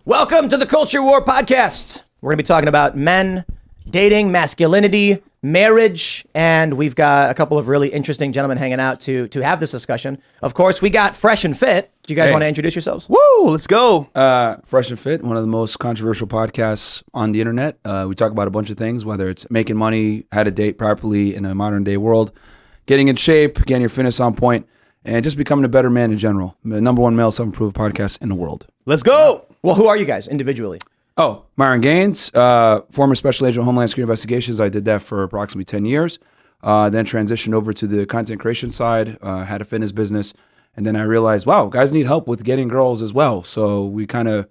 Welcome to the Culture War Podcast. We're going to be talking about men, dating, masculinity, marriage, and we've got a couple of really interesting gentlemen hanging out to have this discussion. Of course, we got Fresh and Fit. Do you guys want to introduce yourselves? Woo, let's go. Fresh and Fit, one of the most controversial podcasts on the internet. We talk about a bunch of things, whether it's making money, how to date properly in a modern day world, getting in shape, getting your fitness on point, and just becoming a better man in general. The number one male self-improvement podcast in the world. Let's go. Well, who are you guys individually? Oh, Myron Gaines, former Special Agent of Homeland Security Investigations. I did that for approximately 10 years. Then transitioned over to the content creation side, had a fitness business. And then I realized, wow, guys need help with getting girls as well. So we kind of,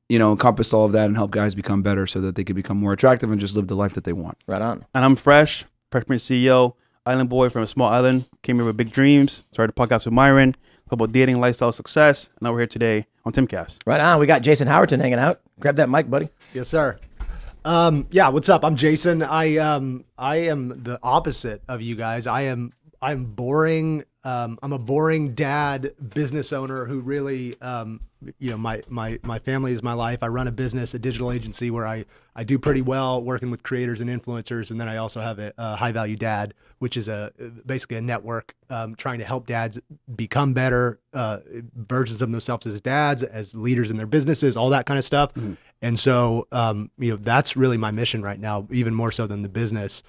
encompassed all of that and help guys become better so that they can become more attractive and just live the life that they want. Right on. And I'm Fresh, Freshman CEO, island boy from a small island. Came here with big dreams. Started a podcast with Myron. Talk about dating, lifestyle, success. And now we're here today on Timcast. Right on. We got Jason Howerton hanging out. Grab that mic, buddy. Yes, sir. What's up? I'm Jason. I am the opposite of you guys. I'm boring. I'm a boring dad, business owner who really, my family is my life. I run a business, a digital agency where I do pretty well working with creators and influencers. And then I also have a High Value Dad, which is basically a network trying to help dads become better versions of themselves as dads, as leaders in their businesses, all that kind of stuff. Mm-hmm. And so, that's really my mission right now, even more so than the business,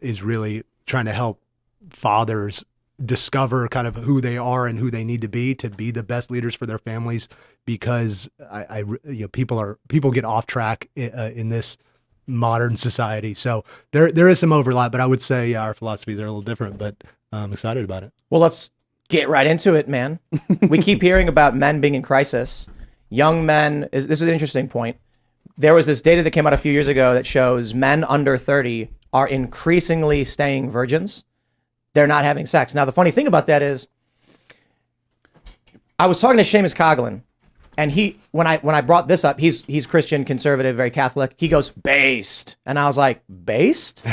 is really trying to help fathers discover kind of who they are and who they need to be the best leaders for their families, because people get off track in this modern society. So there is some overlap, but I would say our philosophies are a little different, but I'm excited about it. Well, let's get right into it, man. We keep hearing about men being in crisis. Young men, this is an interesting point. There was this data that came out a few years ago that shows men under 30 are increasingly staying virgins. They're not having sex. Now, the funny thing about that is, I was talking to Seamus Coughlin, and when I brought this up, he's Christian, conservative, very Catholic. He goes, based. And I was like, based?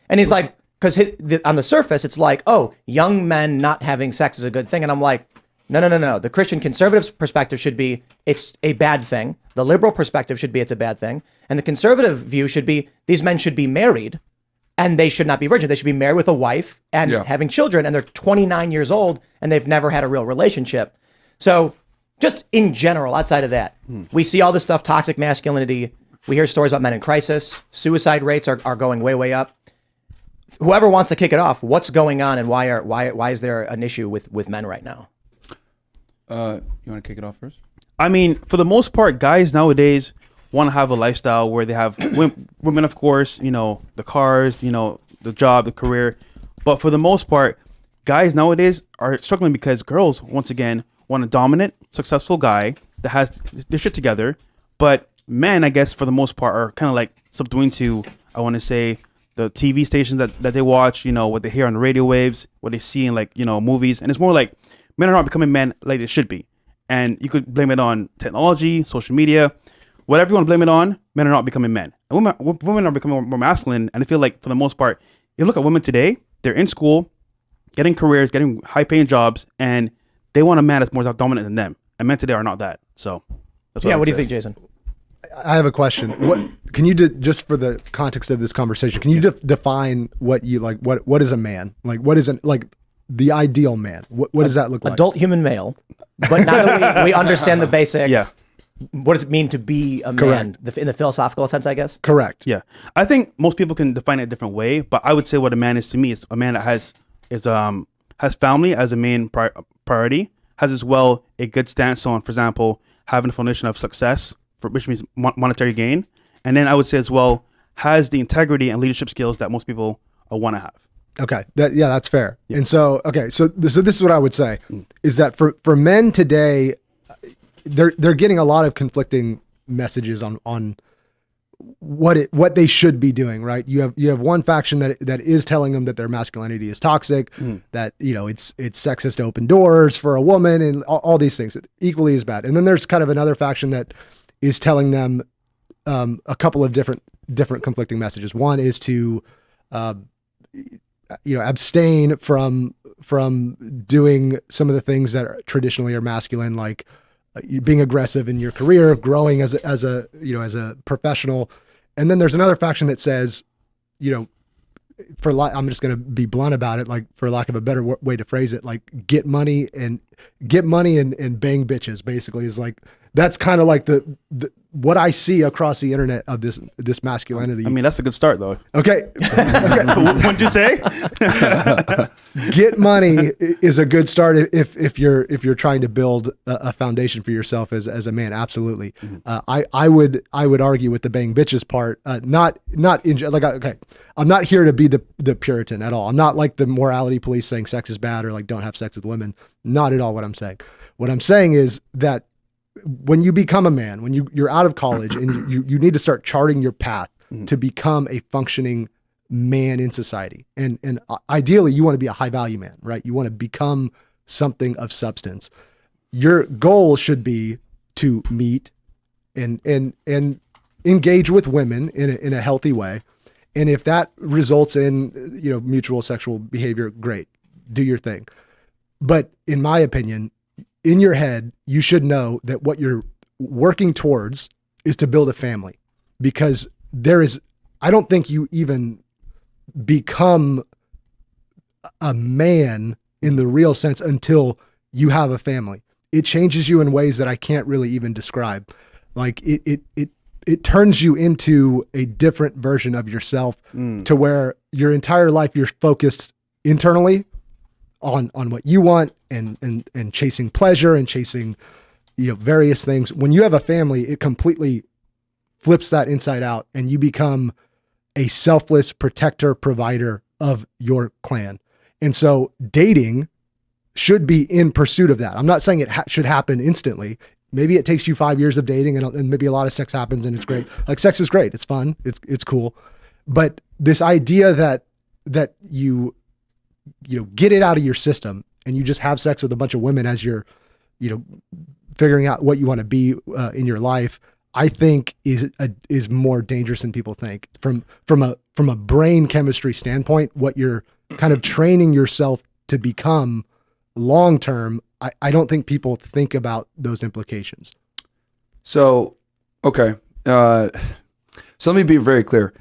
And he's like, because on the surface, it's like, oh, young men not having sex is a good thing. And I'm like, no. The Christian conservative perspective should be, it's a bad thing. The liberal perspective should be, it's a bad thing. And the conservative view should be, these men should be married. And they should not be virgin. They should be married with a wife and having children. And they're 29 years old and they've never had a real relationship. So just in general, outside of that, we see all this stuff, toxic masculinity. We hear stories about men in crisis. Suicide rates are going way, way up. Whoever wants to kick it off, what's going on and why is there an issue with men right now? You want to kick it off first? I mean, for the most part, guys nowadays want to have a lifestyle where they have women, of course, the cars, the job, the career. But for the most part, guys nowadays are struggling because girls, once again, want a dominant, successful guy that has their shit together. But men, I guess, for the most part, are kind of like subduing to, I want to say, the TV stations that they watch, what they hear on the radio waves, what they see in movies. And it's more like men are not becoming men like they should be. And you could blame it on technology, social media, whatever you want to blame it on. Men are not becoming men. And women are becoming more masculine. And I feel like for the most part, you look at women today, they're in school, getting careers, getting high paying jobs, and they want a man that's more dominant than them. And men today are not that. So that's what what do you think, Jason? I have a question. What can you do, just for the context of this conversation, can you define what you like? What is a man? Like, what is the ideal man? What does that look like? Adult human male. But now that we understand the basic, Yeah. what does it mean to be a man in the philosophical sense, I guess? Correct. Yeah. I think most people can define it a different way, but I would say what a man is to me is a man that has family as a main priority, has as well a good stance on, for example, having a foundation of success, which means monetary gain. And then I would say as well, has the integrity and leadership skills that most people want to have. Okay. That's fair. Yeah. And so, so this is what I would say is that for men today, they're getting a lot of conflicting messages on what they should be doing, right? You have one faction that is telling them that their masculinity is toxic, that it's sexist to open doors for a woman, and all these things equally as bad. And then there's kind of another faction that is telling them a couple of different conflicting messages. One is to abstain from doing some of the things that traditionally are masculine, like being aggressive in your career, growing as a professional. And then there's another faction that says, I'm just going to be blunt about it, like for lack of a better way to phrase it, like get money and bang bitches basically is like, that's kind of like the what I see across the internet of this masculinity. I mean, that's a good start though. Okay. What'd you say? Get money is a good start if you're trying to build a foundation for yourself as a man. Absolutely. I would argue with the bang bitches part. Okay. I'm not here to be the Puritan at all. I'm not like the morality police saying sex is bad or like don't have sex with women. Not at all what I'm saying. What I'm saying is that when you become a man, when you're out of college and you need to start charting your path to become a functioning man in society. And ideally you want to be a high value man, right? You want to become something of substance. Your goal should be to meet and engage with women in a healthy way. And if that results in, mutual sexual behavior, great, do your thing. But in my opinion, in your head, you should know that what you're working towards is to build a family, because I don't think you even become a man in the real sense until you have a family. It changes you in ways that I can't really even describe. Like it turns you into a different version of yourself to where your entire life you're focused internally on what you want and chasing pleasure and chasing, various things. When you have a family, it completely flips that inside out and you become a selfless protector, provider of your clan. And so dating should be in pursuit of that. I'm not saying it should happen instantly. Maybe it takes you 5 years of dating and maybe a lot of sex happens and it's great. Like sex is great. It's fun. It's cool. But this idea that you get it out of your system and you just have sex with a bunch of women as you're, figuring out what you want to be in your life, I think is more dangerous than people think. From a brain chemistry standpoint, what you're kind of training yourself to become long term, I don't think people think about those implications. So, okay. So let me be very clear.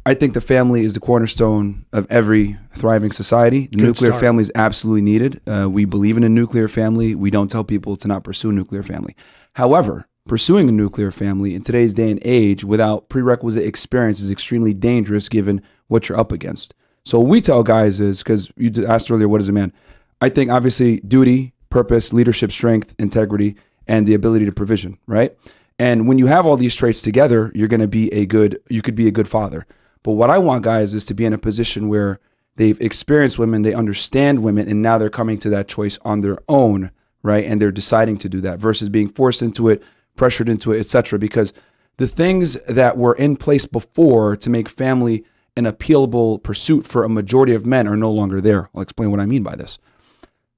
I think the family is the cornerstone of every thriving society. The nuclear family is absolutely needed. We believe in a nuclear family. We don't tell people to not pursue a nuclear family. However, pursuing a nuclear family in today's day and age without prerequisite experience is extremely dangerous given what you're up against. So what we tell guys is, because you asked earlier, what is a man? I think obviously duty, purpose, leadership, strength, integrity, and the ability to provision, right? And when you have all these traits together, you could be a good father. But what I want guys is to be in a position where they've experienced women, they understand women, and now they're coming to that choice on their own, right? And they're deciding to do that versus being forced into it, pressured into it, etc. Because the things that were in place before to make family an appealable pursuit for a majority of men are no longer there. I'll explain what I mean by this.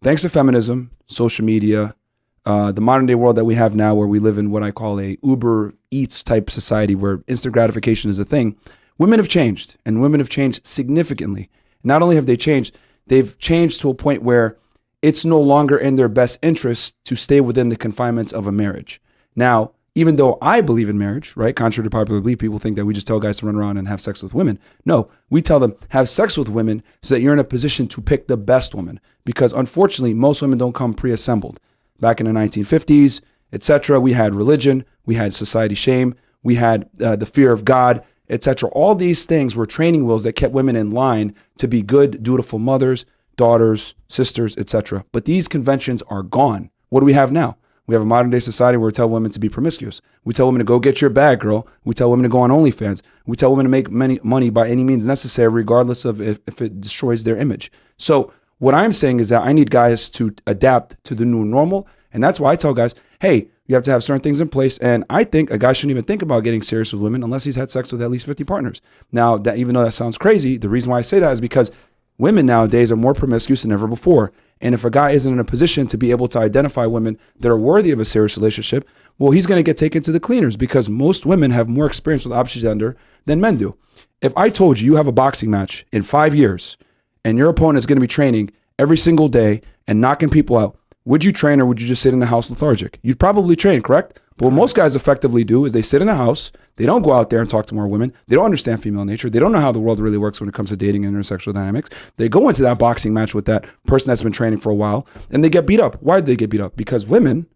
Thanks to feminism, social media, the modern day world that we have now where we live in what I call a Uber Eats type society where instant gratification is a thing, women have changed, and women have changed significantly. Not only have they changed, they've changed to a point where it's no longer in their best interest to stay within the confinements of a marriage. Now, even though I believe in marriage, right? Contrary to popular belief, people think that we just tell guys to run around and have sex with women. No, we tell them have sex with women so that you're in a position to pick the best woman. Because unfortunately, most women don't come pre-assembled. Back in the 1950s, etc., we had religion, we had society shame, we had the fear of God, etc. All these things were training wheels that kept women in line to be good, dutiful mothers, daughters, sisters, etc. But these conventions are gone. What do we have now? We have a modern day society where we tell women to be promiscuous. We tell women to go get your bag, girl. We tell women to go on OnlyFans. We tell women to make money by any means necessary, regardless of if it destroys their image. So what I'm saying is that I need guys to adapt to the new normal. And that's why I tell guys, hey, you have to have certain things in place. And I think a guy shouldn't even think about getting serious with women unless he's had sex with at least 50 partners. Now, that even though that sounds crazy, the reason why I say that is because women nowadays are more promiscuous than ever before. And if a guy isn't in a position to be able to identify women that are worthy of a serious relationship, well, he's going to get taken to the cleaners because most women have more experience with opposite gender than men do. If I told you have a boxing match in 5 years and your opponent is going to be training every single day and knocking people out, would you train or would you just sit in the house lethargic? You'd probably train, correct? But what most guys effectively do is they sit in the house. They don't go out there and talk to more women. They don't understand female nature. They don't know how the world really works when it comes to dating and intersexual dynamics. They go into that boxing match with that person that's been training for a while, and they get beat up. Why did they get beat up? Because women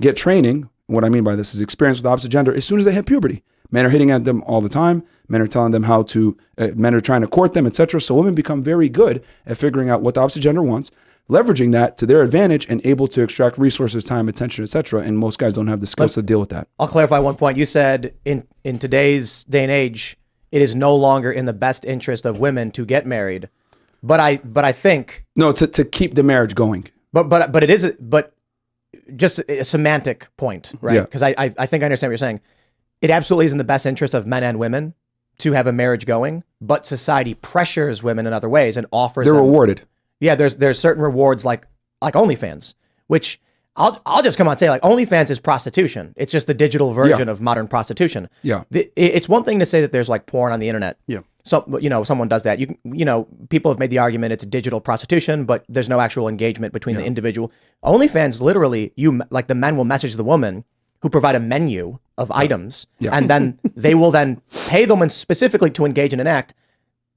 get training. What I mean by this is experience with the opposite gender as soon as they hit puberty. Men are hitting at them all the time. Men are telling them how to, men are trying to court them, etc. So women become very good at figuring out what the opposite gender wants, leveraging that to their advantage and able to extract resources, time, attention, etc. And most guys don't have the skills to deal with that. I'll clarify one point. You said in today's day and age, it is no longer in the best interest of women to get married. But I think no, to keep the marriage going. But it is just a semantic point, right? Because I think I understand what you're saying. It absolutely is in the best interest of men and women to have a marriage going, but society pressures women in other ways and offers they're them, rewarded. Yeah, there's certain rewards like OnlyFans, which I'll just come out and say, like, OnlyFans is prostitution. It's just the digital version of modern prostitution. Yeah. It's one thing to say that there's like porn on the internet. Yeah. So, someone does that. People have made the argument it's digital prostitution, but there's no actual engagement between the individual. OnlyFans, literally, the men will message the woman who provide a menu of items, and then they will then pay them specifically to engage in an act.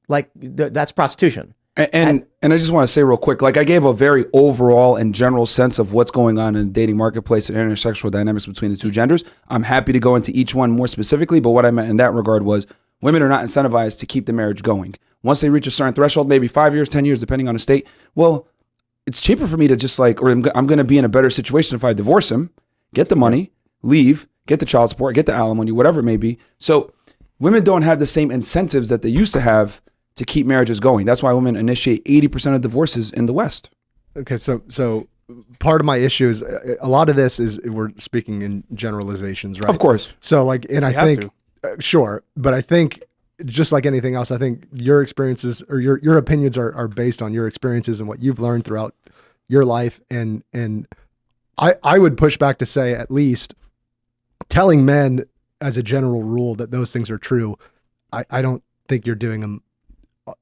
Like that's prostitution. And I just want to say real quick, like I gave a very overall and general sense of what's going on in the dating marketplace and intersexual dynamics between the two genders. I'm happy to go into each one more specifically, but what I meant in that regard was women are not incentivized to keep the marriage going. Once they reach a certain threshold, maybe 5 years, 10 years, depending on the state, well, it's cheaper for me to just I'm going to be in a better situation if I divorce him, get the money, leave, get the child support, get the alimony, whatever it may be. So women don't have the same incentives that they used to have to keep marriages going. That's why women initiate 80% of divorces in the West. Okay, so part of my issue is a lot of this is we're speaking in generalizations, right? Of course. So I think sure, but I think just like anything else, I think your experiences or your opinions are based on your experiences and what you've learned throughout your life, and I would push back to say at least telling men as a general rule that those things are true, I don't think you're doing them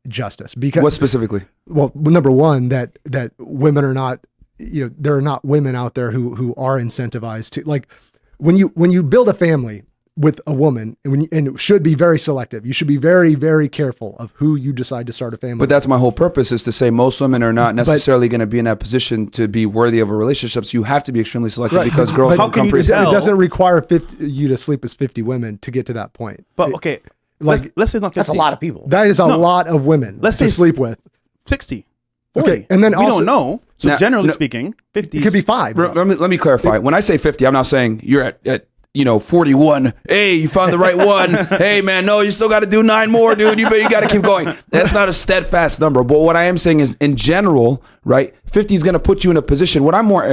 justice. Because what specifically? Well, number one, that women are not, there are not women out there who are incentivized to, like, when you build a family with a woman, and it should be very selective. You should be very, very careful of who you decide to start a family. But that's my whole purpose, is to say most women are not necessarily going to be in that position to be worthy of a relationship. So you have to be extremely selective, because girls how don't come it pretty. doesn't require you to sleep with 50 women to get to that point. But okay, let's say not 50. That's a lot of people. That is a lot of women let's to say sleep with. 60. 40. Okay, and then we also, don't know. So Now- generally no- speaking, 50. it could be 5. Let me clarify. When I say 50, I'm not saying you're at 41. Hey, you found the right one. Hey, man, no, you still got to do 9 more, dude. You got to keep going. That's not a steadfast number. But what I am saying is, in general, right, 50 is going to put you in a position. What I'm more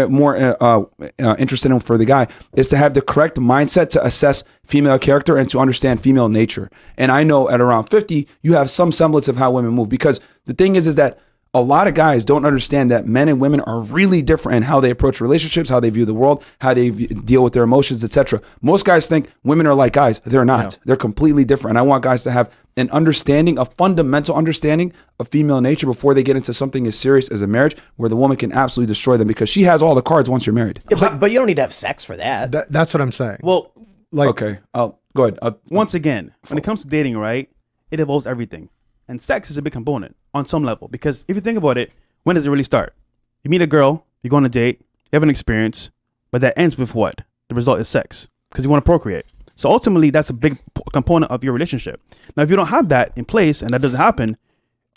interested in for the guy is to have the correct mindset to assess female character and to understand female nature. And I know at around 50, you have some semblance of how women move, because the thing is that a lot of guys don't understand that men and women are really different in how they approach relationships, how they view the world, how they deal with their emotions, etc. Most guys think women are like guys. They're not. Yeah. They're completely different. And I want guys to have an understanding, a fundamental understanding of female nature before they get into something as serious as a marriage, where the woman can absolutely destroy them, because she has all the cards once you're married. Yeah, but you don't need to have sex for that. That's what I'm saying. Well, Okay, go ahead. once again, when it comes to dating, right, it involves everything. And sex is a big component on some level, because if you think about it, when does it really start? You meet a girl, you go on a date, you have an experience, but that ends with what? The result is sex, because you want to procreate. So ultimately, that's a big component of your relationship. Now, if you don't have that in place and that doesn't happen,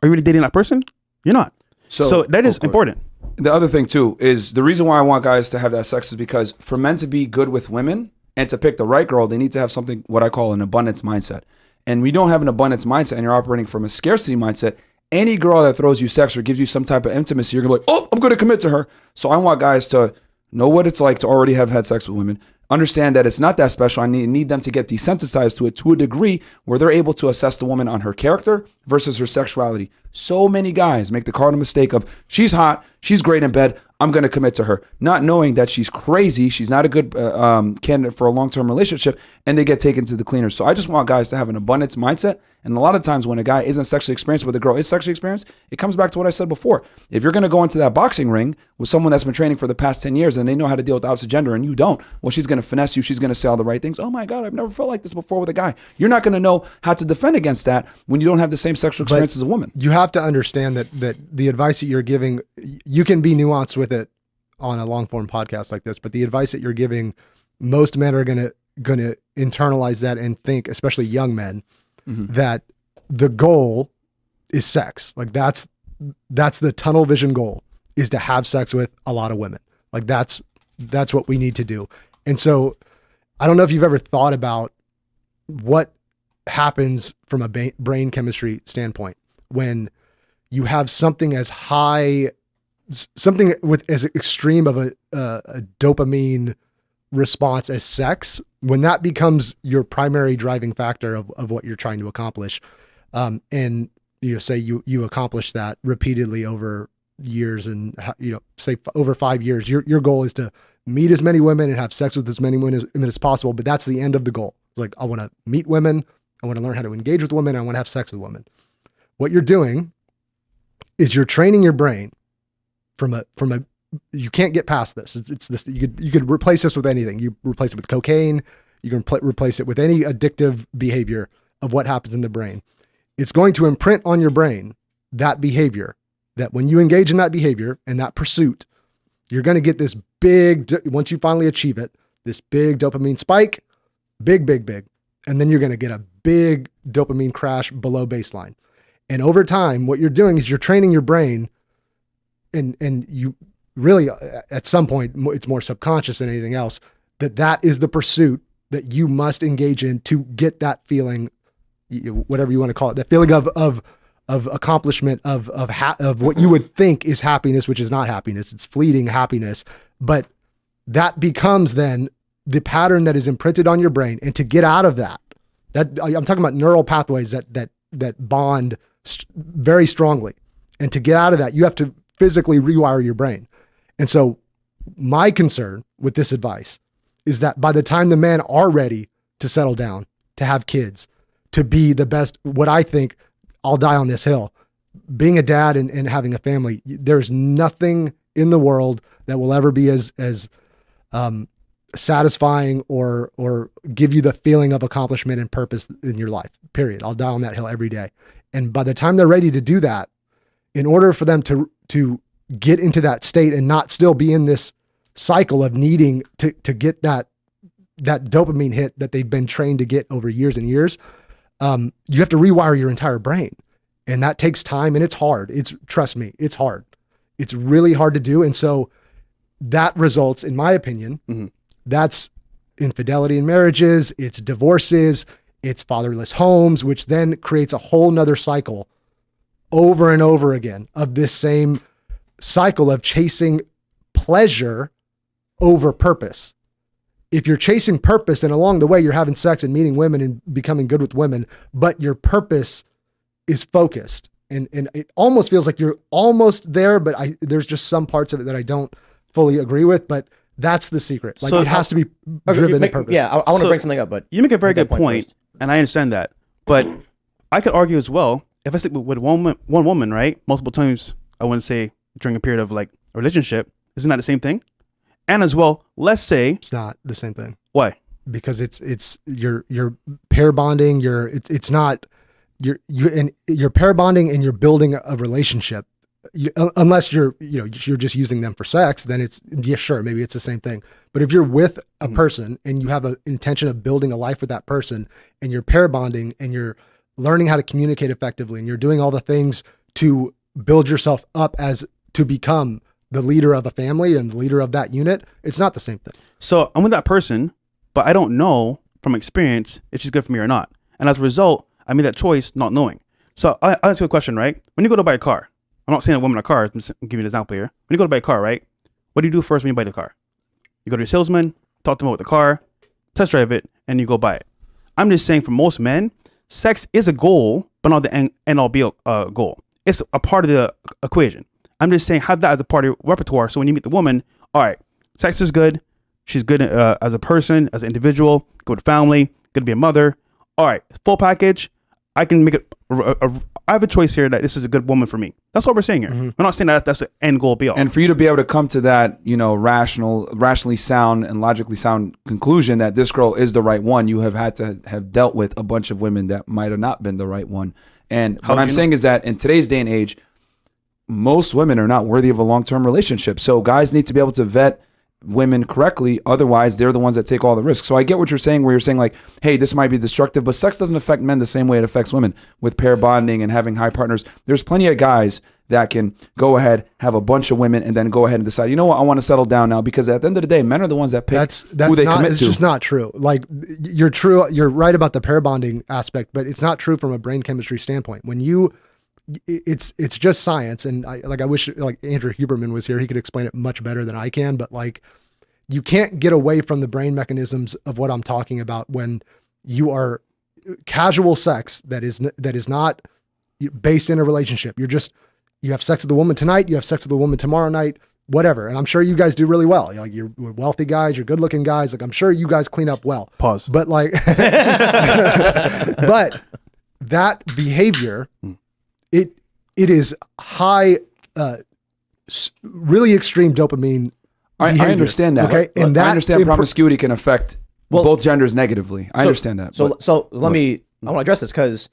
are you really dating that person? You're not. So that is important. The other thing too is the reason why I want guys to have that sex is because for men to be good with women and to pick the right girl, they need to have something, what I call an abundance mindset. And we don't have an abundance mindset, and you're operating from a scarcity mindset. Any girl that throws you sex or gives you some type of intimacy, you're gonna be like, oh, I'm gonna commit to her. So I want guys to know what it's like to already have had sex with women, understand that it's not that special. I need them to get desensitized to it to a degree where they're able to assess the woman on her character versus her sexuality. So many guys make the cardinal mistake of, she's hot, she's great in bed. I'm going to commit to her, not knowing that she's crazy. She's not a good candidate for a long-term relationship, and they get taken to the cleaners. So I just want guys to have an abundance mindset. And a lot of times when a guy isn't sexually experienced, but the girl is sexually experienced, it comes back to what I said before. If you're going to go into that boxing ring with someone that's been training for the past 10 years and they know how to deal with the opposite gender and you don't, well, she's going to finesse you. She's going to say all the right things. Oh my God, I've never felt like this before with a guy. You're not going to know how to defend against that when you don't have the same sexual experience as a woman. You have to understand that the advice that you're giving, you can be nuanced with it on a long form podcast like this, but the advice that you're giving, most men are gonna internalize that and think, especially young men, that the goal is sex. Like that's the tunnel vision goal, is to have sex with a lot of women. Like that's what we need to do. And so I don't know if you've ever thought about what happens from a brain chemistry standpoint when you have something as high, something with as extreme of a dopamine response as sex, when that becomes your primary driving factor of what you're trying to accomplish. And say you accomplish that repeatedly over years, and say over 5 years, your goal is to meet as many women and have sex with as many women as possible. But that's the end of the goal. Like, I want to meet women. I want to learn how to engage with women. I want to have sex with women. What you're doing is you're training your brain from a you can't get past this. It's this. You could replace this with anything. You replace it with cocaine. You can replace it with any addictive behavior of what happens in the brain. It's going to imprint on your brain that behavior, that when you engage in that behavior and that pursuit, you're going to get this big, once you finally achieve it, this big dopamine spike, big. And then you're going to get a big dopamine crash below baseline. And over time, what you're doing is you're training your brain, and you really, at some point, it's more subconscious than anything else, that is the pursuit that you must engage in to get that feeling, whatever you want to call it, that feeling of accomplishment, of what you would think is happiness, which is not happiness. It's fleeting happiness. But that becomes then the pattern that is imprinted on your brain. And to get out of that I'm talking about neural pathways that bond very strongly. And to get out of that, you have to physically rewire your brain. And so my concern with this advice is that by the time the men are ready to settle down, to have kids, to be the best, what I think, I'll die on this hill, being a dad and having a family, there's nothing in the world that will ever be as satisfying or give you the feeling of accomplishment and purpose in your life, period. I'll die on that hill every day. And by the time they're ready to do that, in order for them to get into that state and not still be in this cycle of needing to get that dopamine hit that they've been trained to get over years and years, you have to rewire your entire brain. And that takes time, and it's hard. Trust me, it's hard. It's really hard to do. And so that results, in my opinion, that's infidelity in marriages, it's divorces, it's fatherless homes, which then creates a whole nother cycle over and over again of this same cycle of chasing pleasure over purpose. If you're chasing purpose and along the way you're having sex and meeting women and becoming good with women, but your purpose is focused, and it almost feels like you're almost there, but there's just some parts of it that I don't fully agree with, but that's the secret. Like, it has to be driven to purpose. Yeah, I want to bring something up, but you make a very good point, and I understand that. But I could argue as well, if I stick with one woman, right, multiple times, I wouldn't say during a period of like a relationship, isn't that the same thing? And as well, let's say It's not the same thing. Why? Because it's you're pair bonding. It's not you're pair bonding and you're building a relationship. Unless you're just using them for sex, then it's, yeah, sure, maybe it's the same thing. But if you're with a person and you have an intention of building a life with that person, and you're pair bonding and you're learning how to communicate effectively, and you're doing all the things to build yourself up as to become the leader of a family and the leader of that unit, it's not the same thing. So I'm with that person, but I don't know from experience if she's good for me or not. And as a result, I made that choice not knowing. So I ask you a question, right? When you go to buy a car, I'm not saying a woman a car, I'm just giving you an example here. When you go to buy a car, right? What do you do first when you buy the car? You go to your salesman, talk to them about the car, test drive it, and you go buy it. I'm just saying, for most men, sex is a goal, but not the end all be goal. It's a part of the equation. I'm just saying have that as a part of your repertoire. So when you meet the woman, all right, sex is good. She's good as a person, as an individual, good family, good to be a mother. All right, full package. I can make it. I have a choice here that this is a good woman for me. That's what we're saying here. We're not saying that that's the end goal be all. And for you to be able to come to that, rationally sound and logically sound conclusion that this girl is the right one, you have had to have dealt with a bunch of women that might have not been the right one. And what I'm saying is that in today's day and age, most women are not worthy of a long-term relationship. So guys need to be able to vet women correctly. Otherwise, they're the ones that take all the risks. So I get what you're saying, where you're saying like, hey, this might be destructive, but sex doesn't affect men the same way it affects women with pair bonding and having high partners. There's plenty of guys that can go ahead, have a bunch of women, and then go ahead and decide, you know what, I want to settle down now, because at the end of the day, men are the ones that pick who they commit to. It's just not true. Like you're right about the pair bonding aspect, but it's not true from a brain chemistry standpoint. When it's just science, and I wish like Andrew Huberman was here. He could explain it much better than I can, but like you can't get away from the brain mechanisms of what I'm talking about when you are casual sex that is not based in a relationship. You have sex with a woman tonight, you have sex with a woman tomorrow night, whatever. And I'm sure you guys do really well. You're wealthy guys, you're good looking guys. Like I'm sure you guys clean up well. Pause. But like, but that behavior, it is high, really extreme dopamine. I understand that. Okay, and I understand promiscuity can affect both genders negatively. I understand that. So I want to address this because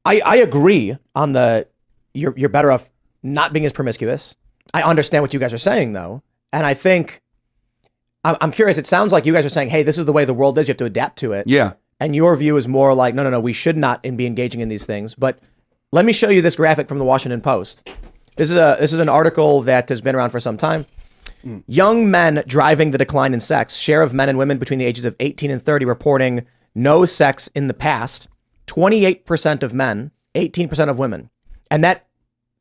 I agree on the you're better off not being as promiscuous. I understand what you guys are saying though, and I think I'm curious. It sounds like you guys are saying, hey, this is the way the world is. You have to adapt to it. Yeah. And your view is more like, no, we should not be engaging in these things. But let me show you this graphic from the Washington Post. This is an article that has been around for some time. Young men driving the decline in sex. Share of men and women between the ages of 18 and 30 reporting no sex in the past. 28% of men, 18% of women. And that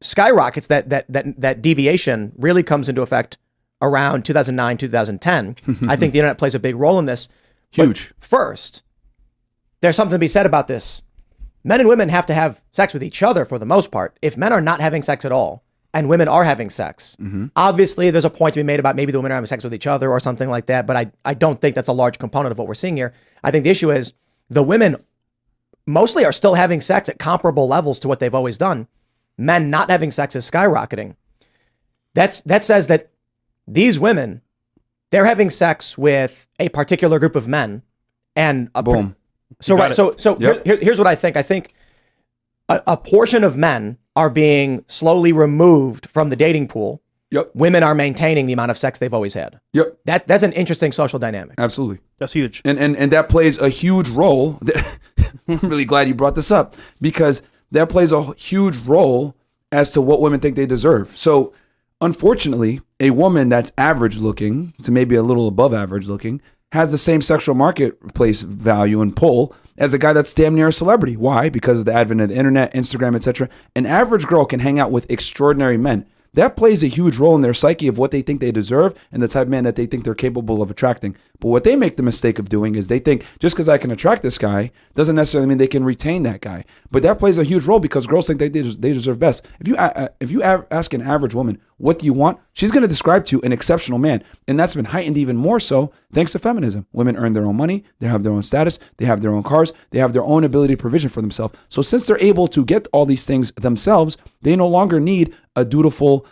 skyrockets, that deviation really comes into effect around 2009, 2010. I think the internet plays a big role in this. Huge. But first, there's something to be said about this. Men and women have to have sex with each other for the most part. If men are not having sex at all, and women are having sex, obviously there's a point to be made about maybe the women are having sex with each other or something like that, but I don't think that's a large component of what we're seeing here. I think the issue is the women mostly are still having sex at comparable levels to what they've always done. Men not having sex is skyrocketing. That says that these women, they're having sex with a particular group of men, and boom. Here's what I think. I think a portion of men are being slowly removed from the dating pool. Yep. Women are maintaining the amount of sex they've always had. Yep. That's an interesting social dynamic. Absolutely. That's huge. And that plays a huge role. I'm really glad you brought this up, because that plays a huge role as to what women think they deserve. So unfortunately, a woman that's average looking to maybe a little above average looking has the same sexual marketplace value and pull as a guy that's damn near a celebrity. Why? Because of the advent of the internet, Instagram, etc. An average girl can hang out with extraordinary men. That plays a huge role in their psyche of what they think they deserve and the type of man that they think they're capable of attracting. But what they make the mistake of doing is they think just because I can attract this guy doesn't necessarily mean they can retain that guy. But that plays a huge role because girls think they deserve best. If you ask an average woman, what do you want? She's going to describe to you an exceptional man. And that's been heightened even more so thanks to feminism. Women earn their own money. They have their own status. They have their own cars. They have their own ability to provision for themselves. So since they're able to get all these things themselves, they no longer need a dutiful,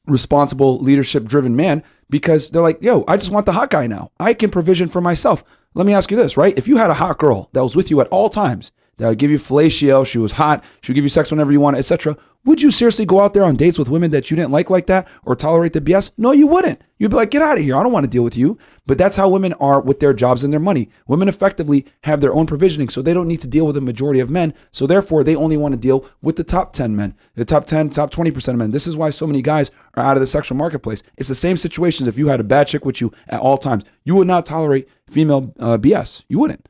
responsible, leadership-driven man, because they're like, yo, I just want the hot guy now. I can provision for myself. Let me ask you this, right? If you had a hot girl that was with you at all times, that would give you fellatio, she was hot, she would give you sex whenever you want, etc., would you seriously go out there on dates with women that you didn't like that or tolerate the BS? No, you wouldn't. You'd be like, get out of here. I don't want to deal with you. But that's how women are with their jobs and their money. Women effectively have their own provisioning, so they don't need to deal with the majority of men. So therefore, they only want to deal with the top 10 men, the top 10, top 20% of men. This is why so many guys are out of the sexual marketplace. It's the same situation if you had a bad chick with you at all times. You would not tolerate female BS. You wouldn't.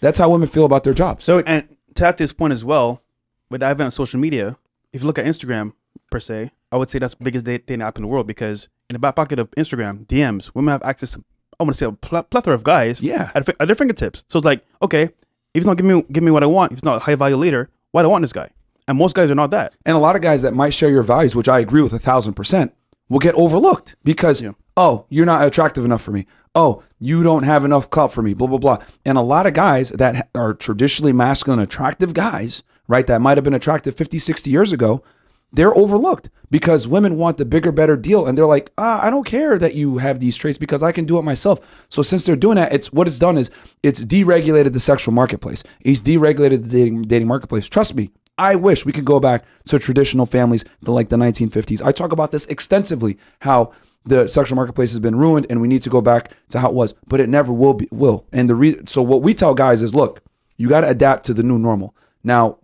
That's how women feel about their jobs. So, and to add to this point as well, with the advent of social media, if you look at Instagram per se, I would say that's the biggest dating app in the world, because in the back pocket of Instagram, DMs, women have access to, I want to say, a plethora of guys at their fingertips. So it's like, okay, if he's not giving me what I want, if he's not a high value leader, why do I want this guy? And most guys are not that. And a lot of guys that might share your values, which I agree with 1,000%, will get overlooked because, oh, you're not attractive enough for me. Oh, you don't have enough clout for me, blah, blah, blah. And a lot of guys that are traditionally masculine, attractive guys, right, that might have been attractive 50, 60 years ago, they're overlooked because women want the bigger, better deal. And they're like, I don't care that you have these traits because I can do it myself. So since they're doing that, what it's done is it's deregulated the sexual marketplace. It's deregulated the dating marketplace. Trust me, I wish we could go back to traditional families like the 1950s. I talk about this extensively, how the sexual marketplace has been ruined and we need to go back to how it was, but it never will. And so what we tell guys is, look, you got to adapt to the new normal. Now,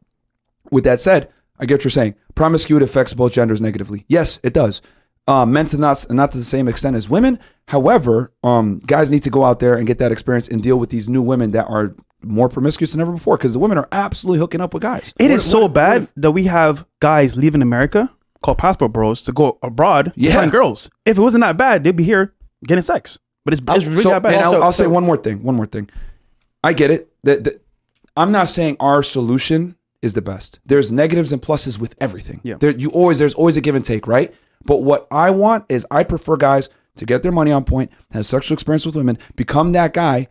with that said, I get what you're saying. Promiscuity affects both genders negatively. Yes, it does. Men to not to the same extent as women. However, guys need to go out there and get that experience and deal with these new women that are more promiscuous than ever before because the women are absolutely hooking up with guys. It is so bad that we have guys leaving America called passport bros to go abroad to find girls. If it wasn't that bad, they'd be here getting sex. But it's really that bad. And I'll say one more thing. I get it. I'm not saying our solution is the best. There's negatives and pluses with everything. Yeah. There's always a give and take, right? But what I want is I prefer guys to get their money on point, have sexual experience with women, become that guy,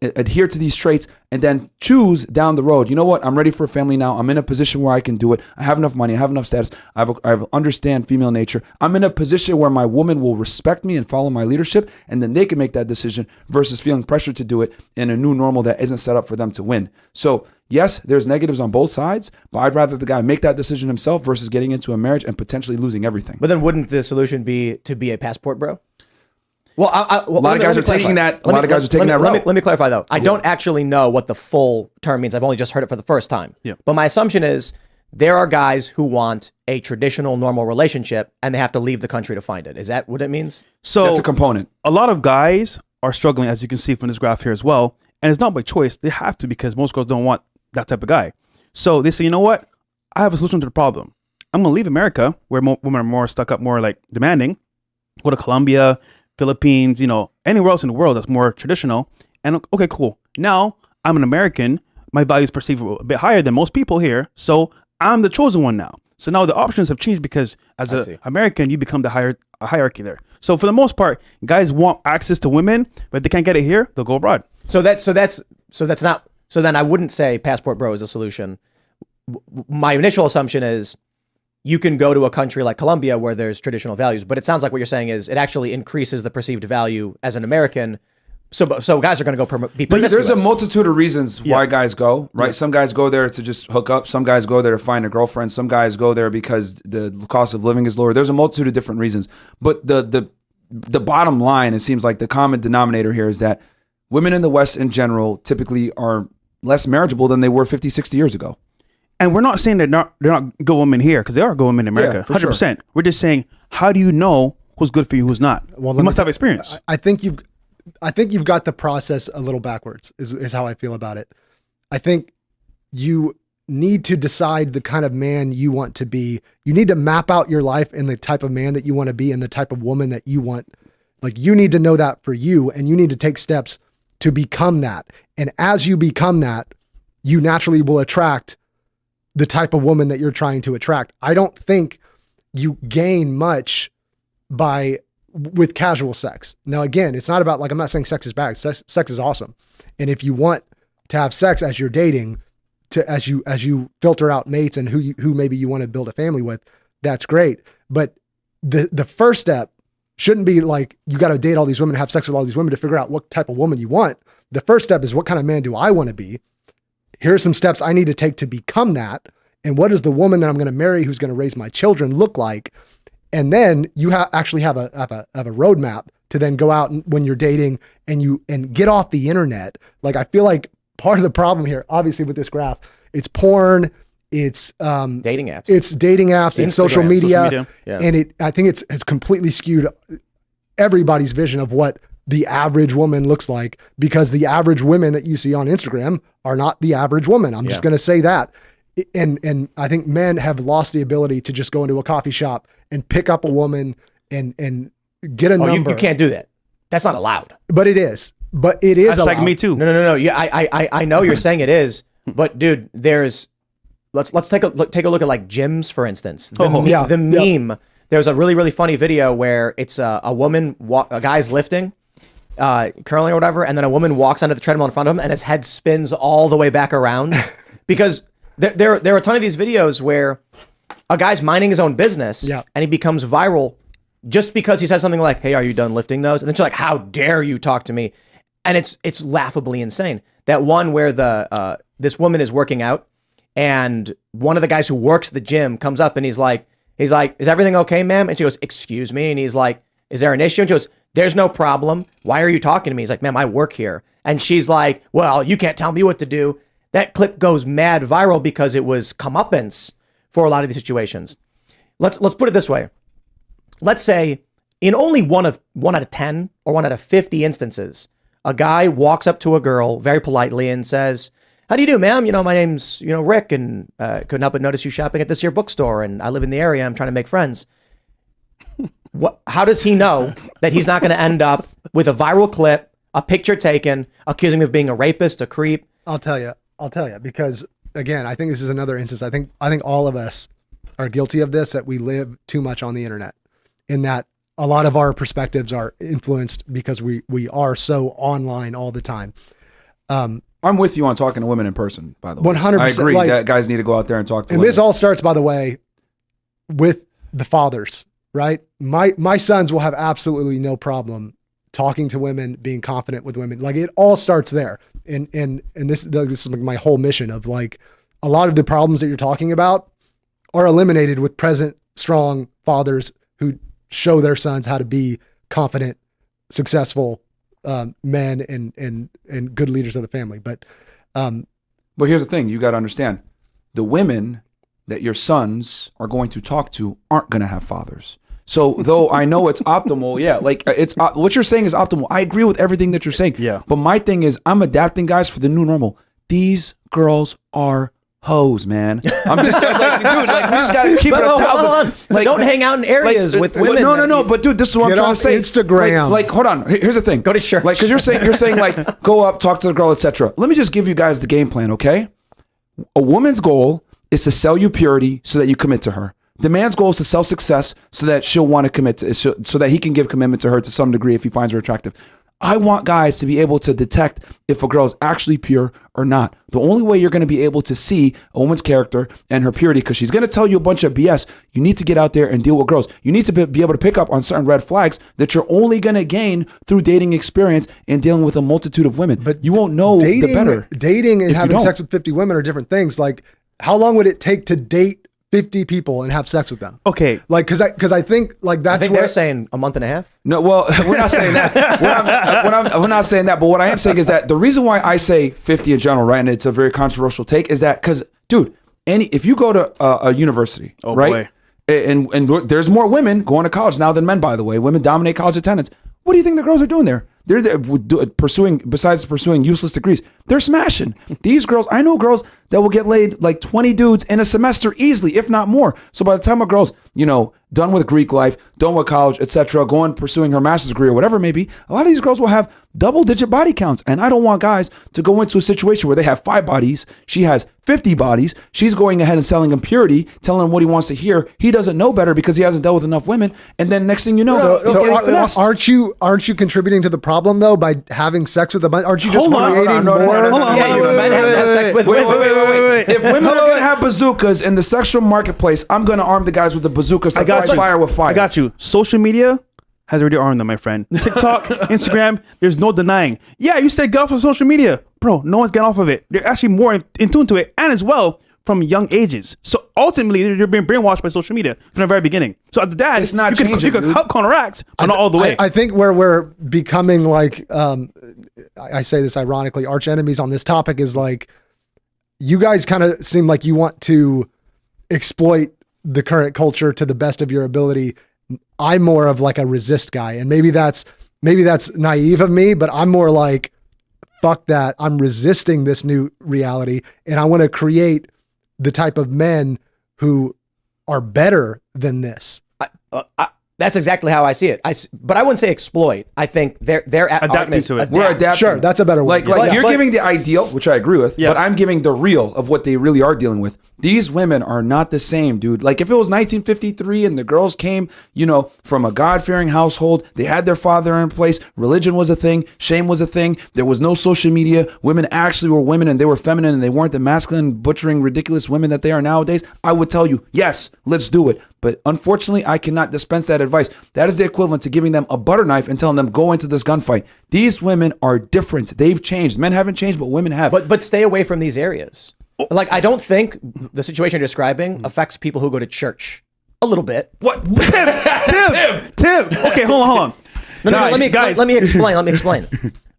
adhere to these traits, and then choose down the road. You know what? I'm ready for a family now. I'm in a position where I can do it. I have enough money. I have enough status. I understand female nature. I'm in a position where my woman will respect me and follow my leadership, and then they can make that decision versus feeling pressured to do it in a new normal that isn't set up for them to win. So yes, there's negatives on both sides, but I'd rather the guy make that decision himself versus getting into a marriage and potentially losing everything. But then wouldn't the solution be to be a passport bro? Well, a lot of guys are taking that route. Let me clarify though. I don't actually know what the full term means. I've only just heard it for the first time. Yeah. But my assumption is there are guys who want a traditional, normal relationship, and they have to leave the country to find it. Is that what it means? So that's a component. A lot of guys are struggling, as you can see from this graph here as well, and it's not by choice. They have to because most girls don't want that type of guy. So they say, you know what? I have a solution to the problem. I'm gonna leave America, where women are more stuck up, more like demanding. Go to Colombia, Philippines, anywhere else in the world that's more traditional. And okay, cool. Now I'm an American. My value is perceived a bit higher than most people here. So I'm the chosen one now. So now the options have changed because as an American, you become the hierarchy there. So for the most part, guys want access to women, but if they can't get it here, they'll go abroad. So then I wouldn't say passport bro is a solution. My initial assumption is you can go to a country like Colombia where there's traditional values, but it sounds like what you're saying is it actually increases the perceived value as an American. So guys are going to go be promiscuous. There's a multitude of reasons why guys go, right? Yeah. Some guys go there to just hook up. Some guys go there to find a girlfriend. Some guys go there because the cost of living is lower. There's a multitude of different reasons. But the bottom line, it seems like the common denominator here is that women in the West in general typically are less marriageable than they were 50, 60 years ago. And we're not saying they're not good women here, because they are good women in America, 100%. Sure. We're just saying, how do you know who's good for you, who's not? Well, you must have experience. I think you've got the process a little backwards, is how I feel about it. I think you need to decide the kind of man you want to be. You need to map out your life and the type of man that you want to be and the type of woman that you want. Like, you need to know that for you, and you need to take steps to become that. And as you become that, you naturally will attract the type of woman that you're trying to attract. I don't think you gain much with casual sex. Now, again, it's not about, like, I'm not saying sex is bad. Sex is awesome. And if you want to have sex as you're dating, as you filter out mates and who maybe you want to build a family with, that's great. But the first step shouldn't be like, you got to date all these women, have sex with all these women to figure out what type of woman you want. The first step is, what kind of man do I want to be? Here are some steps I need to take to become that. And what does the woman that I'm going to marry, who's going to raise my children, look like? And then you actually have a roadmap to then go out when you're dating and get off the internet. Like, I feel like part of the problem here, obviously with this graph, it's porn, it's dating apps, it's social media. Yeah. And I think it's completely skewed everybody's vision of what the average woman looks like, because the average women that you see on Instagram are not the average woman. I'm just going to say that. And I think men have lost the ability to just go into a coffee shop and pick up a woman and get a number. You can't do that. That's not allowed. But it is. Allowed. Me too. No. Yeah, I know you're saying it is, but dude, let's take a look at like gyms, for instance. The yeah. meme. There's a really, really funny video where it's a woman, a guy's lifting, curling or whatever, and then a woman walks onto the treadmill in front of him, and his head spins all the way back around. Because there are a ton of these videos where a guy's minding his own business, and he becomes viral just because he says something like, "Hey, are you done lifting those?" And then she's like, "How dare you talk to me?" And it's laughably insane. That one where this woman is working out, and one of the guys who works the gym comes up and he's like, "Is everything okay, ma'am?" And she goes, "Excuse me." And he's like, "Is there an issue?" And she goes, "There's no problem. Why are you talking to me?" He's like, "Ma'am, I work here." And she's like, "Well, you can't tell me what to do." That clip goes mad viral because it was comeuppance for a lot of these situations. Let's put it this way. Let's say in only one out of 10 or 1 out of 50 instances, a guy walks up to a girl very politely and says, "How do you do, ma'am? My name's, Rick, and couldn't help but notice you shopping at this here bookstore, and I live in the area. I'm trying to make friends." How does he know that he's not going to end up with a viral clip, a picture taken, accusing him of being a rapist, a creep? I'll tell you, because again, I think this is another instance. I think all of us are guilty of this, that we live too much on the internet, in that a lot of our perspectives are influenced because we are so online all the time. I'm with you on talking to women in person, by the way. 100%. I agree that guys need to go out there and talk to and women. This all starts, by the way, with the fathers, right? My sons will have absolutely no problem talking to women, being confident with women. Like, it all starts there. And this is my whole mission of, like, a lot of the problems that you're talking about are eliminated with present, strong fathers who show their sons how to be confident, successful men and good leaders of the family. But here's the thing. You got to understand. The women that your sons are going to talk to aren't going to have fathers. So though I know it's optimal, it's what you're saying is optimal. I agree with everything that you're saying. Yeah. But my thing is, I'm adapting guys for the new normal. These girls are hoes, man. I'm just like, dude, like, we just gotta keep it 1,000. Like, don't hang out in areas with women. No. But dude, this is what I'm trying to say. Instagram. Like, hold on. Here's the thing. Go to church. Like, because you're saying like, go up, talk to the girl, etc. Let me just give you guys the game plan, okay? A woman's goal is to sell you purity so that you commit to her. The man's goal is to sell success so that she'll want to commit to, so that he can give commitment to her to some degree if he finds her attractive. I want guys to be able to detect if a girl is actually pure or not. The only way you're going to be able to see a woman's character and her purity, because she's going to tell you a bunch of BS, you need to get out there and deal with girls. You need to be able to pick up on certain red flags that you're only going to gain through dating experience and dealing with a multitude of women. But you won't know the better. Dating and having sex with 50 women are different things. Like, how long would it take to date 50 people and have sex with them? Okay. Like, cause I think like that's they're saying a month and a half. No, well, we're not saying that. We're not saying that. But what I am saying is that the reason why I say 50 in general, right, and it's a very controversial take, is that because, dude, if you go to a university, right, and there's more women going to college now than men, by the way. Women dominate college attendance. What do you think the girls are doing there? They're besides pursuing useless degrees, they're smashing. These girls, I know girls that will get laid like 20 dudes in a semester easily, if not more. So by the time a girl's, done with Greek life, done with college, etc., pursuing her master's degree or whatever it may be, a lot of these girls will have double-digit body counts. And I don't want guys to go into a situation where they have 5 bodies, she has 50 bodies, she's going ahead and selling him purity, telling him what he wants to hear. He doesn't know better because he hasn't dealt with enough women. And then next thing you know, he's getting finessed. Aren't you contributing to the problem though by having sex with a bunch? Aren't you just creating more? Yeah, you men have to have sex with women. Wait. If women are going to have bazookas in the sexual marketplace, I'm going to arm the guys with the bazookas to fight fire with fire. I got you. Social media has already armed them, my friend. TikTok, Instagram, there's no denying. Yeah, you said get off of social media. Bro, no one's getting off of it. They're actually more in tune to it, and as well from young ages. So ultimately, they're being brainwashed by social media from the very beginning. So at the dad, it's not you can help counteract, but not all the way. I think where we're becoming like, I say this ironically, arch enemies on this topic is like, you guys kind of seem like you want to exploit the current culture to the best of your ability. I'm more of like a resist guy, and maybe that's naive of me, but I'm more like, fuck that. I'm resisting this new reality, and I want to create the type of men who are better than this. That's exactly how I see it. But I wouldn't say exploit. I think they're Adapting to it. We're adapting. Sure, that's a better word. Like you're giving the ideal, which I agree with, Yeah. but I'm giving the real of what they really are dealing with. These women are not the same, dude. Like if it was 1953 and the girls came, from a God-fearing household, they had their father in place, religion was a thing, shame was a thing, there was no social media, women actually were women and they were feminine and they weren't the masculine, butchering, ridiculous women that they are nowadays, I would tell you, yes, let's do it. But unfortunately, I cannot dispense that advice. That is the equivalent to giving them a butter knife and telling them go into this gunfight. These women are different. They've changed. Men haven't changed, but women have. But stay away from these areas. Like I don't think the situation you're describing affects people who go to church. A little bit. What? Tim. Okay, hold on. No, Guys, let me explain.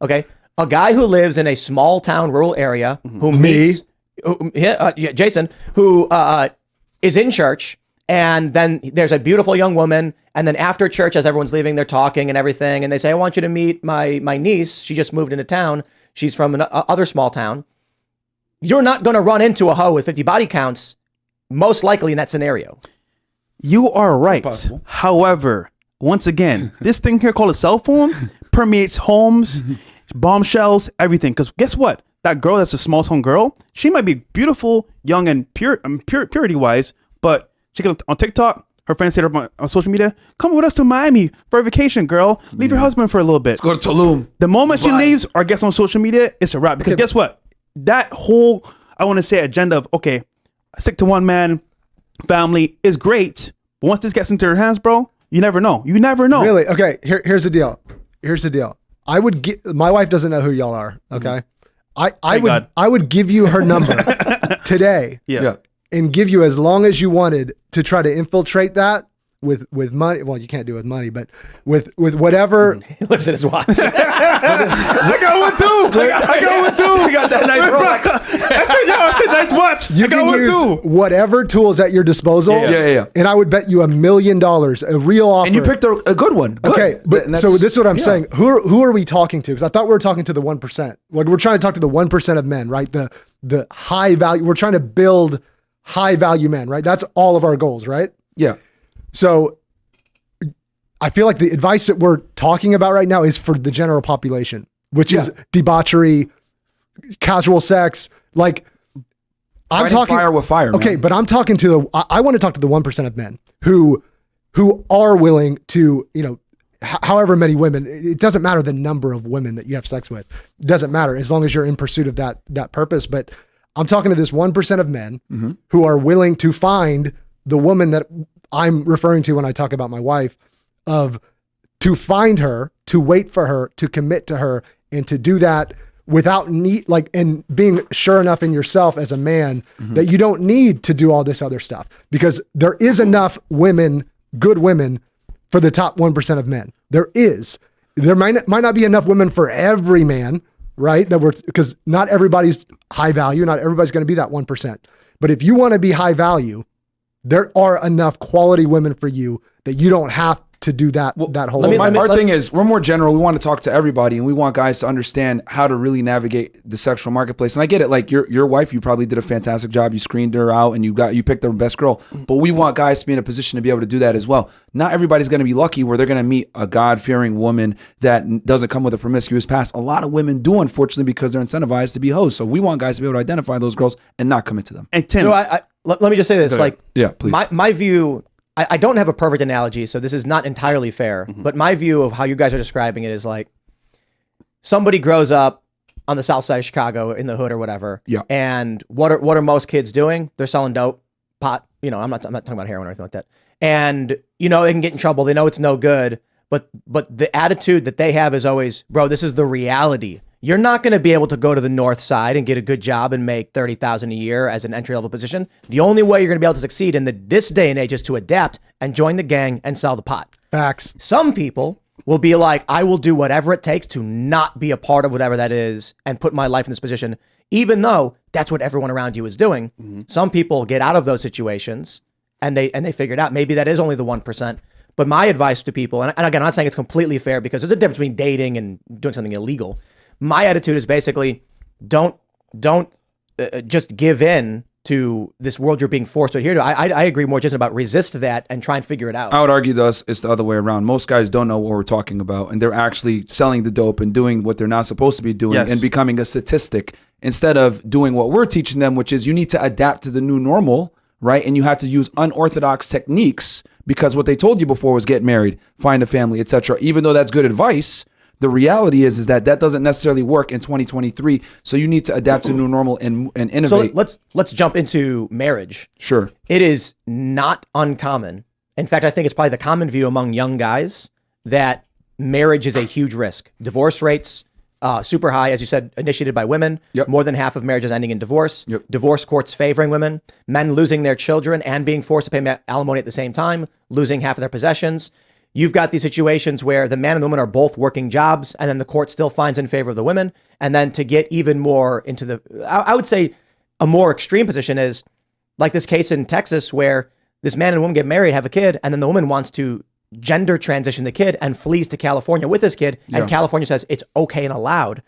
Okay, a guy who lives in a small town, rural area, who meets, Jason, who is in church, and then there's a beautiful young woman, and then after church, as everyone's leaving, they're talking and everything, and they say, "I want you to meet my niece. She just moved into town. She's from another small town." You're not going to run into a hoe with 50 body counts, most likely in that scenario. You are right. possible. However, once again, this thing here called a cell phone permeates homes, bombshells, everything. Because guess what? That girl that's a small town girl, she might be beautiful, young, and purity wise, but she can on TikTok. Her friends hit her on social media. Come with us to Miami for a vacation, girl. Leave your husband for a little bit. Go to Tulum. The moment she leaves or gets on social media, it's a wrap. Because guess what? That whole, I want to say, agenda of, okay, stick to one man, family is great. But once this gets into her hands, bro, you never know. You never know. Really? Okay. Here's the deal. I would get. My wife doesn't know who y'all are. Okay. God. I would give you her number today. Yeah. And give you as long as you wanted to try to infiltrate that with money. Well, you can't do it with money, but with whatever. He looks at his watch. I got one too. I got one too. You got that nice Rolex. I said, nice watch. You I got can one use too. whatever tools at your disposal. Yeah. And I would bet you $1 million, a real offer. And you picked a good one. Good. Okay, but And so that's- this is what I'm saying. Who are we talking to? Because I thought we were talking to the 1%. Like we're trying to talk to the 1% of men, right? The high value. We're trying to build high value men, right? That's all of our goals, right? Yeah. So I feel like the advice that we're talking about right now is for the general population, which is debauchery, casual sex. Like I'm Fighting talking fire with fire. Okay, man. but I'm talking to I want to talk to the 1% of men who are willing to, however many women, it doesn't matter the number of women that you have sex with. It doesn't matter as long as you're in pursuit of that purpose. But I'm talking to this 1% of men who are willing to find the woman that I'm referring to when I talk about my wife, to find her, to wait for her, to commit to her, and to do that without and being sure enough in yourself as a man that you don't need to do all this other stuff, because there is enough women, good women, for the top 1% of men. There might not be enough women for every man, right? Because not everybody's high value, not everybody's going to be that 1%. But if you want to be high value, there are enough quality women for you that you don't have to do that whole. Our thing is we're more general. We want to talk to everybody, and we want guys to understand how to really navigate the sexual marketplace. And I get it. Like your wife, you probably did a fantastic job. You screened her out, and you picked the best girl. But we want guys to be in a position to be able to do that as well. Not everybody's going to be lucky where they're going to meet a God-fearing woman that doesn't come with a promiscuous past. A lot of women do, unfortunately, because they're incentivized to be hoes. So we want guys to be able to identify those girls and not commit to them. And Tim, So let me just say this. Like, Yeah, please. My view, I don't have a perfect analogy, so this is not entirely fair, but my view of how you guys are describing it is like somebody grows up on the south side of Chicago in the hood or whatever. Yeah. And what are most kids doing? They're selling dope, pot, I'm not talking about heroin or anything like that. And, they can get in trouble. They know it's no good, but the attitude that they have is always, bro, this is the reality. You're not going to be able to go to the north side and get a good job and make $30,000 a year as an entry-level position. The only way you're going to be able to succeed in this day and age is to adapt and join the gang and sell the pot. Facts. Some people will be like, I will do whatever it takes to not be a part of whatever that is and put my life in this position, even though that's what everyone around you is doing. Some people get out of those situations and they figure it out. Maybe that is only the 1%. But my advice to people, and again, I'm not saying it's completely fair because there's a difference between dating and doing something illegal. My attitude is basically don't just give in to this world you're being forced to adhere to. I agree more just about resist that and try and figure it out. I would argue thus it's the other way around. Most guys don't know what we're talking about, and they're actually selling the dope and doing what they're not supposed to be doing and becoming a statistic instead of doing what we're teaching them, which is you need to adapt to the new normal, right? And you have to use unorthodox techniques because what they told you before was get married, find a family, etc. Even though that's good advice, the reality is that doesn't necessarily work in 2023. So you need to adapt to new normal and innovate. So let's jump into marriage. Sure. It is not uncommon. In fact, I think it's probably the common view among young guys that marriage is a huge risk. Divorce rates super high, as you said, initiated by women. Yep. More than half of marriages ending in divorce. Yep. Divorce courts favoring women. Men losing their children and being forced to pay alimony at the same time, losing half of their possessions. You've got these situations where the man and the woman are both working jobs, and then the court still finds in favor of the women. And then to get even more into the, I would say a more extreme position is like this case in Texas where this man and woman get married, have a kid, and then the woman wants to gender transition the kid and flees to California with this kid. And California says it's okay and allowed.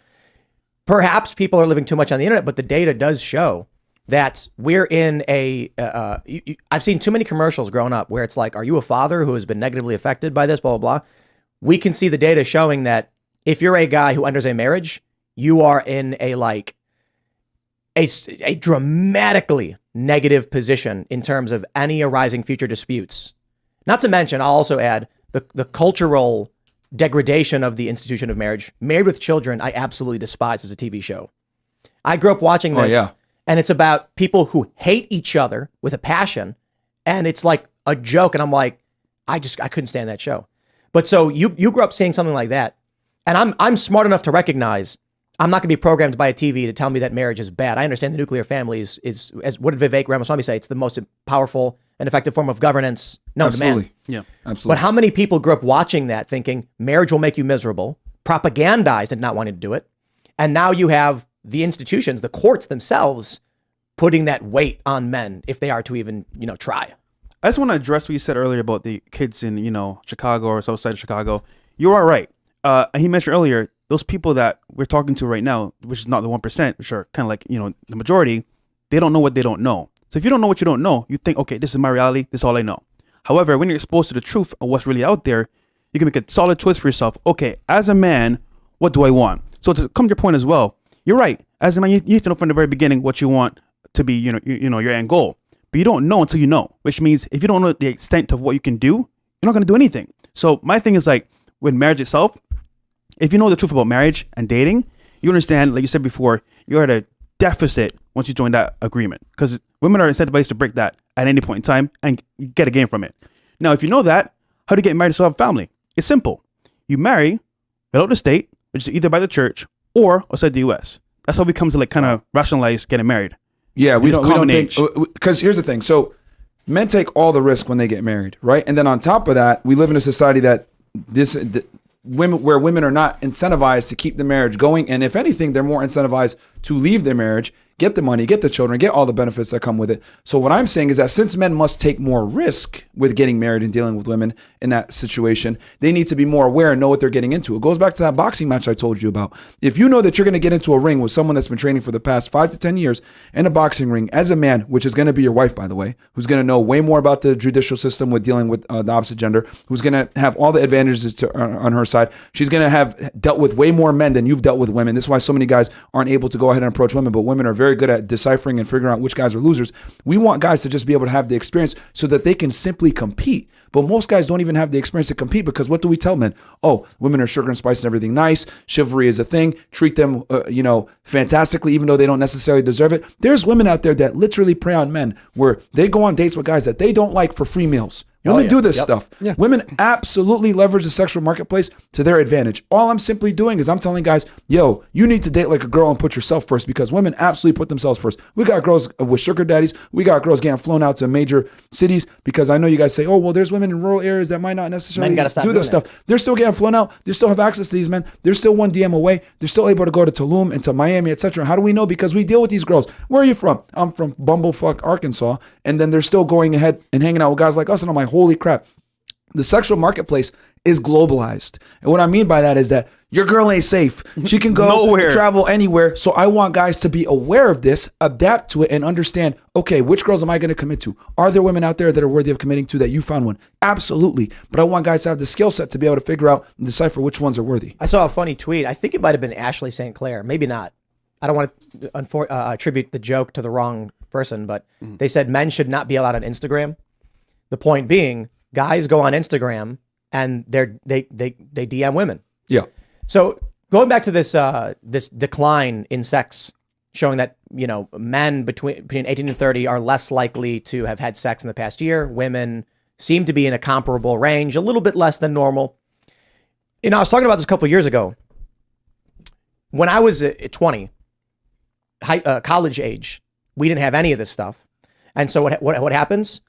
Perhaps people are living too much on the internet, but the data does show that we're in a, I've seen too many commercials growing up where it's like, are you a father who has been negatively affected by this, blah, blah, blah. We can see the data showing that if you're a guy who enters a marriage, you are in a dramatically negative position in terms of any arising future disputes. Not to mention, I'll also add the cultural degradation of the institution of marriage. Married with Children, I absolutely despise as a TV show. I grew up watching this. And it's about people who hate each other with a passion. And it's like a joke. And I'm like, I couldn't stand that show. But so you grew up seeing something like that. And I'm smart enough to recognize I'm not going to be programmed by a TV to tell me that marriage is bad. I understand the nuclear family is as what did Vivek Ramaswamy say? It's the most powerful and effective form of governance known to man. Yeah, absolutely. But how many people grew up watching that thinking marriage will make you miserable, propagandized and not wanting to do it. And now you have the institutions, the courts themselves, putting that weight on men if they are to even, try. I just want to address what you said earlier about the kids in, Chicago or south side of Chicago. You are right. And he mentioned earlier, those people that we're talking to right now, which is not the 1%, which are kind of like, the majority, they don't know what they don't know. So if you don't know what you don't know, you think, okay, this is my reality. This is all I know. However, when you're exposed to the truth of what's really out there, you can make a solid choice for yourself. Okay, as a man, what do I want? So to come to your point as well, you're right. As a man, you need to know from the very beginning what you want to be, your end goal. But you don't know until you know, which means if you don't know the extent of what you can do, you're not going to do anything. So my thing is like with marriage itself, if you know the truth about marriage and dating, you understand, like you said before, you're at a deficit once you join that agreement because women are incentivized to break that at any point in time and get a gain from it. Now, if you know that, how to get married to have a family? It's simple. You marry without the state, which is either by the church or outside the U.S. That's how we come to like kind of rationalize getting married. Yeah, we don't think, because here's the thing. So men take all the risk when they get married, right? And then on top of that, we live in a society that where women are not incentivized to keep the marriage going. And if anything, they're more incentivized to leave their marriage, get the money, get the children, get all the benefits that come with it. So what I'm saying is that since men must take more risk with getting married and dealing with women in that situation, they need to be more aware and know what they're getting into. It goes back to that boxing match I told you about. If you know that you're going to get into a ring with someone that's been training for the past 5 to 10 years in a boxing ring as a man, which is going to be your wife, by the way, who's going to know way more about the judicial system with dealing with the opposite gender, who's going to have all the advantages on her side. She's going to have dealt with way more men than you've dealt with women. This is why so many guys aren't able to go ahead and approach women, but women are very good at deciphering and figuring out which guys are losers. We want guys to just be able to have the experience so that they can simply compete. But most guys don't even have the experience to compete because what do we tell men? Oh, women are sugar and spice and everything nice. Chivalry is a thing. Treat them, fantastically, even though they don't necessarily deserve it. There's women out there that literally prey on men where they go on dates with guys that they don't like for free meals. Women do this stuff. Yeah. Women absolutely leverage the sexual marketplace to their advantage. All I'm simply doing is I'm telling guys, yo, you need to date like a girl and put yourself first because women absolutely put themselves first. We got girls with sugar daddies. We got girls getting flown out to major cities because I know you guys say, oh, well, there's women in rural areas that might not necessarily do this stuff. They're still getting flown out. They still have access to these men. They're still one DM away. They're still able to go to Tulum and to Miami, etc. How do we know? Because we deal with these girls. Where are you from? I'm from Bumblefuck, Arkansas. And then they're still going ahead and hanging out with guys like us. And I'm like, holy crap. The sexual marketplace is globalized. And what I mean by that is that your girl ain't safe. She can go Nowhere. travel anywhere. So I want guys to be aware of this, adapt to it, and understand, okay, which girls am I going to commit to? Are there women out there that are worthy of committing to that you found one? Absolutely. But I want guys to have the skill set to be able to figure out and decipher which ones are worthy. I saw a funny tweet. I think it might have been Ashley St. Clair. Maybe not. I don't want to attribute the joke to the wrong person, but they said men should not be allowed on Instagram. The point being, guys go on Instagram and they DM women. Yeah. So going back to this decline in sex, showing that men between 18 and 30 are less likely to have had sex in the past year. Women seem to be in a comparable range, a little bit less than normal. I was talking about this a couple of years ago. When I was 20, college age, we didn't have any of this stuff. And so what happens?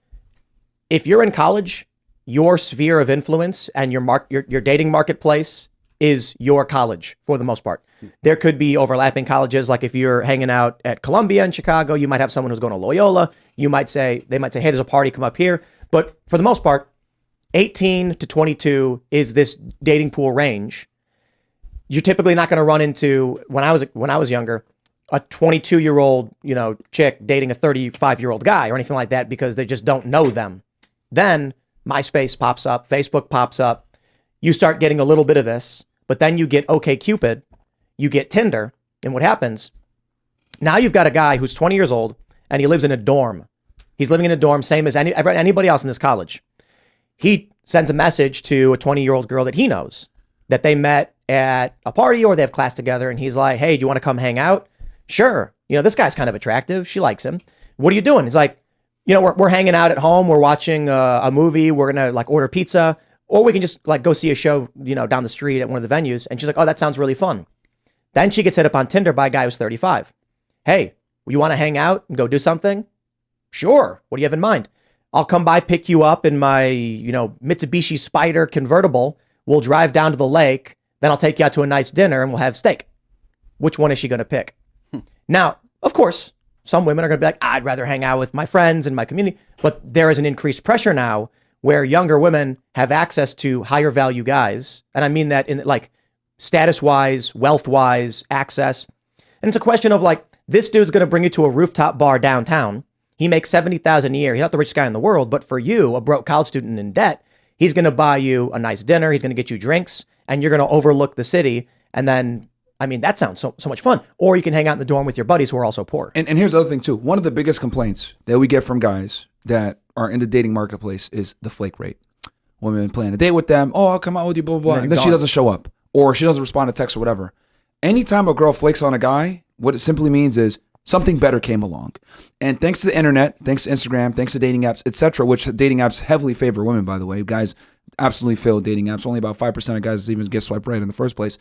If you're in college, your sphere of influence and your dating marketplace is your college for the most part. There could be overlapping colleges. Like if you're hanging out at Columbia in Chicago, you might have someone who's going to Loyola. They might say, hey, there's a party, come up here. But for the most part, 18 to 22 is this dating pool range. You're typically not going to run into, when I was younger, a 22-year-old, chick dating a 35-year-old guy or anything like that, because they just don't know them. Then MySpace pops up, Facebook pops up. You start getting a little bit of this, but then you get OkCupid, you get Tinder, and what happens? Now you've got a guy who's 20 years old and he lives in a dorm. He's living in a dorm, same as anybody else in this college. He sends a message to a 20-year-old girl that he knows that they met at a party or they have class together, and he's like, hey, do you want to come hang out? Sure. This guy's kind of attractive. She likes him. What are you doing? He's like, we're hanging out at home. We're watching a movie. We're going to order pizza. Or we can just go see a show, down the street at one of the venues. And she's like, oh, that sounds really fun. Then she gets hit up on Tinder by a guy who's 35. Hey, you want to hang out and go do something? Sure. What do you have in mind? I'll come by, pick you up in my, Mitsubishi Spider convertible. We'll drive down to the lake. Then I'll take you out to a nice dinner and we'll have steak. Which one is she going to pick? Now, of course, some women are going to be like, I'd rather hang out with my friends and my community. But there is an increased pressure now where younger women have access to higher value guys. And I mean that in status wise, wealth wise, access. And it's a question of this dude's going to bring you to a rooftop bar downtown. He makes $70,000 a year. He's not the richest guy in the world, but for you, a broke college student in debt, he's going to buy you a nice dinner. He's going to get you drinks and you're going to overlook the city. And then, that sounds so much fun. Or you can hang out in the dorm with your buddies who are also poor. And here's the other thing too. One of the biggest complaints that we get from guys that are in the dating marketplace is the flake rate. Women plan a date with them. Oh, I'll come out with you, blah, blah, blah. And then she doesn't show up or she doesn't respond to text or whatever. Anytime a girl flakes on a guy, what it simply means is something better came along. And thanks to the internet, thanks to Instagram, thanks to dating apps, etc., which dating apps heavily favor women, by the way. Guys absolutely fail dating apps. Only about 5% of guys even get swiped right in the first place.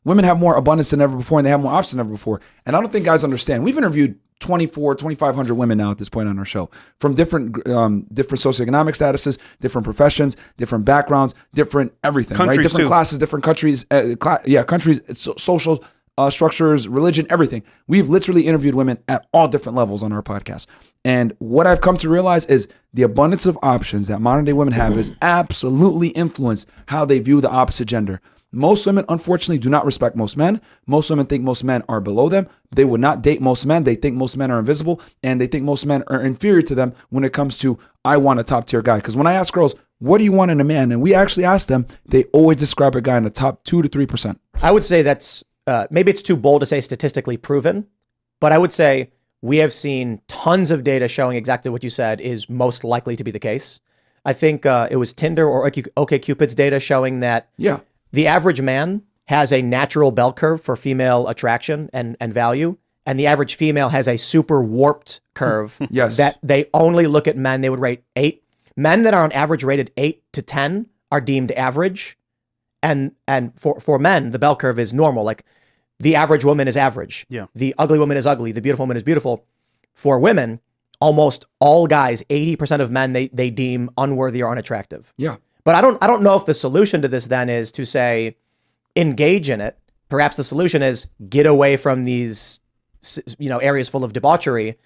Women have more abundance than ever before, and they have more options than ever before. And I don't think guys understand. We've interviewed 2,500 women now at this point on our show from different socioeconomic statuses, different professions, different backgrounds, different everything, countries right? Different too. classes, different countries, countries, social structures, religion, everything. We've literally interviewed women at all different levels on our podcast. And what I've come to realize is the abundance of options that modern day women have is absolutely influenced how they view the opposite gender. Most women, unfortunately, do not respect most men. Most women think most men are below them. They would not date most men. They think most men are invisible, and they think most men are inferior to them when it comes to, I want a top tier guy. Because when I ask girls, what do you want in a man? And we actually ask them, they always describe a guy in the top 2 to 3%. I would say that's, maybe it's too bold to say statistically proven, but I would say we have seen tons of data showing exactly what you said is most likely to be the case. I think it was Tinder or OkCupid's data showing that the average man has a natural bell curve for female attraction and value, and the average female has a super warped curve that they only look at men. They would rate 8. Men that are on average rated 8 to 10 are deemed average. And for men, the bell curve is normal. Like the average woman is average. Yeah. The ugly woman is ugly. The beautiful woman is beautiful. For women, almost all guys, 80% of men, they deem unworthy or unattractive. Yeah. But I don't know if the solution to this then is to say, engage in it. Perhaps the solution is get away from these, areas full of debauchery,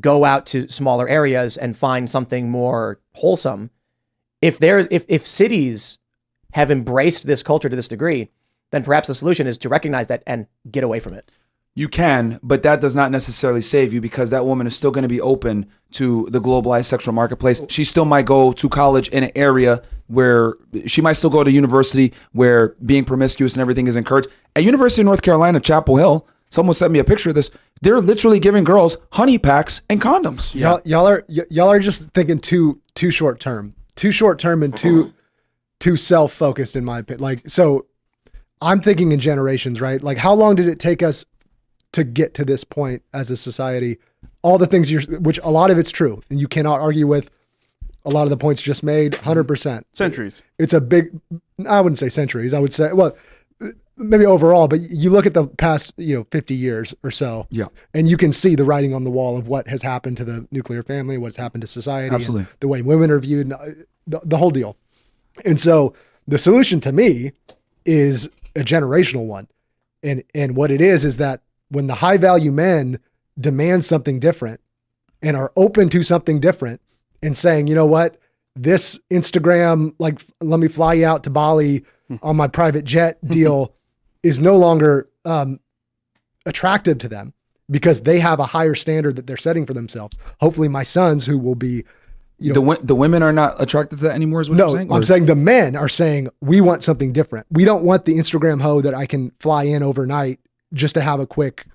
go out to smaller areas and find something more wholesome. if cities have embraced this culture to this degree, then perhaps the solution is to recognize that and get away from it. You can, but that does not necessarily save you, because that woman is still going to be open to the globalized sexual marketplace. She still might go to college in an area where she might still go to university where being promiscuous and everything is encouraged. At University of North Carolina, Chapel Hill, someone sent me a picture of this. They're literally giving girls honey packs and condoms. Y'all are just thinking too short term, and too self-focused, in my opinion. Like, so I'm thinking in generations, right? Like, how long did it take us to get to this point as a society? All the things which a lot of it's true, and you cannot argue with a lot of the points just made. 100%. Centuries. It's a big, I wouldn't say centuries. I would say, well, maybe overall, but you look at the past, 50 years or so, and you can see the writing on the wall of what has happened to the nuclear family, what's happened to society, Absolutely. the way women are viewed, the whole deal. And so the solution to me is a generational one. And what it is that when the high value men demand something different and are open to something different and saying, you know what, this Instagram, like, let me fly you out to Bali on my private jet deal is no longer attractive to them because they have a higher standard that they're setting for themselves. Hopefully my sons, who will be, The women are not attracted to that anymore, is what you're saying? I'm saying the men are saying, we want something different. We don't want the Instagram hoe that I can fly in overnight just to have a quick,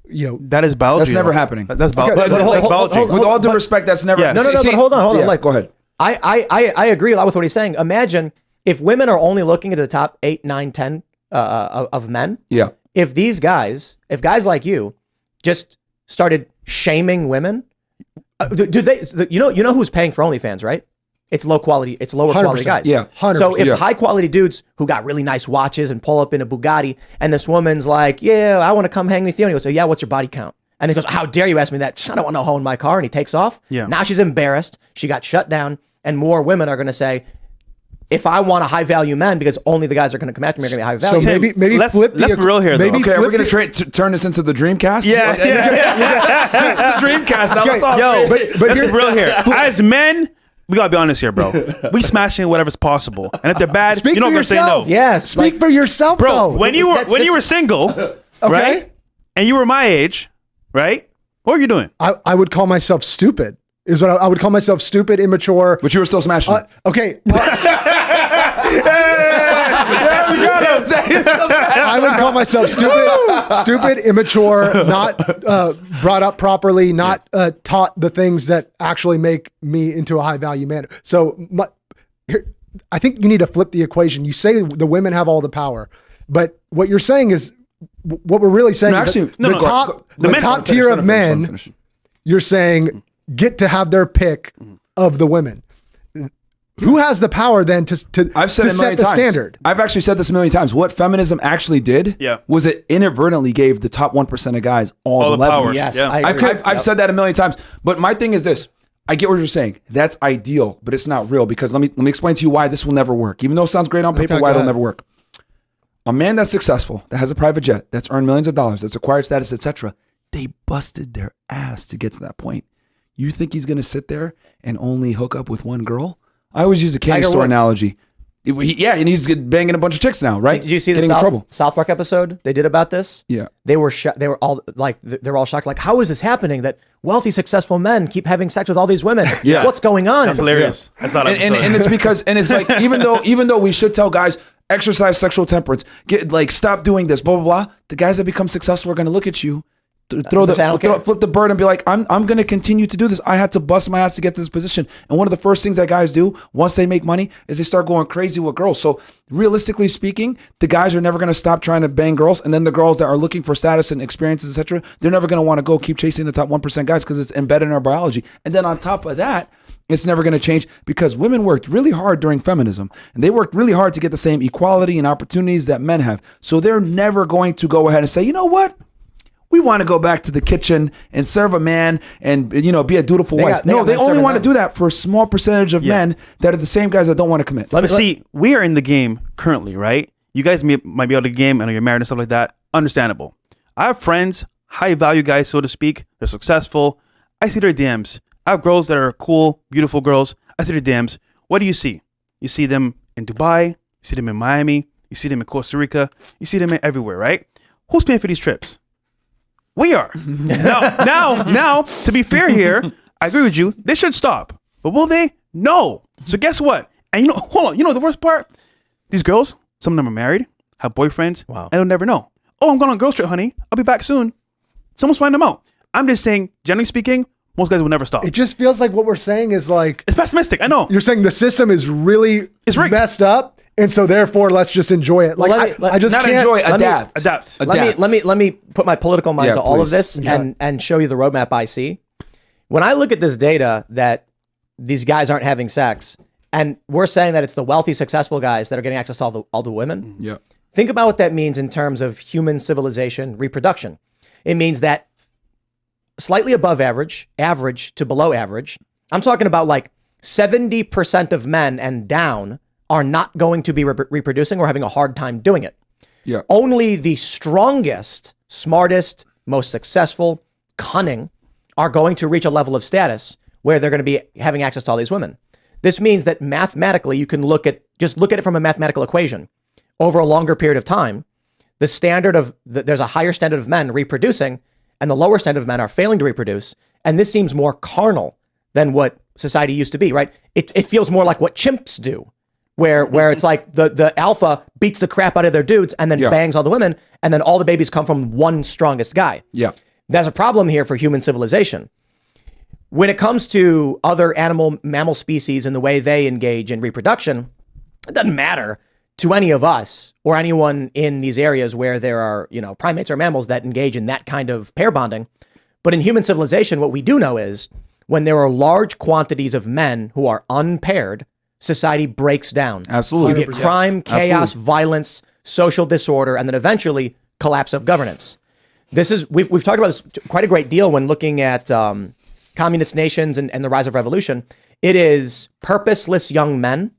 That is biology. That's never happening. That's biology. Okay, That's biology. With all due respect, that's never. Yeah. No, but hold on. Yeah, Like, go ahead. I agree a lot with what he's saying. Imagine if women are only looking at the top 8, 9, 10 of men. Yeah. If guys like you just started shaming women, do they, you know who's paying for OnlyFans, right? It's lower quality 100%. guys. Yeah. 100%. So if Yeah. high quality dudes who got really nice watches and pull up in a Bugatti, and this woman's like, yeah, I want to come hang with you. And he goes, so yeah, what's your body count? And he goes, how dare you ask me that? I don't want no hoe in my car. And he takes off. Yeah. Now she's embarrassed. She got shut down. And more women are going to say, if I want a high value man, because only the guys are going to come after me are going to be high value. So maybe let's flip be real here, though. Okay, are we going to turn this into the Dreamcast? Yeah. This is the Dreamcast now. Let's all Yo, agree. but let's be real here. As men, we gotta be honest here, bro. We smashing whatever's possible, and if they're bad, Speak you're not for gonna say yourself. no. Yes. Speak for yourself, Bro, though. when you were single, right, and you were my age, right, what were you doing? I would call myself stupid. Is what I would call myself, stupid, immature. But you were still smashing. Okay. I would call myself stupid, immature, not brought up properly, not taught the things that actually make me into a high value man. So I think you need to flip the equation. You say the women have all the power, but what you're saying is, what we're really saying is the top tier of men, you're saying, get to have their pick of the women. Who has the power then to I've said it a set million the times. standard? I've actually said this a million times. What feminism actually did was it inadvertently gave the top 1% of guys all the leverage. powers. Yes, Yeah. I agree. I've said that a million times. But my thing is this. I get what you're saying. That's ideal, but it's not real, because let me explain to you why this will never work. Even though it sounds great on paper, Okay, why go it'll ahead. never work. A man that's successful, that has a private jet, that's earned millions of dollars, that's acquired status, etc., they busted their ass to get to that point. You think he's going to sit there and only hook up with one girl? I always use the candy Tiger store Woods. analogy. And he's banging a bunch of chicks now, right? Did you see the Getting in trouble. South Park episode they did about this? Yeah. They were all shocked. Like, how is this happening? That wealthy, successful men keep having sex with all these women. Yeah. What's going on? That's hilarious. That's not And it's because, and it's like, even though we should tell guys, exercise sexual temperance, stop doing this, blah, blah, blah. The guys that become successful are going to look at you, flip the bird and be like, I'm going to continue to do this. I had to bust my ass to get to this position. And one of the first things that guys do once they make money is they start going crazy with girls. So realistically speaking, the guys are never going to stop trying to bang girls. And then the girls that are looking for status and experiences, etc., they're never going to want to keep chasing the top 1% guys, because it's embedded in our biology. And then on top of that, it's never going to change, because women worked really hard during feminism, and they worked really hard to get the same equality and opportunities that men have. So they're never going to go ahead and say, you know what? We want to go back to the kitchen and serve a man and, be a dutiful wife. they They only serving want to them. do that for a small percentage of men that are the same guys that don't want to commit. But see, we are in the game currently, right? You guys might be out of the game. I know you're married and stuff like that. Understandable. I have friends, high value guys, so to speak. They're successful. I see their DMs. I have girls that are cool, beautiful girls. I see their DMs. what do you see? You see them in Dubai, you see them in Miami, you see them in Costa Rica, you see them in everywhere, right? Who's paying for these trips? We are. now, to be fair here, I agree with you. They should stop. But will they? No. So guess what? And hold on. You know the worst part? These girls, some of them are married, have boyfriends, and they'll never know. Oh, I'm going on a girls trip, honey. I'll be back soon. Someone's finding them out. I'm just saying, generally speaking, most guys will never stop. It just feels like what we're saying is like, It's pessimistic. I know. you're saying the system is really rigged. messed up, and so therefore let's just enjoy it. Like I just Not can't enjoy, adapt. Adapt. Let me put my political mind Yeah, to all of please. this and show you the roadmap I see. When I look at this data that these guys aren't having sex, and we're saying that it's the wealthy, successful guys that are getting access to all the women. Yeah. Think about what that means in terms of human civilization reproduction. It means that slightly above average to below average, I'm talking about like 70% of men and down are not going to be reproducing or having a hard time doing it. Yeah. Only the strongest, smartest, most successful, cunning are going to reach a level of status where they're going to be having access to all these women. This means that mathematically, you can look at it from a mathematical equation. Over a longer period of time, there's a higher standard of men reproducing, and the lower standard of men are failing to reproduce. And this seems more carnal than what society used to be, right? It feels more like what chimps do, where it's like the alpha beats the crap out of their dudes and then bangs all the women, and then all the babies come from one strongest guy. Yeah. There's a problem here for human civilization. When it comes to other mammal species and the way they engage in reproduction, it doesn't matter to any of us or anyone in these areas where there are, primates or mammals that engage in that kind of pair bonding. But in human civilization, what we do know is when there are large quantities of men who are unpaired, society breaks down. Absolutely. You get crime, chaos, violence, social disorder, and then eventually collapse of governance. We've talked about this quite a great deal when looking at communist nations and the rise of revolution. It is purposeless young men,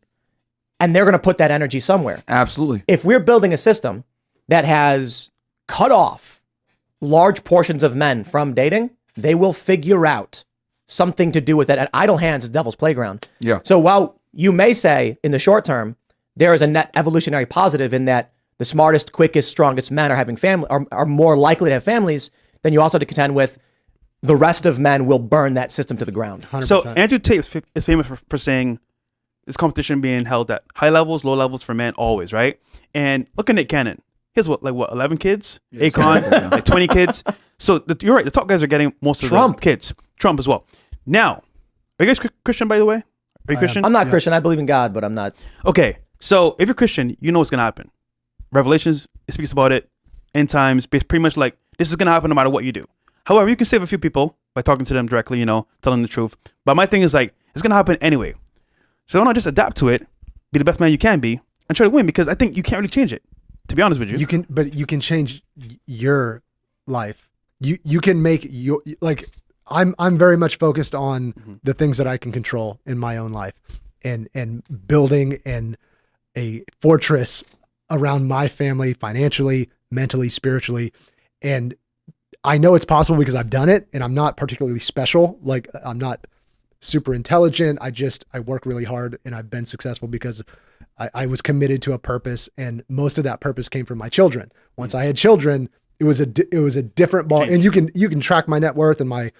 and they're going to put that energy somewhere. Absolutely. If we're building a system that has cut off large portions of men from dating, they will figure out something to do with that. And idle hands is devil's playground. Yeah. So while you may say in the short term, there is a net evolutionary positive in that the smartest, quickest, strongest men are having are more likely to have families, then you also have to contend with the rest of men will burn that system to the ground. 100%. So Andrew Tate is famous for saying this competition being held at high levels, low levels for men always, right? And look at Nick Cannon. He has 11 kids? Akon, like 20 kids. So you're right. The top guys are getting most of the kids. Trump as well. Now, are you guys Christian, by the way? Are you Christian? I'm not Christian. I believe in God, but I'm not. Okay. So if you're Christian, you know what's going to happen. Revelations, it speaks about it. End times, pretty much like this is going to happen no matter what you do. However, you can save a few people by talking to them directly, telling them the truth. But my thing is like, it's going to happen anyway. So why not just adapt to it, be the best man you can be, and try to win? Because I think you can't really change it, to be honest with you. You can change your life. You can make your, like, I'm very much focused on the things that I can control in my own life, and building a fortress around my family financially, mentally, spiritually. And I know it's possible because I've done it, and I'm not particularly special. Like, I'm not super intelligent. I work really hard, and I've been successful because I was committed to a purpose, and most of that purpose came from my children. Once I had children, it was a different ball. And you can track my net worth and my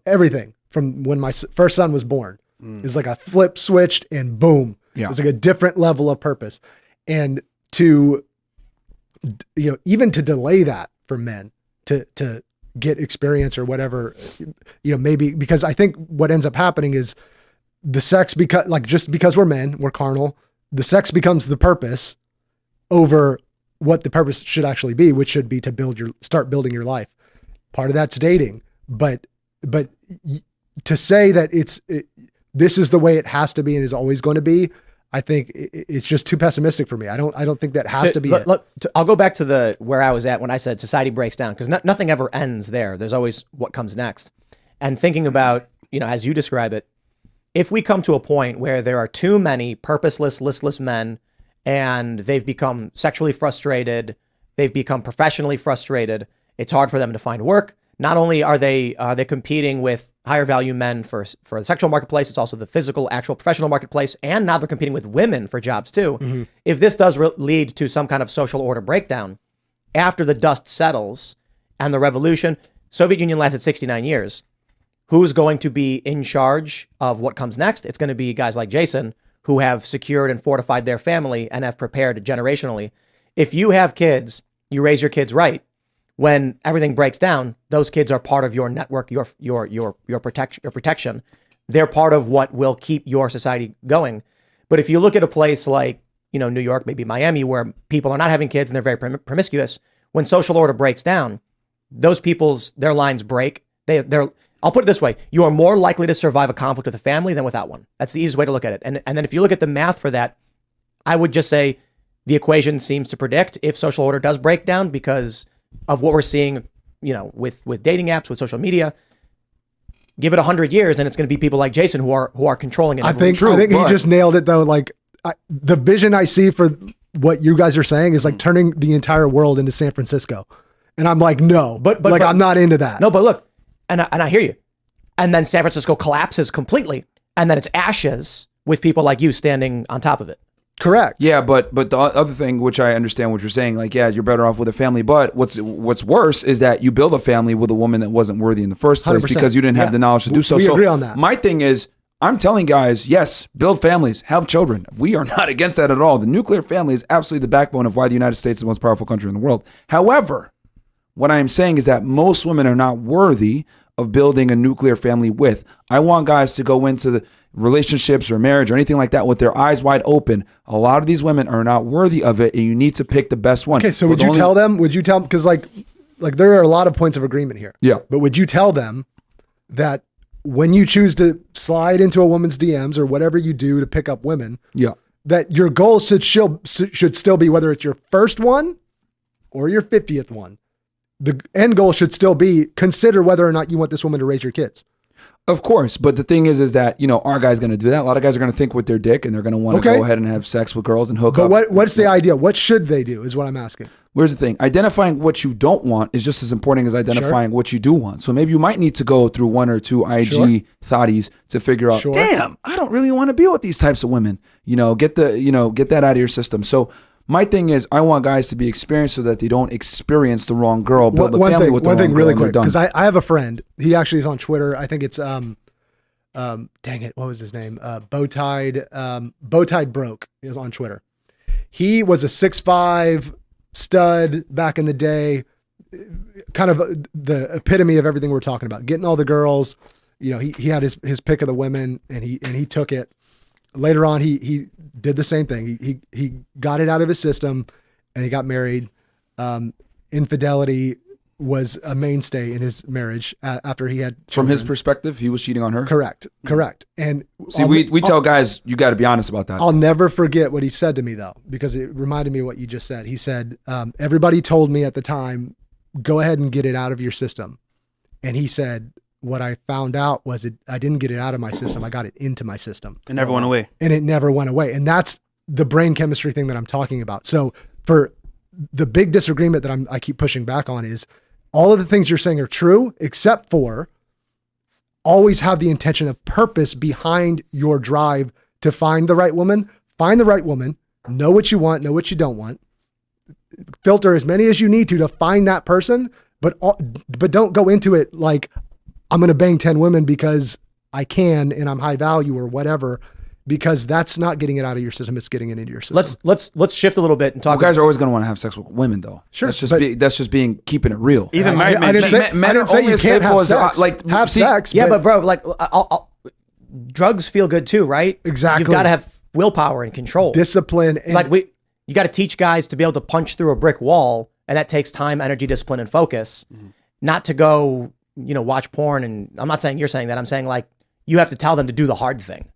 everything from when my first son was born. It's like a flip switched and boom. Yeah. It's like a different level of purpose. And to, even to delay that for men to get experience or whatever, maybe, because I think what ends up happening is the sex, just because we're men, we're carnal, the sex becomes the purpose over what the purpose should actually be, which should be to start building your life. Part of that's dating, but to say that this is the way it has to be and is always going to be, I think it's just too pessimistic for me. I don't think that has to be it. I'll go back to where I was at when I said society breaks down, because nothing ever ends there. There's always what comes next. And thinking about, as you describe it, if we come to a point where there are too many purposeless, listless men, and they've become sexually frustrated, they've become professionally frustrated, it's hard for them to find work, not only are they competing with higher value men for the sexual marketplace, it's also the physical, actual professional marketplace, and now they're competing with women for jobs too. If this does lead to some kind of social order breakdown, after the dust settles and the revolution, Soviet Union lasted 69 years. Who's going to be in charge of what comes next? It's going to be guys like Jason who have secured and fortified their family and have prepared generationally. If you have kids, you raise your kids right. When everything breaks down, those kids are part of your network, your protection. They're part of what will keep your society going. But if you look at a place like, New York, maybe Miami, where people are not having kids and they're very promiscuous, when social order breaks down, those their lines break. I'll put it this way: you are more likely to survive a conflict with a family than without one. That's the easiest way to look at it. And then if you look at the math for that, I would just say the equation seems to predict if social order does break down because of what we're seeing, with dating apps, with social media. Give it 100 years, and it's going to be people like Jason who are controlling it. I think he just nailed it though. Like the vision I see for what you guys are saying is like turning the entire world into San Francisco, and I'm like, no, but I'm not into that. No, but look, and I hear you. And then San Francisco collapses completely, and then it's ashes with people like you standing on top of it. Correct. Yeah, but the other thing, which I understand what you're saying, like, yeah, you're better off with a family. But what's worse is that you build a family with a woman that wasn't worthy in the first place 100%. because you didn't have the knowledge to do so. We agree on that. My thing is, I'm telling guys, yes, build families, have children. We are not against that at all. The nuclear family is absolutely the backbone of why the United States is the most powerful country in the world. However, what I am saying is that most women are not worthy of building a nuclear family with. I want guys to go into the relationships or marriage or anything like that with their eyes wide open. A lot of these women are not worthy of it, and you need to pick the best one. Okay, so would you tell them, because like there are a lot of points of agreement here. Yeah. But would you tell them that when you choose to slide into a woman's DMs or whatever you do to pick up women, Yeah. that your goal should still be, whether it's your first one or your 50th one, the end goal should still be consider whether or not you want this woman to raise your kids. Of course, but the thing is that, our guy's going to do that. A lot of guys are going to think with their dick, and they're going to want to go ahead and have sex with girls and hook up. But what's the idea? What should they do is what I'm asking. Here's the thing. Identifying what you don't want is just as important as identifying what you do want. So maybe you might need to go through one or two IG thotties to figure out, damn, I don't really want to be with these types of women. Get that out of your system. So my thing is, I want guys to be experienced so that they don't experience the wrong girl, build a family with the wrong girl. One thing really quick, because I have a friend. He actually is on Twitter. I think it's, dang it, what was his name? Bowtied Broke is on Twitter. He was a 6'5" stud back in the day, kind of the epitome of everything we're talking about. Getting all the girls, he had his pick of the women, and he took it. Later on, he did the same thing. He got it out of his system, and he got married. Infidelity was a mainstay in his marriage after he had children. From his perspective, he was cheating on her? Correct. And see, we tell guys, you got to be honest about that. I'll never forget what he said to me, though, because it reminded me of what you just said. He said, everybody told me at the time, go ahead and get it out of your system. And he said, what I found out was I didn't get it out of my system. I got it into my system. It never went away. And it never went away. And that's the brain chemistry thing that I'm talking about. So for the big disagreement that I keep pushing back on is all of the things you're saying are true, except for always have the intention of purpose behind your drive to find the right woman. Find the right woman. Know what you want. Know what you don't want. Filter as many as you need to find that person, but don't go into it like, I'm going to bang 10 women because I can and I'm high value or whatever, because that's not getting it out of your system. It's getting it into your system. Let's shift a little bit and talk. Guys are always going to want to have sex with women, though. Sure, that's just being keeping it real. Even married men. I didn't say you can't have sex. Have sex. Yeah, but bro, drugs feel good too, right? Exactly. You've got to have willpower and control, discipline, and you got to teach guys to be able to punch through a brick wall, and that takes time, energy, discipline, and focus. Not to go, watch porn. And I'm not saying you're saying that. I'm saying you have to tell them to do the hard thing.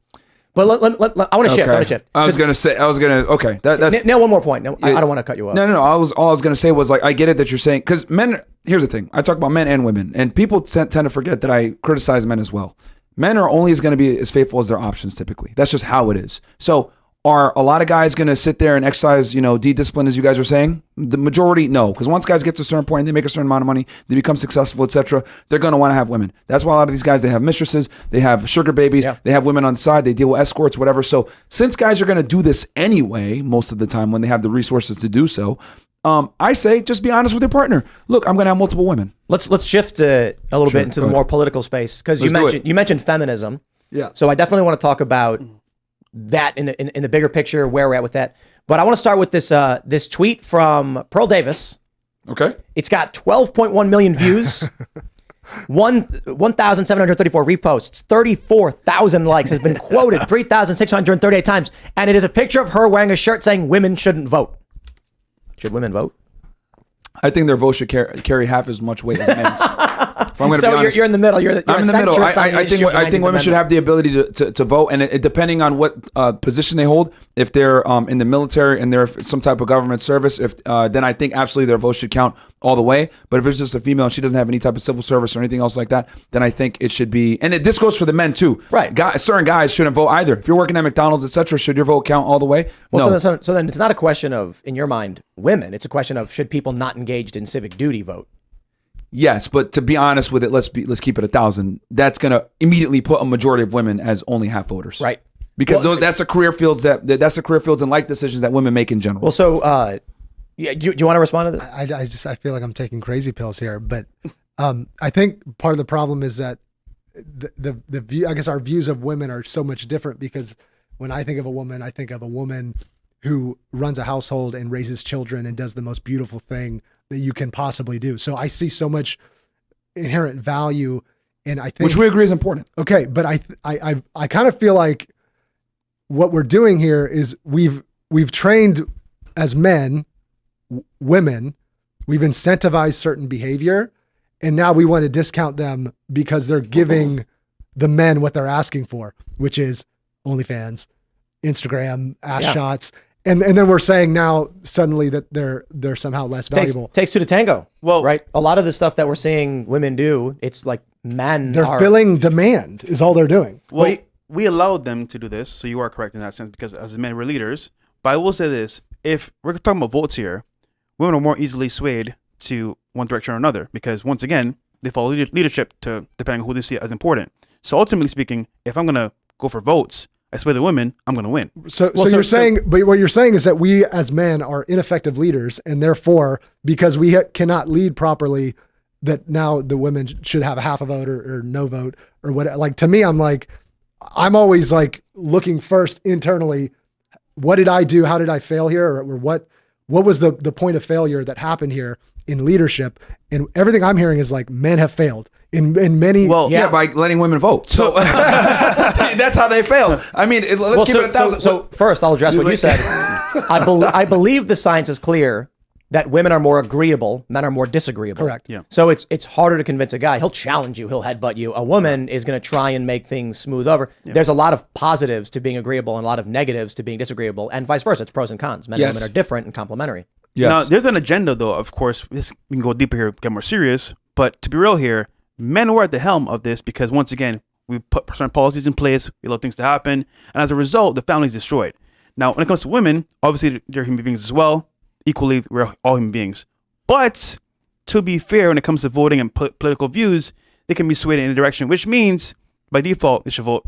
But I want to shift. Okay. That's nail one more point. No, I don't want to cut you off. No. All I was going to say was I get it that you're saying, because men, here's the thing. I talk about men and women, and people tend to forget that I criticize men as well. Men are only going to be as faithful as their options typically. That's just how it is. So Are a lot of guys going to sit there and exercise, D-discipline, as you guys are saying? The majority, no. Because once guys get to a certain point and they make a certain amount of money, they become successful, etc., they're going to want to have women. That's why a lot of these guys, they have mistresses, they have sugar babies, they have women on the side, they deal with escorts, whatever. So since guys are going to do this anyway, most of the time when they have the resources to do so, I say just be honest with your partner. Look, I'm going to have multiple women. Let's shift a little bit into the more political space, because you mentioned feminism. Yeah. So I definitely want to talk about that in the bigger picture, where we're at with that. But I want to start with this tweet from Pearl Davis. Okay. It's got 12.1 million views, 1,734 reposts, 34,000 likes, has been quoted 3,638 times, and it is a picture of her wearing a shirt saying women shouldn't vote. Should women vote? I think their vote should carry half as much weight as men's. If I'm gonna So be honest. you're in the middle. You're I'm in the middle. I think women should have. have the ability to vote, and depending on what position they hold, if they're in the military and they're some type of government service, then I think absolutely their vote should count all the way. But if it's just a female and she doesn't have any type of civil service or anything else like that, then I think it should be. And this goes for the men too. Right. Certain guys shouldn't vote either. If you're working at McDonald's, etc., should your vote count all the way? Well, No. so then it's not a question of, in your mind, women. It's a question of, should people not engaged in civic duty vote? Yes, but to be honest with it, let's keep it 1,000. That's gonna immediately put a majority of women as only half voters, Right. Because that's the career fields that's the career fields and life decisions that women make in general. Well, so do you want to respond to this? I feel like I'm taking crazy pills here, but I think part of the problem is that the view, I guess our views of women are so much different, because when I think of a woman, I think of a woman who runs a household and raises children and does the most beautiful thing that you can possibly do. So I see so much inherent value, and I think, which we agree is important. Okay, but I kind of feel like what we're doing here is we've trained as men, women, we've incentivized certain behavior, and now we want to discount them because they're giving the men what they're asking for, which is OnlyFans, Instagram, ass shots. And then we're saying now suddenly that they're somehow less valuable. Takes two to tango. Well, right. A lot of the stuff that we're seeing women do, it's like men They're filling demand is all they're doing. Well, we allowed them to do this, so you are correct in that sense, because as men, we're leaders. But I will say this: if we're talking about votes here, women are more easily swayed to one direction or another, because once again, they follow leadership to depending on who they see as important. So ultimately speaking, if I'm gonna go for votes, I sway the women, I'm going to win. So you're saying, but what you're saying is that we as men are ineffective leaders, and therefore, because we cannot lead properly, that now the women should have a half a vote or no vote or what? Like, to me, I'm always like looking first internally. What did I do? How did I fail here? Or what was the point of failure that happened here in leadership? And everything I'm hearing is like men have failed in many. Well, yeah, by letting women vote. So that's how they fail. I mean, let's keep it 1,000. So first, I'll address what you said. I believe the science is clear that women are more agreeable, men are more disagreeable. Correct. Yeah. So it's harder to convince a guy. He'll challenge you. He'll headbutt you. A woman is going to try and make things smooth over. Yeah. There's a lot of positives to being agreeable and a lot of negatives to being disagreeable, and vice versa. It's pros and cons. Men and women are different and complementary. Yes. Now, there's an agenda, though. Of course, we can go deeper here, get more serious. But to be real here, men were at the helm of this because, once again, we put certain policies in place, we allow things to happen, and as a result, the family's destroyed. Now, when it comes to women, obviously, they're human beings as well. Equally, we're all human beings. But to be fair, when it comes to voting and political views, they can be swayed in any direction, which means, by default, they should vote.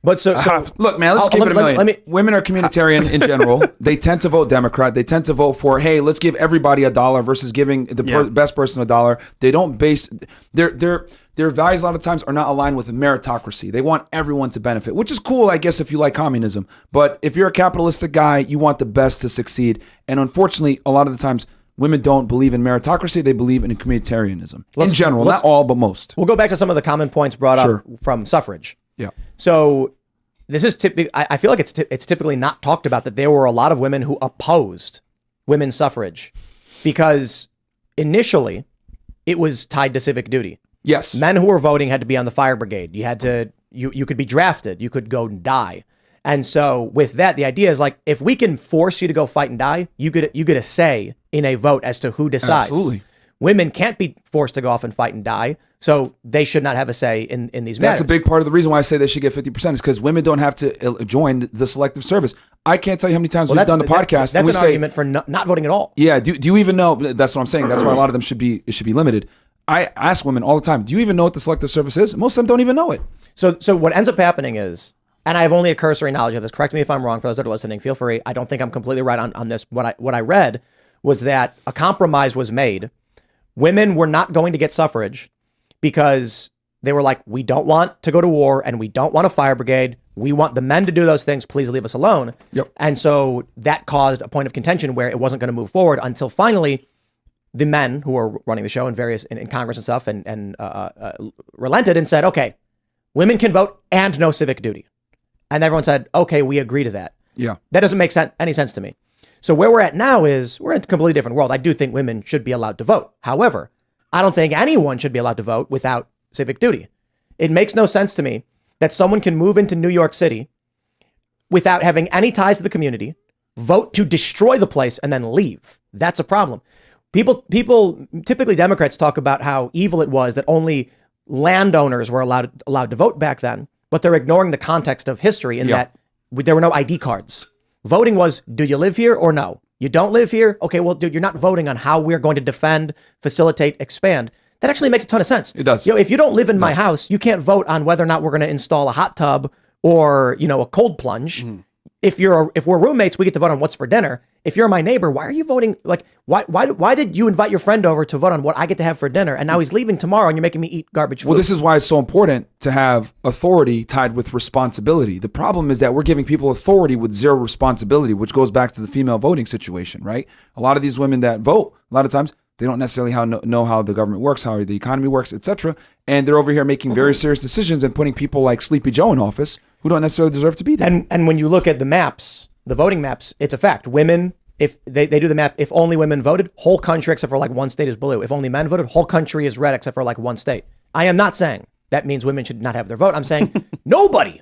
But so look, man, let's keep it a million. Women are communitarian in general. They tend to vote Democrat. They tend to vote for, hey, let's give everybody $1 versus giving the best person $1. They don't base their values a lot of times are not aligned with meritocracy. They want everyone to benefit, which is cool, I guess, if you like communism. But if you're a capitalistic guy, you want the best to succeed. And unfortunately, a lot of the times, women don't believe in meritocracy. They believe in communitarianism. In general, not all, but most. We'll go back to some of the common points brought up from suffrage. Yeah. So this is typically, I feel like it's typically not talked about that there were a lot of women who opposed women's suffrage because initially it was tied to civic duty. Yes. Men who were voting had to be on the fire brigade. You had to, you could be drafted. You could go and die. And so with that, the idea is like, if we can force you to go fight and die, you get a say in a vote as to who decides. Absolutely. Women can't be forced to go off and fight and die, so they should not have a say in these matters. That's a big part of the reason why I say they should get 50% is because women don't have to join the selective service. I can't tell you how many times Well, we've done the podcast. That's and we an say, argument for not voting at all. Yeah. Do you even know? That's what I'm saying. That's why a lot of them should be limited. I ask women all the time, do you even know what the selective service is? Most of them don't even know it. So what ends up happening is, and I have only a cursory knowledge of this, correct me if I'm wrong, for those that are listening, feel free. I don't think I'm completely right on this. What I read was that a compromise was made. Women were not going to get suffrage because they were like, we don't want to go to war and we don't want a fire brigade. We want the men to do those things. Please leave us alone. Yep. And so that caused a point of contention where it wasn't going to move forward until finally the men who were running the show in Congress and stuff and relented and said, okay, women can vote and no civic duty. And everyone said, okay, we agree to that. Yeah. That doesn't make any sense to me. So where we're at now is we're in a completely different world. I do think women should be allowed to vote. However, I don't think anyone should be allowed to vote without civic duty. It makes no sense to me that someone can move into New York City without having any ties to the community, vote to destroy the place, and then leave. That's a problem. People, typically Democrats talk about how evil it was that only landowners were allowed to vote back then, but they're ignoring the context of history in that there were no ID cards. Voting was, do you live here or no? You don't live here? Okay, well, dude, you're not voting on how we're going to defend, facilitate, expand. That actually makes a ton of sense. It does. If you don't live in my house, you can't vote on whether or not we're going to install a hot tub or, a cold plunge. Mm-hmm. If we're roommates, we get to vote on what's for dinner. If you're my neighbor, why are you voting? Like, why did you invite your friend over to vote on what I get to have for dinner? And now he's leaving tomorrow and you're making me eat garbage food. Well, this is why it's so important to have authority tied with responsibility. The problem is that we're giving people authority with zero responsibility, which goes back to the female voting situation, right? A lot of these women that vote, a lot of times, they don't necessarily know how the government works, how the economy works, etc. And they're over here making very serious decisions and putting people like Sleepy Joe in office who don't necessarily deserve to be there. And when you look at the maps, the voting maps, it's a fact. Women, if they do the map, if only women voted, whole country except for like one state is blue. If only men voted, whole country is red except for like one state. I am not saying that means women should not have their vote. I'm saying nobody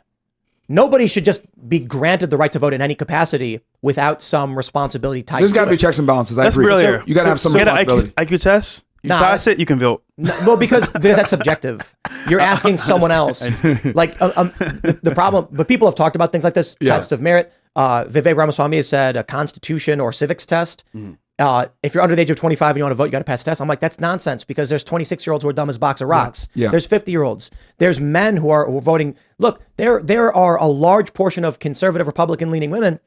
should just be granted the right to vote in any capacity without some responsibility tied to it. There's got to be checks and balances. I agree. Brilliant. So you got to have some responsibility. IQ test. You pass it, you can vote. No, well, because that's subjective. You're asking someone else. Like the problem, but people have talked about things like this, tests of merit. Vivek Ramaswamy has said a constitution or civics test. If you're under the age of 25 and you want to vote, you got to pass a test. I'm like, that's nonsense because there's 26-year-olds who are dumb as a box of rocks. Yeah. There's 50-year-olds. There's men who are voting. Look, there are a large portion of conservative Republican-leaning women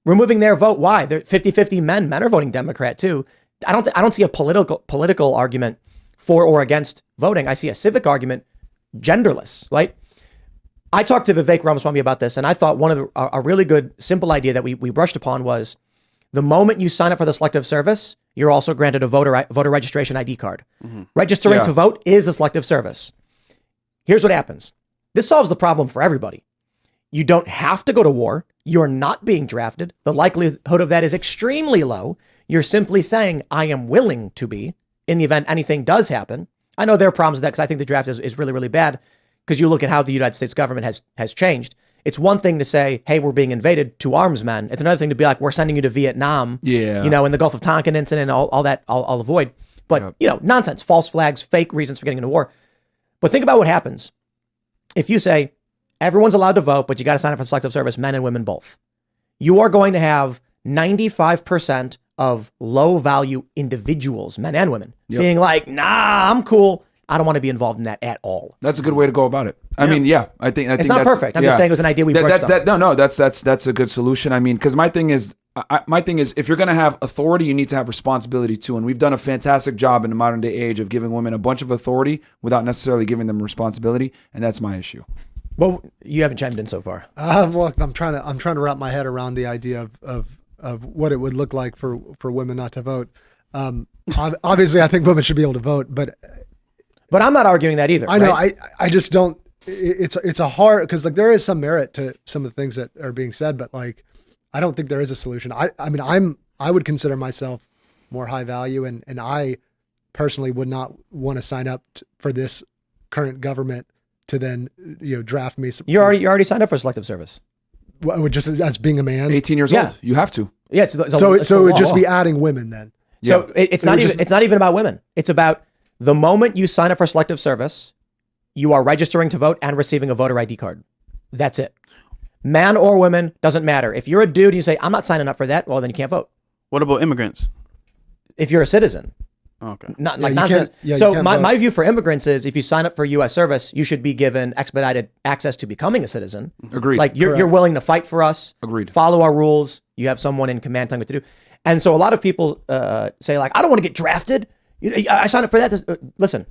removing their vote. Why? They're 50-50 men. Men are voting Democrat too. I don't see a political argument for or against voting. I see a civic argument, genderless, right? I talked to Vivek Ramaswamy about this, and I thought one of a really good, simple idea that we brushed upon was the moment you sign up for the selective service, you're also granted a voter registration ID card. Mm-hmm. Registering to vote is the selective service. Here's what happens. This solves the problem for everybody. You don't have to go to war. You're not being drafted. The likelihood of that is extremely low. You're simply saying, I am willing to be in the event anything does happen. I know there are problems with that because I think the draft is really, really bad because you look at how the United States government has changed. It's one thing to say, hey, we're being invaded to arms men. It's another thing to be like, we're sending you to Vietnam, in the Gulf of Tonkin incident, all that I'll avoid. But, nonsense, false flags, fake reasons for getting into war. But think about what happens. If you say, everyone's allowed to vote, but you got to sign up for selective service, men and women both. You are going to have 95% of low value individuals, men and women, being like, nah, I'm cool. I don't want to be involved in that at all. That's a good way to go about it. I mean, I think it's not perfect. I'm just saying it was an idea we brushed up. No, that's a good solution. I mean, because my thing is, if you're going to have authority, you need to have responsibility too. And we've done a fantastic job in the modern day age of giving women a bunch of authority without necessarily giving them responsibility. And that's my issue. Well, you haven't chimed in so far. Well, I'm trying to wrap my head around the idea of what it would look like for women not to vote. Obviously, I think women should be able to vote, but I'm not arguing that either. I know. I just don't. It's a hard because like there is some merit to some of the things that are being said, but like I don't think there is a solution. I mean I would consider myself more high value, and I personally would not want to sign up for this current government to then draft me. You already signed up for selective service. Just as being a man, 18 years old, you have to. Yeah. So it would just be adding women then. So it's not even about women. It's about the moment you sign up for selective service, you are registering to vote and receiving a voter ID card. That's it. man or women, doesn't matter. If you're a dude and you say, I'm not signing up for that, well, then you can't vote. What about immigrants? If you're a citizen. Okay. Not Yeah, like you nonsense. can't- yeah, you So can't my, vote. my view for immigrants is if you sign up for U.S. service, you should be given expedited access to becoming a citizen. Agreed. Like you're willing to fight for us. Agreed. Follow our rules. You have someone in command telling you what to do. And so a lot of people say like, I don't want to get drafted. I signed up for that. Listen,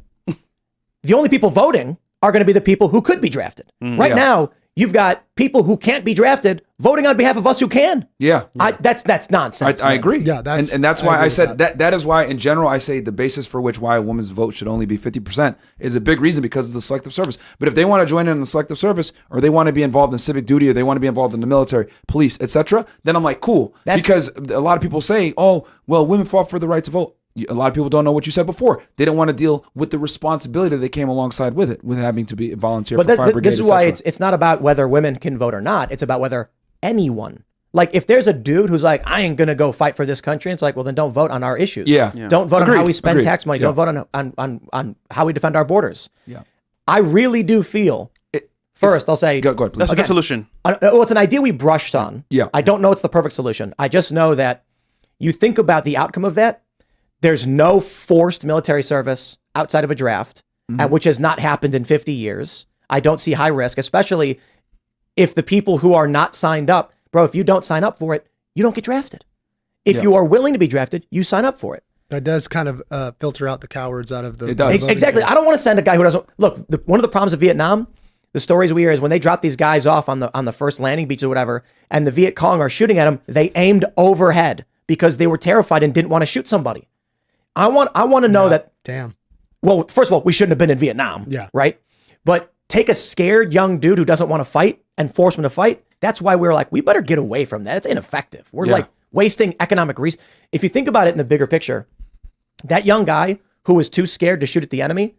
the only people voting are going to be the people who could be drafted. Right Yeah. now, you've got people who can't be drafted voting on behalf of us who can. Yeah. That's nonsense. I man. agree. Yeah, and that's I why agree I with said that is why in general I say the basis for which why a woman's vote should only be 50% is a big reason because of the selective service. But if they want to join in the selective service or they want to be involved in civic duty or they want to be involved in the military, police, etc., then I'm like, cool. Because a lot of people say, oh, well, women fought for the right to vote. A lot of people don't know what you said before. They don't want to deal with the responsibility that came alongside with it, with having to be volunteer But for fire brigade, this is why etc. it's not about whether women can vote or not. It's about whether anyone. Like if there's a dude who's like, I ain't gonna go fight for this country, it's like, well then don't vote on our issues. Yeah. Don't vote on how Agreed. we spend Agreed. tax money. Yeah. Don't vote on how we defend our borders. Yeah. I really do feel. First, I'll say Go ahead, please. That's a good solution. well, it's an idea we brushed on. Yeah. I don't know it's the perfect solution. I just know that you think about the outcome of that. There's no forced military service outside of a draft, which has not happened in 50 years. I don't see high risk, especially if the people who are not signed up, bro, if you don't sign up for it, you don't get drafted. If you are willing to be drafted, you sign up for it. That does kind of filter out the cowards out of the. It does. the voting Exactly. pool. I don't want to send a guy who doesn't look. One of the problems of Vietnam, the stories we hear is when they drop these guys off on the first landing beach or whatever, and the Viet Cong are shooting at them, they aimed overhead because they were terrified and didn't want to shoot somebody. I want to know that. Damn. Well, first of all, we shouldn't have been in Vietnam. Yeah. Right. But take a scared young dude who doesn't want to fight and force him to fight. That's why we're like, we better get away from that. It's ineffective. We're like wasting economic resources. If you think about it in the bigger picture, that young guy who was too scared to shoot at the enemy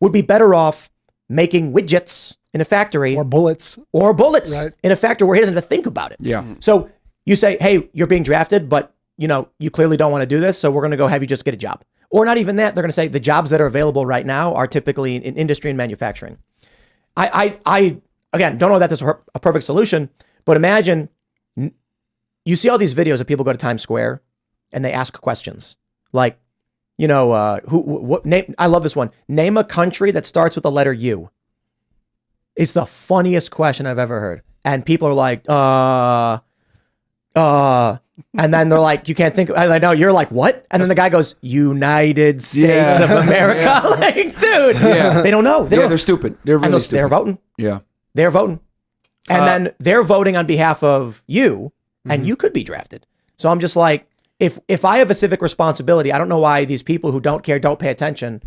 would be better off making widgets in a factory Or bullets. or bullets Right. in a factory where he doesn't have to think about it. Yeah. So you say, hey, you're being drafted, but you clearly don't want to do this. So we're going to go have you just get a job. Or not even that. They're going to say the jobs that are available right now are typically in industry and manufacturing. I again, don't know that that's a perfect solution, but imagine you see all these videos of people go to Times Square and they ask questions like, what name? I love this one. Name a country that starts with the letter U. It's the funniest question I've ever heard. And people are like, and then they're like, you can't think. I know you're like, what? And then the guy goes, United States of America. Like, dude, they don't know. They're stupid. They're really stupid. They're voting. Yeah. They're voting. And then they're voting on behalf of you, and you could be drafted. So I'm just like, if I have a civic responsibility, I don't know why these people who don't care, don't pay attention,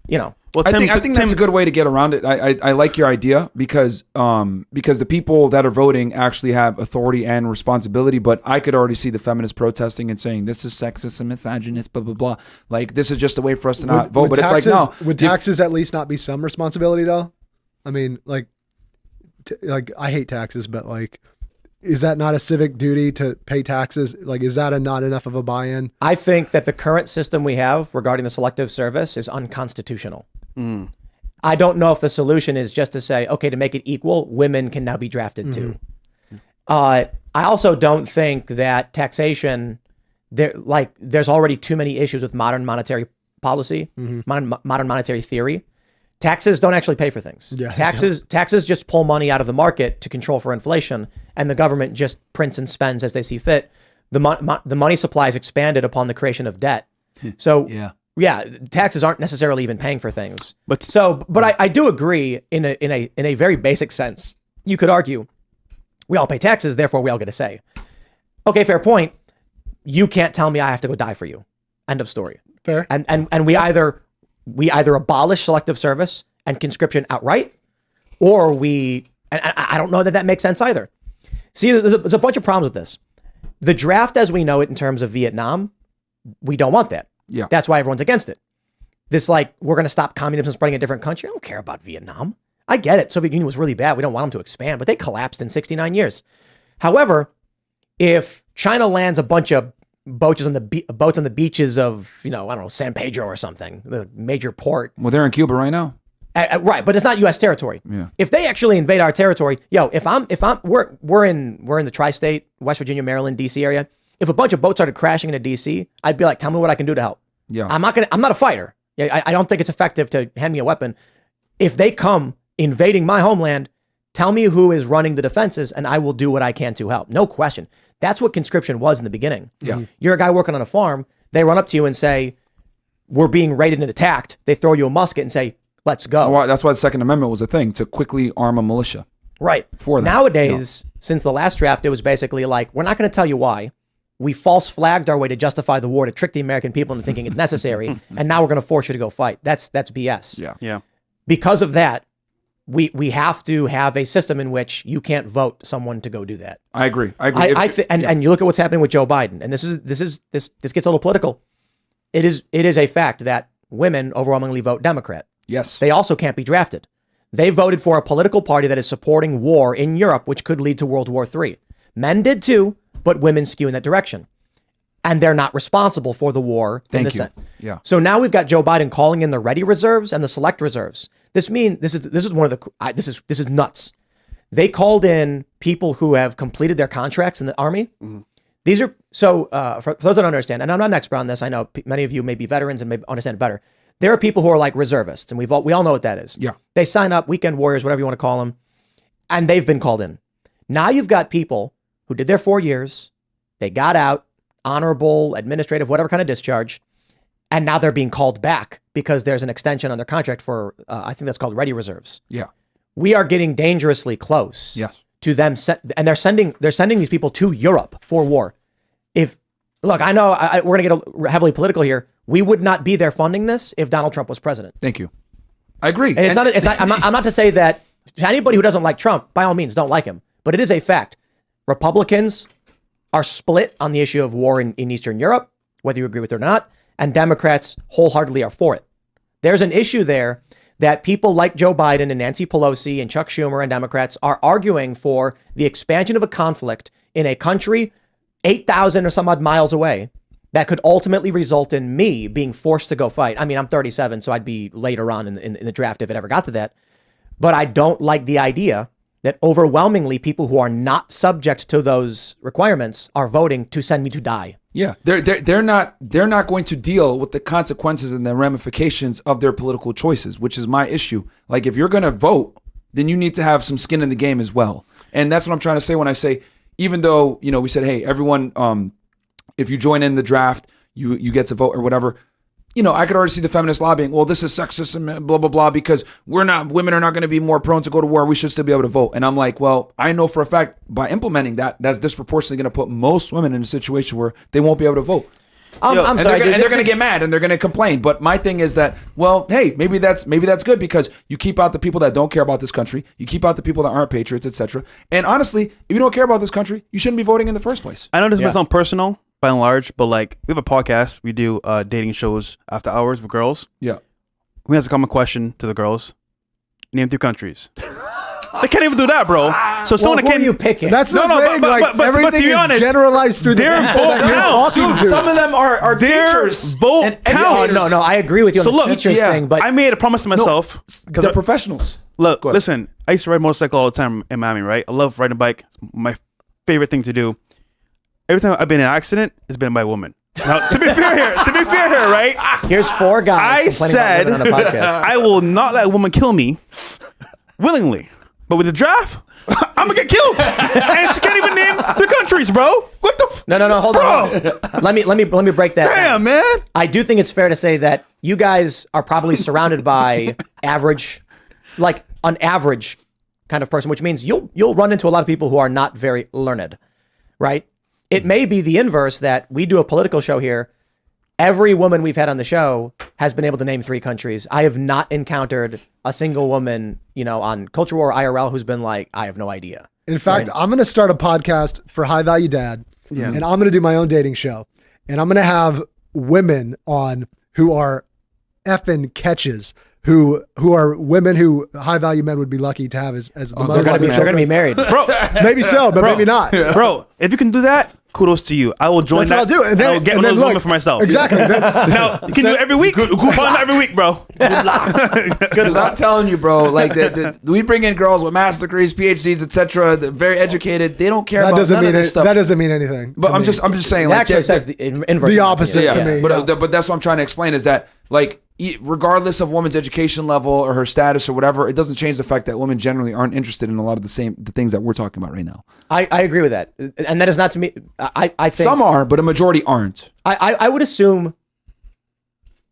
Well, I think that's a good way to get around it. I like your idea because the people that are voting actually have authority and responsibility. But I could already see the feminists protesting and saying this is sexist and misogynist, blah blah blah. Like this is just a way for us to not vote. But taxes, it's like no. Would taxes at least not be some responsibility though? I mean, like I hate taxes, but like, is that not a civic duty to pay taxes? Like, is that not enough of a buy-in? I think that the current system we have regarding the selective service is unconstitutional. I don't know if the solution is just to say, okay, to make it equal, women can now be drafted too. I also don't think that taxation, there's already too many issues with modern monetary policy, modern monetary theory. Taxes don't actually pay for things. Yeah, taxes just pull money out of the market to control for inflation, and the government just prints and spends as they see fit. The money supply is expanded upon the creation of debt. So taxes aren't necessarily even paying for things. But I do agree in a very basic sense. You could argue we all pay taxes, therefore we all get a say. Okay, fair point. You can't tell me I have to go die for you. End of story. Fair. And we either abolish selective service and conscription outright, or I don't know that makes sense either. See, there's a bunch of problems with this. The draft as we know it in terms of Vietnam, we don't want that. Yeah. That's why everyone's against it. This we're going to stop communism spreading in a different country. I don't care about Vietnam. I get it. Soviet Union was really bad. We don't want them to expand, but they collapsed in 69 years. However, if China lands a bunch of boats on the beaches of, I don't know, San Pedro or something, the major port. Well, they're in Cuba right now. Right, but it's not U.S. territory. Yeah. If they actually invade our territory, we're in the tri-state, West Virginia, Maryland, D.C. area. If a bunch of boats started crashing into D.C., I'd be like, tell me what I can do to help. Yeah. I'm not a fighter. I don't think it's effective to hand me a weapon. If they come invading my homeland, tell me who is running the defenses, and I will do what I can to help. No question. That's what conscription was in the beginning. Yeah. You're a guy working on a farm. They run up to you and say, we're being raided and attacked. They throw you a musket and say, let's go. Well, that's why the Second Amendment was a thing, to quickly arm a militia. Right. For them. Nowadays, since the last draft, it was basically like, we're not going to tell you why. We false flagged our way to justify the war to trick the American people into thinking it's necessary. And now we're going to force you to go fight. That's BS. Yeah. Yeah. Because of that, we have to have a system in which you can't vote someone to go do that. I agree. And you look at what's happening with Joe Biden, and this gets a little political. It is a fact that women overwhelmingly vote Democrat. Yes. They also can't be drafted. They voted for a political party that is supporting war in Europe, which could lead to World War III. Men did too, but women skew in that direction. And they're not responsible for the war. Thank you. Yeah. So now we've got Joe Biden calling in the ready reserves and the select reserves. This is nuts. They called in people who have completed their contracts in the Army. Mm-hmm. These are for those that don't understand, and I'm not an expert on this. I know many of you may be veterans and may understand it better. There are people who are like reservists, and we all know what that is. Yeah. They sign up, weekend warriors, whatever you want to call them, and they've been called in. Now you've got people who did their 4 years, they got out, honorable, administrative, whatever kind of discharge, and now they're being called back because there's an extension on their contract for, I think that's called ready reserves. Yeah. We are getting dangerously close. Yes. To them, and they're sending these people to Europe for war. I know we're going to get heavily political here. We would not be there funding this if Donald Trump was president. Thank you. I agree. And I'm not to say that to anybody who doesn't like Trump, by all means, don't like him. But it is a fact. Republicans are split on the issue of war in Eastern Europe, whether you agree with it or not, and Democrats wholeheartedly are for it. There's an issue there that people like Joe Biden and Nancy Pelosi and Chuck Schumer and Democrats are arguing for the expansion of a conflict in a country 8,000 or some odd miles away that could ultimately result in me being forced to go fight. I mean, I'm 37, so I'd be later on in the draft if it ever got to that. But I don't like the idea that overwhelmingly people who are not subject to those requirements are voting to send me to die. Yeah, they're not going to deal with the consequences and the ramifications of their political choices, which is my issue. Like, if you're going to vote, then you need to have some skin in the game as well. And that's what I'm trying to say when I say, even though, we said, hey, everyone, if you join in the draft, you get to vote or whatever. I could already see the feminists lobbying. Well, this is sexism and blah, blah, blah, because women are not going to be more prone to go to war. We should still be able to vote. And I'm like, well, I know for a fact by implementing that's disproportionately going to put most women in a situation where they won't be able to vote. I'm sorry, they're going to get mad and they're going to complain. But my thing is that, well, hey, maybe that's good because you keep out the people that don't care about this country. You keep out the people that aren't patriots, etc. And honestly, if you don't care about this country, you shouldn't be voting in the first place. I know this might sound personal by and large, but like we have a podcast. We do dating shows after hours with girls. Yeah. We ask a common question to the girls. Name 3 countries. They can't even do that, bro. So someone who can are you picking? That's the thing. But everything to be is honest, generalized through their the people vote that you're counts. talking to. Some of them are their teachers. vote and counts. No, I agree with you So on the look, teachers thing, but I made a promise to myself. They're professionals. Look, Go ahead. listen, I used to ride a motorcycle all the time in Miami, right? I love riding a bike. It's my favorite thing to do. Every time I've been in an accident, it's been by a woman. Now, to be fair here, right? here's 4 guys I complaining said about women on a podcast. I will not let a woman kill me willingly. But with the draft, I'm gonna get killed. And she can't even name the countries, bro. What the No, hold on. Let me break that down. Damn, man. I do think it's fair to say that you guys are probably surrounded by an average kind of person, which means you'll run into a lot of people who are not very learned, right? It may be the inverse that we do a political show here. Every woman we've had on the show has been able to name 3 countries. I have not encountered a single woman, on Culture War IRL who's been like, I have no idea. In fact, I'm going to start a podcast for High Value Dad, and I'm going to do my own dating show, and I'm going to have women on who are effing catches, who are women who High Value men would be lucky to have as the mother. They're going to be married. Bro, maybe so, but maybe not. Bro, if you can do that, kudos to you. I will join That's that. what I'll do. And then, I'll get and one of then those look, women for myself. Exactly. Now, you can do it every week. Fun every week, bro. Because I'm telling you, bro, like we bring in girls with master degrees, PhDs, etc., very educated. They don't care that about doesn't none mean of this stuff. that doesn't mean anything. But to I'm me. just saying. It Like, actually says the inverse. the in my opposite opinion. to me. But that's what I'm trying to explain is that like regardless of woman's education level or her status or whatever, it doesn't change the fact that women generally aren't interested in a lot of the things that we're talking about right now. I agree with that, and that is not to me. I think Some are, but a majority aren't. I would assume.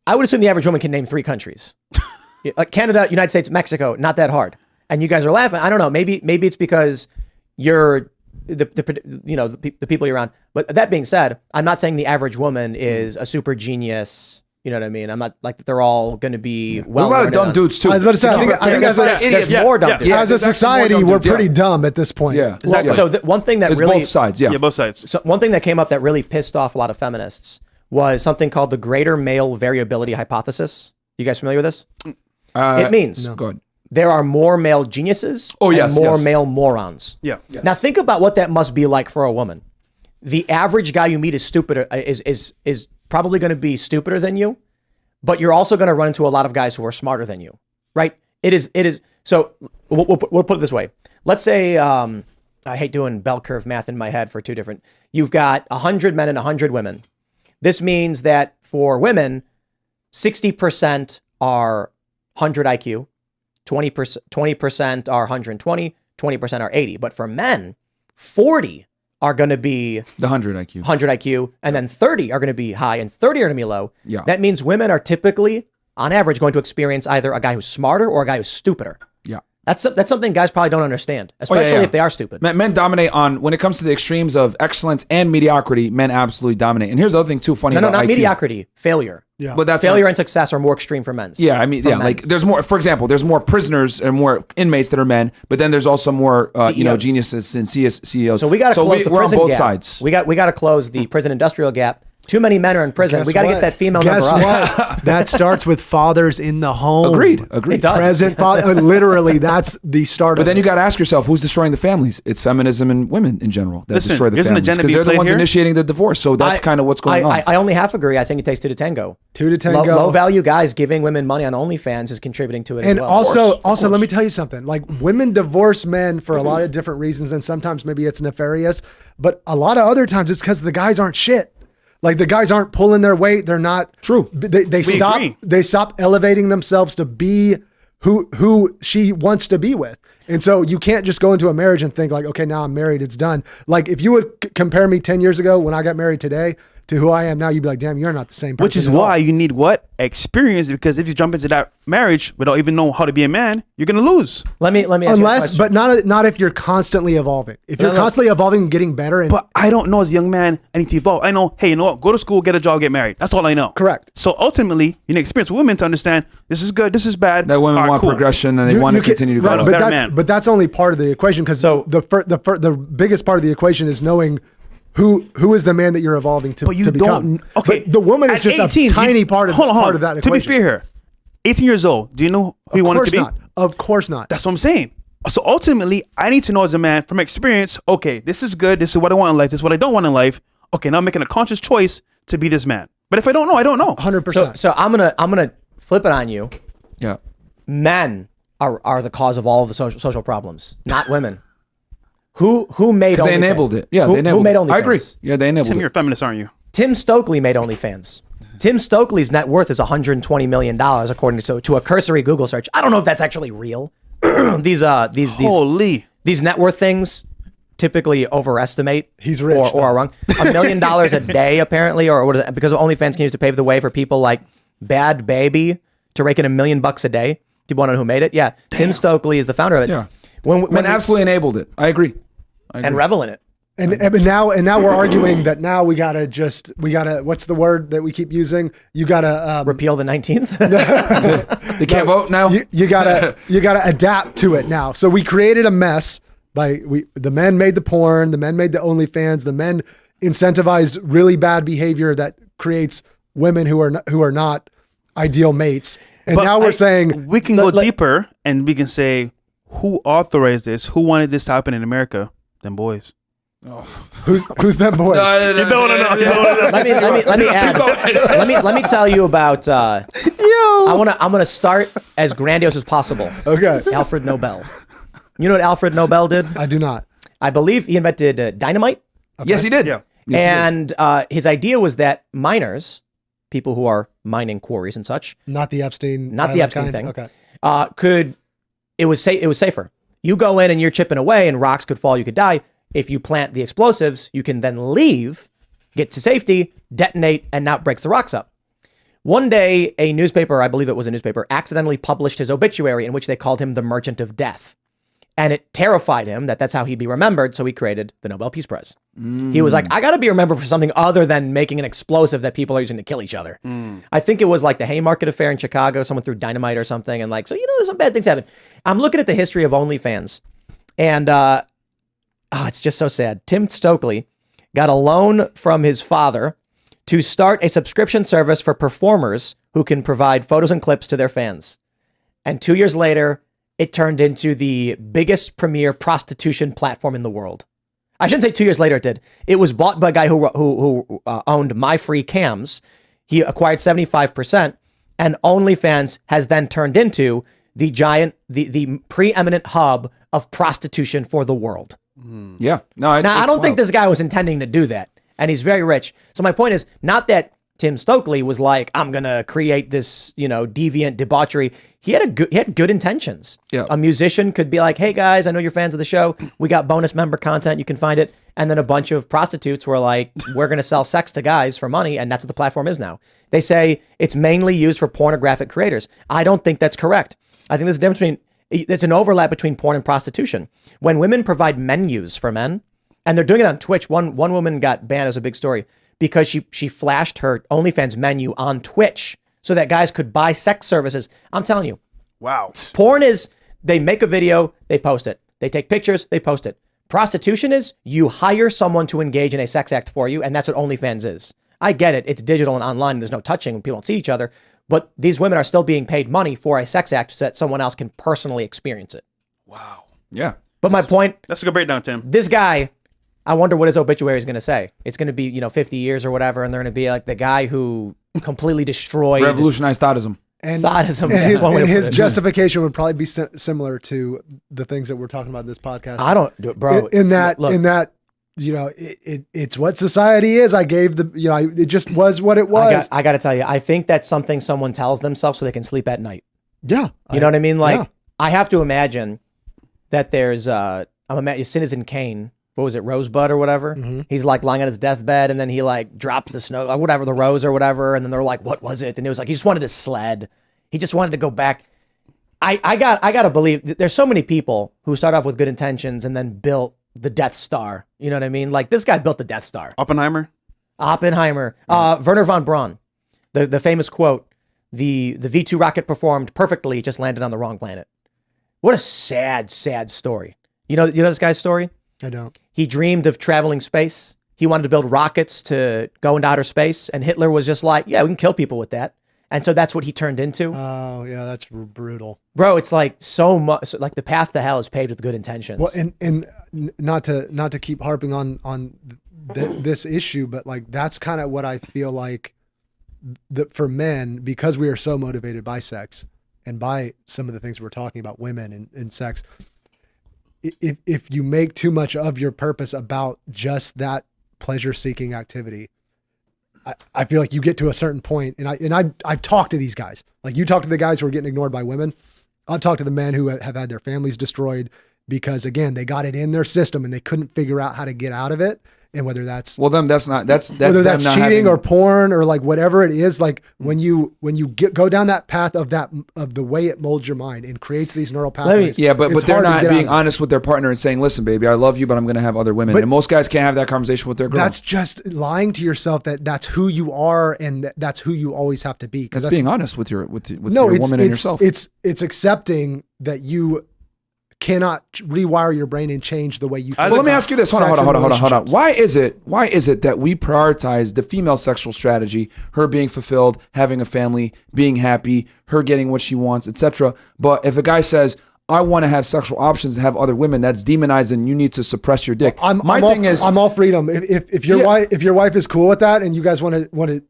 I would assume the average woman can name 3 countries, like Canada, United States, Mexico. Not that hard. And you guys are laughing. I don't know. Maybe it's because you're the people you're around. But that being said, I'm not saying the average woman is a super genius. You know what I mean? I'm not like they're all going to be well. There's a lot of dumb dudes too. I was about to say, I think as idiots. more dumb dudes. as a there's actually more society, dumb we're dudes, yeah. pretty dumb at this point. Yeah. Well, so one thing that It's really both sides. Yeah. Yeah, both sides. So one thing that came up that really pissed off a lot of feminists was something called the greater male variability hypothesis. You guys familiar with this? It means Go ahead. there are more male geniuses and more male morons. Yeah. Now think about what that must be like for a woman. The average guy you meet is stupider is probably going to be stupider than you, but you're also going to run into a lot of guys who are smarter than you, right? It is. So we'll put it this way. Let's say I hate doing bell curve math in my head for 2 different. You've got 100 men and 100 women. This means that for women, 60% are 100 IQ, 20% are 120, 20% are 80. But for men, 40 are going to be The 100 IQ. 100 IQ, and then 30 are going to be high and 30 are going to be low. Yeah. That means women are typically, on average, going to experience either a guy who's smarter or a guy who's stupider. Yeah. That's something guys probably don't understand, especially if they are stupid. Men dominate on when it comes to the extremes of excellence and mediocrity. Men absolutely dominate. And here's the other thing too. Funny No, about not IQ. mediocrity, failure. Yeah. But that's Failure and success are more extreme for men. Yeah, I mean, for yeah, men. like there's more. For example, there's more prisoners and more inmates that are men, but then there's also more, CEOs. geniuses and CEOs. So we got to close the we're prison on both gap. sides. We got to close the prison industrial gap. Too many men are in prison. Guess We got to what? get that female Guess number up. what? That starts with fathers in the home. Agreed. It does. Present father. Literally, that's the start. But then you got to ask yourself, who's destroying the families? It's feminism and women in general that Listen, destroy the there's an families agenda because being they're the played ones here. initiating the divorce. So that's kind of what's going on. I only half agree. I think it takes 2 to tango. 2 to tango. Low value guys giving women money on OnlyFans is contributing to it And as well. also, let me tell you something. Like women divorce men for a lot of different reasons, and sometimes maybe it's nefarious, but a lot of other times it's because the guys aren't shit. Like the guys aren't pulling their weight. They're not True. They stop. agree. They stop elevating themselves to be who she wants to be with. And so you can't just go into a marriage and think like, okay, now I'm married, it's done. Like if you would compare me 10 years ago when I got married today to who I am now, you'd be like, damn, you're not the same person. Which is at all. why you need what? Experience, because if you jump into that marriage without even knowing how to be a man, you're gonna lose. Let me ask you a Unless, question. but not if you're constantly evolving. If you're No. constantly evolving and getting better, and But I don't know as a young man, I need to evolve. I know, hey, you know what? Go to school, get a job, get married. That's all I know. Correct. So ultimately, you need experience with women to understand this is good, this is bad. that women All right, want cool. progression and they want to continue to right, grow. but Better that's man. but that's only part of the equation because the biggest part of the equation is knowing who is the man that you're evolving to. But you to become. don't. Okay, But the woman is at just 18, a tiny part of hold on. that To be equation. fair here, 18 years old. Do you know who you Of wanted course to be? not. Of course not. That's what I'm saying. So ultimately, I need to know as a man from experience, okay, this is good. This is what I want in life. This is what I don't want in life. Okay, now I'm making a conscious choice to be this man. But if I don't know, I don't know. 100%. So I'm gonna flip it on you. Yeah. Men are the cause of all of the social problems, not women. Who made Because they OnlyFans? enabled it. Yeah, who, they enabled who made it. OnlyFans? I agree. Yeah, they enabled Tim, it. you're a feminist, aren't you? Tim Stokely made OnlyFans. Tim Stokely's net worth is $120 million, according to a cursory Google search. I don't know if that's actually real. these Holy. these net worth things typically overestimate. He's rich, or though. are wrong. $1 million a day, apparently, or what is it? Because OnlyFans continues to pave the way for people like Bad Baby to rake in $1 million a day. People want to know who mate it? Yeah, Tim Stokely is the founder of it. Yeah. when Men absolutely enabled it. I agree. and revel in it. And now we're arguing that now we gotta what's the word that we keep using? You gotta Repeal the 19th. They can't vote now. you gotta adapt to it now. So we created a mess the men made the porn, the men made the OnlyFans, the men incentivized really bad behavior that creates women who are not ideal mates. And But now we're saying we can go deeper and we can say who authorized this, who wanted this to happen in America, them boys. Who's them boys? No. Let me tell you about. I'm gonna start as grandiose as possible. Okay. Alfred Nobel. You know what Alfred Nobel did? I do not. I believe he invented dynamite. Okay. Yes, he did. Yeah. Yes, he And his idea was that miners, people who are mining quarries and such, Not the Epstein. not the Island Epstein kind? thing, Okay. it was safer. You go in and you're chipping away and rocks could fall, you could die. If you plant the explosives, you can then leave, get to safety, detonate, and now it breaks the rocks up. One day, a newspaper, I believe it was a newspaper, accidentally published his obituary in which they called him the Merchant of Death. And it terrified him that that's how he'd be remembered, so he created the Nobel Peace Prize. He was like, I got to be remembered for something other than making an explosive that people are using to kill each other. I think it was like the Haymarket affair in Chicago. Someone threw dynamite or something. And like, so, there's some bad things happen. I'm looking at the history of OnlyFans. And it's just so sad. Tim Stokely got a loan from his father to start a subscription service for performers who can provide photos and clips to their fans. And 2 years later, it turned into the biggest premier prostitution platform in the world. I shouldn't say 2 years later it did. It was bought by a guy who owned My Free Cams. He acquired 75%, and OnlyFans has then turned into the the preeminent hub of prostitution for the world. Yeah. No, Now, I don't think this guy was intending to do that, and he's very rich. So my point is not that Tim Stokely was like, I'm going to create this, deviant debauchery. He had good intentions. Yeah. A musician could be like, hey guys, I know you're fans of the show. We got bonus member content. You can find it. And then a bunch of prostitutes were like, we're going to sell sex to guys for money. And that's what the platform is now. They say it's mainly used for pornographic creators. I don't think that's correct. I think there's a difference there's an overlap between porn and prostitution. When women provide menus for men, and they're doing it on Twitch, one woman got banned as a big story because she flashed her OnlyFans menu on Twitch so that guys could buy sex services. I'm telling you. Wow. Porn is, they make a video, they post it. They take pictures, they post it. Prostitution is, you hire someone to engage in a sex act for you, and that's what OnlyFans is. I get it. It's digital and online, and there's no touching when people don't see each other. But these women are still being paid money for a sex act so that someone else can personally experience it. Wow. Yeah. But my point, That's a good breakdown, Tim. this guy, I wonder what his obituary is going to say. It's going to be, 50 years or whatever, and they're going to be like the guy who completely destroyed Revolutionized thoughtism. And thoughtism. And One way to his put it. justification would probably be similar to the things that we're talking about in this podcast. I don't, bro. In that, look, it's what society is. I gave it just was what it was. I got to tell you, I think that's something someone tells themselves so they can sleep at night. Yeah. You know what I mean? Like, yeah. I have to imagine that there's, Citizen Kane, what was it, Rosebud or whatever? Mm-hmm. He's like lying on his deathbed and then he like dropped the snow, or whatever, the rose or whatever. And then they're like, what was it? And it was like, he just wanted to sled. He just wanted to go back. I got to believe there's so many people who start off with good intentions and then built the Death Star. You know what I mean? Like this guy built the Death Star. Oppenheimer. Werner von Braun, the famous quote, the V2 rocket performed perfectly, just landed on the wrong planet. What a sad, sad story. You know this guy's story? I don't. He dreamed of traveling space. He wanted to build rockets to go into outer space. And Hitler was just like, yeah, we can kill people with that. And so that's what he turned into. Oh, yeah, that's brutal. Bro, it's like so much, like the path to hell is paved with good intentions. Well, and not to keep harping on this issue, but like that's kind of what I feel like that for men, because we are so motivated by sex and by some of the things we're talking about, women and sex. If you make too much of your purpose about just that pleasure-seeking activity, I feel like you get to a certain point, and I've talked to these guys. Like you talk to the guys who are getting ignored by women. I've talked to the men who have had their families destroyed because, again, they got it in their system and they couldn't figure out how to get out of it. And whether that's Well, then that's whether them that's not cheating having- or porn or like whatever it is, like when you go down that path of the way it molds your mind and creates these neural pathways. Yeah, but it's they're hard to not get out being of it. honest with their partner and saying, "Listen, baby, I love you, but I'm going to have other women." But- and most guys can't have that conversation with their girl. That's just lying to yourself that that's who you are and that's who you always have to be. That's being honest with your no, your it's, woman and yourself. It's accepting that you cannot rewire your brain and change the way you feel. Well, let me ask you this. Hold on. Sex and Why relationships. Why is it that we prioritize the female sexual strategy, her being fulfilled, having a family, being happy, her getting what she wants, etc. But if a guy says, I want to have sexual options and have other women. That's demonized, and you need to suppress your dick. I'm all freedom. If your wife is cool with that, and you guys want to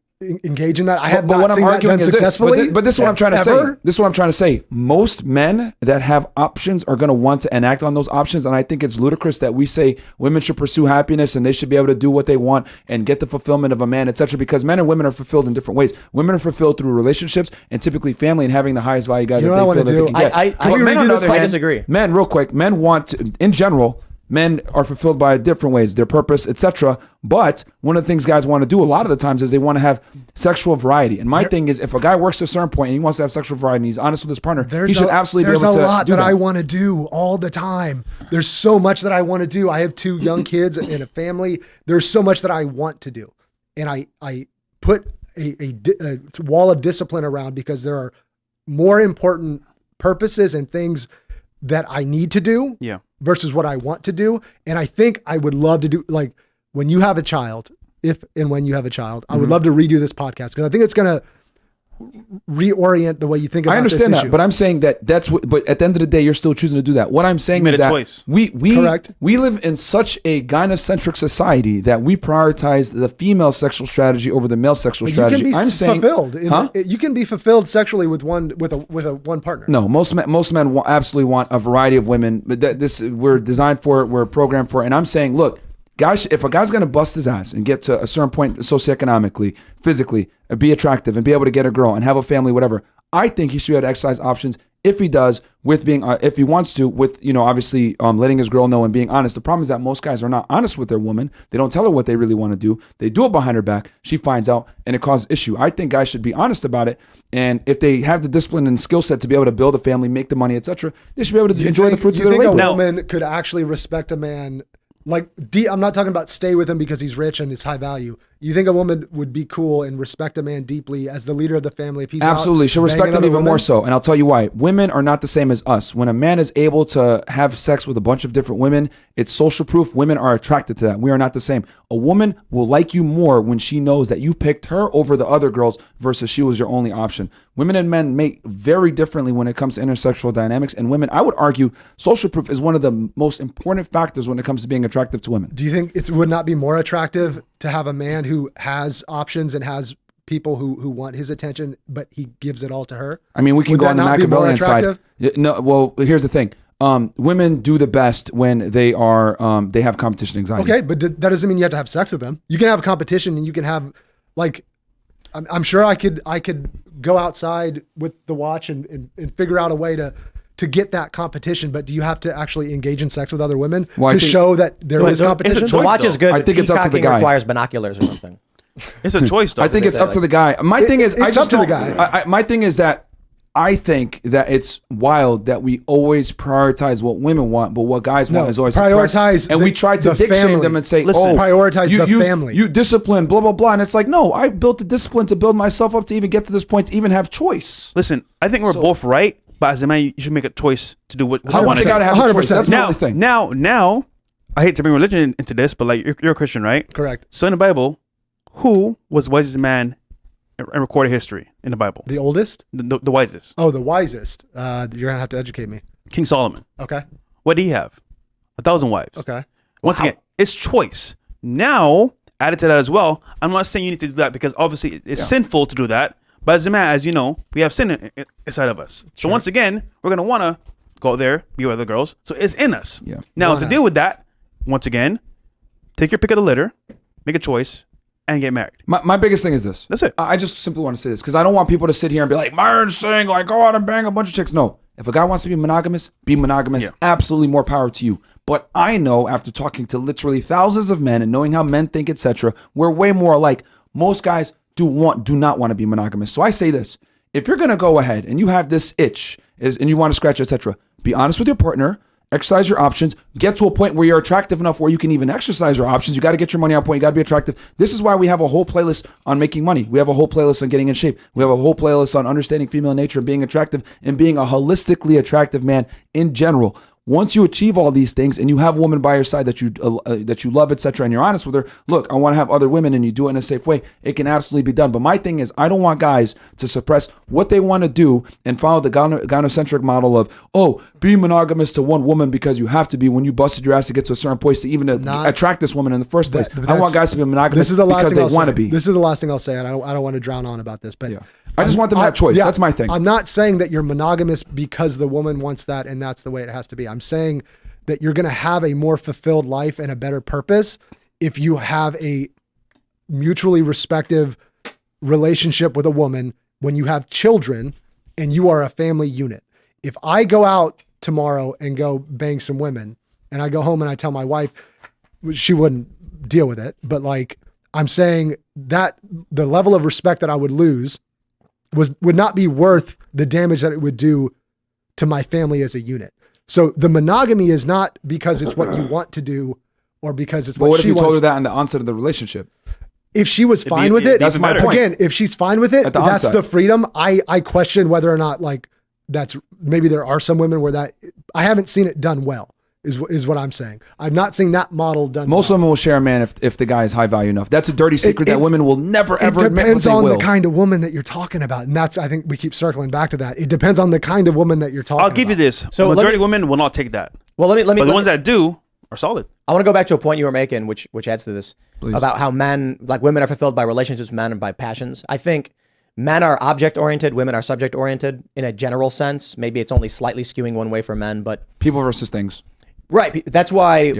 engage in that, I have not seen that done successfully. But this is what I'm trying to say. This is what I'm trying to say. Most men that have options are going to want to enact on those options, and I think it's ludicrous that we say women should pursue happiness and they should be able to do what they want and get the fulfillment of a man, etc. Because men and women are fulfilled in different ways. Women are fulfilled through relationships and typically family and having the highest value guy that they feel that they can get. I disagree. Men, real quick, men want to, in general. Men are fulfilled by different ways, their purpose, etc. But one of the things guys want to do a lot of the times is they want to have sexual variety. And my thing is, if a guy works to a certain point and he wants to have sexual variety and he's honest with his partner, he should absolutely be able to do that. There's a lot that I want to do all the time. There's so much that I want to do. I have 2 young kids and a family. There's so much that I want to do. And I put a wall of discipline around because there are more important purposes and things that I need to do versus what I want to do. And I think I would love to do, like, when you have a child, if and when you have a child, I would love to redo this podcast because I think it's going to reorient the way you think about this issue. I understand that, but I'm saying that's what, but at the end of the day, you're still choosing to do that. What I'm saying is that choice. we Correct. We live in such a gynocentric society that we prioritize the female sexual strategy over the male sexual strategy. I'm saying fulfilled. You can be fulfilled sexually with one partner. No, most men absolutely want a variety of women. But we're designed for it. We're programmed for it. And I'm saying, look, guys, if a guy's going to bust his ass and get to a certain point socioeconomically, physically, be attractive and be able to get a girl and have a family, whatever, I think he should be able to exercise options if he does with being, if he wants to, with, obviously letting his girl know and being honest. The problem is that most guys are not honest with their woman. They don't tell her what they really want to do. They do it behind her back. She finds out and it causes issue. I think guys should be honest about it. And if they have the discipline and skill set to be able to build a family, make the money, etc., they should be able to enjoy the fruits of their labor. You think a woman could actually respect a man? Like, I'm not talking about stay with him because he's rich and is high value. You think a woman would be cool and respect a man deeply as the leader of the family if he's absolutely? She'll respect him even more so. And I'll tell you why. Women are not the same as us. When a man is able to have sex with a bunch of different women, it's social proof. Women are attracted to that. We are not the same. A woman will like you more when she knows that you picked her over the other girls versus she was your only option. Women and men mate very differently when it comes to intersexual dynamics. And women, I would argue, social proof is one of the most important factors when it comes to being attractive to women. Do you think it would not be more attractive to have a man who has options and has people who want his attention, but he gives it all to her? I mean, we can go on the Machiavellian side. No, well, here's the thing. Women do the best when they have competition anxiety. Okay, but that doesn't mean you have to have sex with them. You can have competition and you can have, like, I'm sure I could go outside with the watch and figure out a way to get that competition, but do you have to actually engage in sex with other women to show that there is competition? The watch is good. I think it's up to the guy. Requires binoculars or something. It's a choice, though. I think it's up to the guy. My thing is, it's up to the guy. My thing is that I think that it's wild that we always prioritize what women want, but what guys want is always prioritize. And we try to dick shame them and say, listen, prioritize the family. You discipline, blah, blah, blah. And it's like, no, I built the discipline to build myself up to even get to this point, to even have choice. Listen, I think we're both right, but as a man, you should make a choice to do what you want to do. Gotta have a choice. That's my only thing. Now, I hate to bring religion into this, but like you're a Christian, right? Correct. So in the Bible, who was the wisest man in recorded history in the Bible? The oldest? The wisest. Oh, the wisest. You're gonna have to educate me. King Solomon. Okay. What did he have? 1,000 wives. Okay. Once again, it's choice. Now, added to that as well, I'm not saying you need to do that because obviously it's sinful to do that. But as a man, as you know, we have sin inside of us. So once again, we're going to want to go out there, be with other girls. So it's in us. Yeah. Now, to deal with that, once again, take your pick of the litter, make a choice, and get married. My biggest thing is this. That's it. I just simply want to say this because I don't want people to sit here and be like, Myron's saying, like, go out and bang a bunch of chicks. No. If a guy wants to be monogamous, be monogamous. Yeah. Absolutely more power to you. But I know after talking to literally thousands of men and knowing how men think, etc., we're way more alike. Most guys do not want to be monogamous. So I say this. If you're going to go ahead and you have this itch and you want to scratch, etc., be honest with your partner. Exercise your options. Get to a point where you're attractive enough where you can even exercise your options. You got to get your money out point. You got to be attractive. This is why we have a whole playlist on making money. We have a whole playlist on getting in shape. We have a whole playlist on understanding female nature and being attractive and being a holistically attractive man in general. once you achieve all these things and you have a woman by your side that you love, etc., and you're honest with her, look, I want to have other women, and you do it in a safe way, it can absolutely be done. But my thing is, I don't want guys to suppress what they want to do and follow the gynocentric model of, oh, be monogamous to one woman because you have to be when you busted your ass to get to a certain place to even attract this woman in the first place. I want guys to be monogamous because they want to be. This is the last thing I'll say, and I don't want to drown on about this, but I just want them to have choice. That's my thing. I'm not saying that you're monogamous because the woman wants that and that's the way it has to be. I'm saying that you're going to have a more fulfilled life and a better purpose if you have a mutually respective relationship with a woman when you have children and you are a family unit. If I go out tomorrow and go bang some women and I go home and I tell my wife, she wouldn't deal with it, but like I'm saying that the level of respect that I would lose would not be worth the damage that it would do to my family as a unit. So the monogamy is not because it's what you want to do or because it's what she wants. But what if you told her that in the onset of the relationship? If she was fine with it, that's my point. Again, if she's fine with it, that's the freedom. I question whether or not like that's maybe there are some women where that I haven't seen it done well. Is what I'm saying. I've not seen that model done. Most women will share a man if the guy is high value enough. That's a dirty secret that women will never ever admit. It depends on the kind of woman that you're talking about, and that's I think we keep circling back to that. It depends on the kind of woman that you're talking about. I'll give you this. So majority of women will not take that. Well, let me. But the ones that do are solid. I want to go back to a point you were making, which adds to this. Please. About how women are fulfilled by relationships, men and by passions. I think men are object oriented, women are subject oriented in a general sense. Maybe it's only slightly skewing one way for men, but people versus things. Right. That's why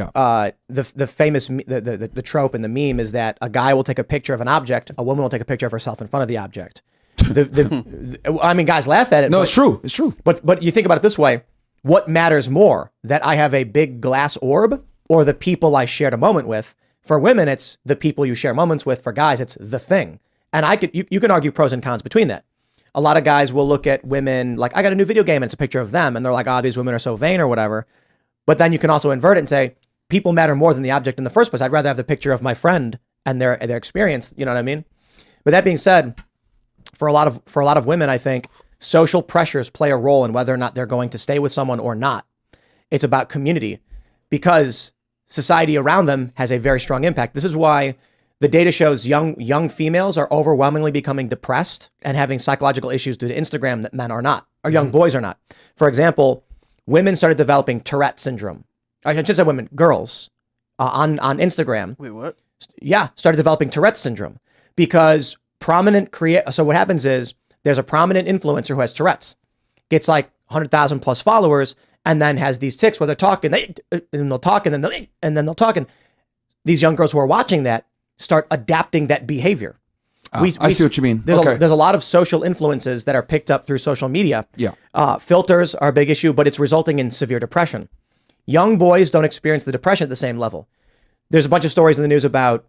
the famous the trope and the meme is that a guy will take a picture of an object, a woman will take a picture of herself in front of the object. I mean, guys laugh at it. No, it's true. It's true. But you think about it this way: what matters more, that I have a big glass orb, or the people I shared a moment with? For women, it's the people you share moments with. For guys, it's the thing. And you can argue pros and cons between that. A lot of guys will look at women like, I got a new video game and it's a picture of them, and they're like, these women are so vain or whatever. But then you can also invert it and say, people matter more than the object in the first place. I'd rather have the picture of my friend and their experience. You know what I mean? But that being said, for a lot of women, I think social pressures play a role in whether or not they're going to stay with someone or not. It's about community, because society around them has a very strong impact. This is why the data shows young females are overwhelmingly becoming depressed and having psychological issues due to Instagram that men are not, or young boys are not. For example, women started developing Tourette syndrome. I should say women, girls, on Instagram. Wait, what? Yeah, started developing Tourette syndrome because so what happens is there's a prominent influencer who has Tourette's, gets like 100,000 plus followers, and then has these tics where they're talking, and they'll talk, and then they'll talk, and these young girls who are watching that start adapting that behavior. I see what you mean. There's a lot of social influences that are picked up through social media. Yeah. Filters are a big issue, but it's resulting in severe depression. Young boys don't experience the depression at the same level. There's a bunch of stories in the news about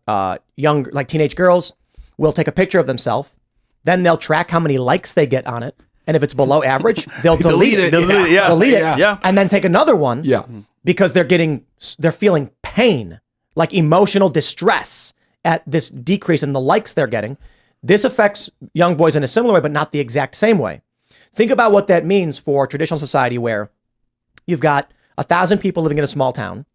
teenage girls will take a picture of themselves, then they'll track how many likes they get on it, and if it's below average, they'll delete it. Delete it, and then take another one. Yeah. Because they're feeling pain, like emotional distress at this decrease in the likes they're getting. This affects young boys in a similar way, but not the exact same way. Think about what that means for traditional society, where you've got 1,000 people living in a small town,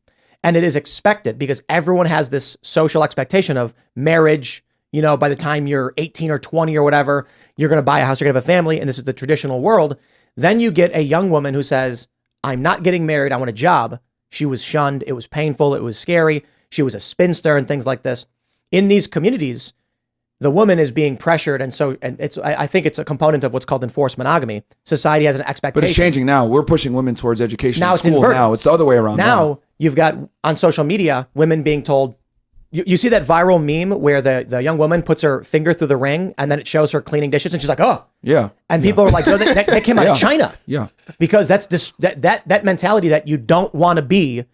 and it is expected, because everyone has this social expectation of marriage. You know, by the time you're 18 or 20 or whatever, you're going to buy a house, you're going to have a family, and this is the traditional world. Then you get a young woman who says, I'm not getting married, I want a job. She was shunned, it was painful, it was scary. She was a spinster and things like this. In these communities, the woman is being pressured, and I think it's a component of what's called enforced monogamy. Society has an expectation. But it's changing now. We're pushing women towards education now. It's inverted. Now it's the other way around. Now you've got on social media women being told. You see that viral meme where the young woman puts her finger through the ring and then it shows her cleaning dishes and she's like, oh. Yeah. And people are like, oh, that came out of China. Yeah. Because that's that mentality that you don't want to be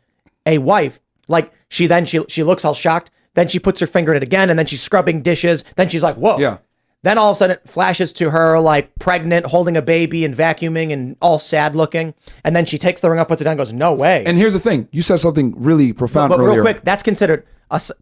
a wife. Like she looks all shocked. Then she puts her finger in it again, and then she's scrubbing dishes. Then she's like, whoa. Yeah. Then all of a sudden it flashes to her like pregnant, holding a baby and vacuuming and all sad looking. And then she takes the ring up, puts it down, and goes, no way. And here's the thing. You said something really profound but earlier. Real quick, that's considered,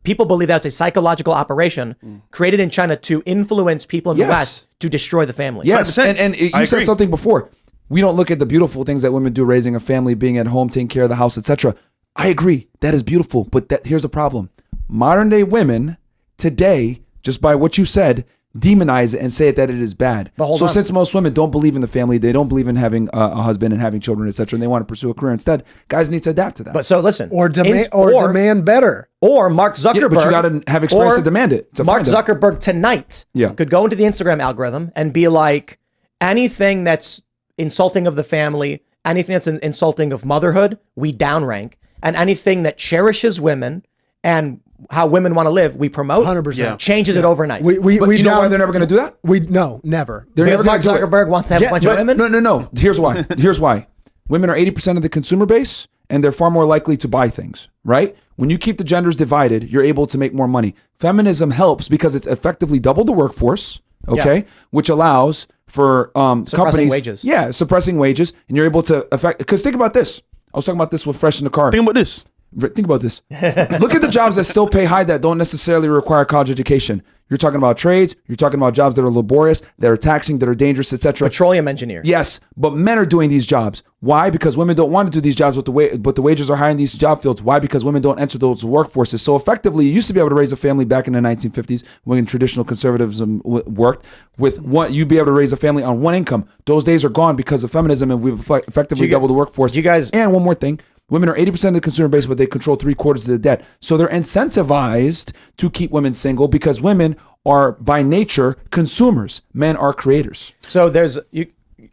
people believe that's a psychological operation created in China to influence people in the West to destroy the family. Yes, 100%. And you said something before. we don't look at the beautiful things that women do, raising a family, being at home, taking care of the house, etc. I agree. That is beautiful. But here's the problem. Modern day women today, just by what you said, demonize it and say that it is bad. So since most women don't believe in the family, they don't believe in having a husband and having children, etc., and they want to pursue a career instead, guys need to adapt to that. But so listen, Or demand better. or Mark Zuckerberg. Yeah, but you got to have experience to demand it. Mark Zuckerberg tonight could go into the Instagram algorithm and be like, anything that's insulting of the family, anything that's insulting of motherhood, we downrank, and anything that cherishes women and how women want to live, we promote. 100%. Changes it overnight. But you know why they're never going to do that? No, never. They're Because never Mark gonna do it. Zuckerberg wants to have a bunch of women. No. Here's why. Here's why. Women are 80% of the consumer base, and they're far more likely to buy things, right? When you keep the genders divided, you're able to make more money. Feminism helps because it's effectively doubled the workforce, okay? Which allows for companies. Wages. Yeah, suppressing wages, and you're able to affect, because think about this. I was talking about this with Fresh in the car. Think about this. Think about this. Look at the jobs that still pay high that don't necessarily require college education. You're talking about trades. You're talking about jobs that are laborious, that are taxing, that are dangerous, etc. Petroleum engineer. Yes, but men are doing these jobs. Why? Because women don't want to do these jobs, but the wages are high in these job fields. Why? Because women don't enter those workforces. So effectively, you used to be able to raise a family back in the 1950s when traditional conservatism worked. With one, you'd be able to raise a family on one income. Those days are gone because of feminism, and we've effectively doubled the workforce. And one more thing. Women are 80% of the consumer base, but they control 3/4 of the debt. So they're incentivized to keep women single because women are by nature consumers. Men are creators. So there's you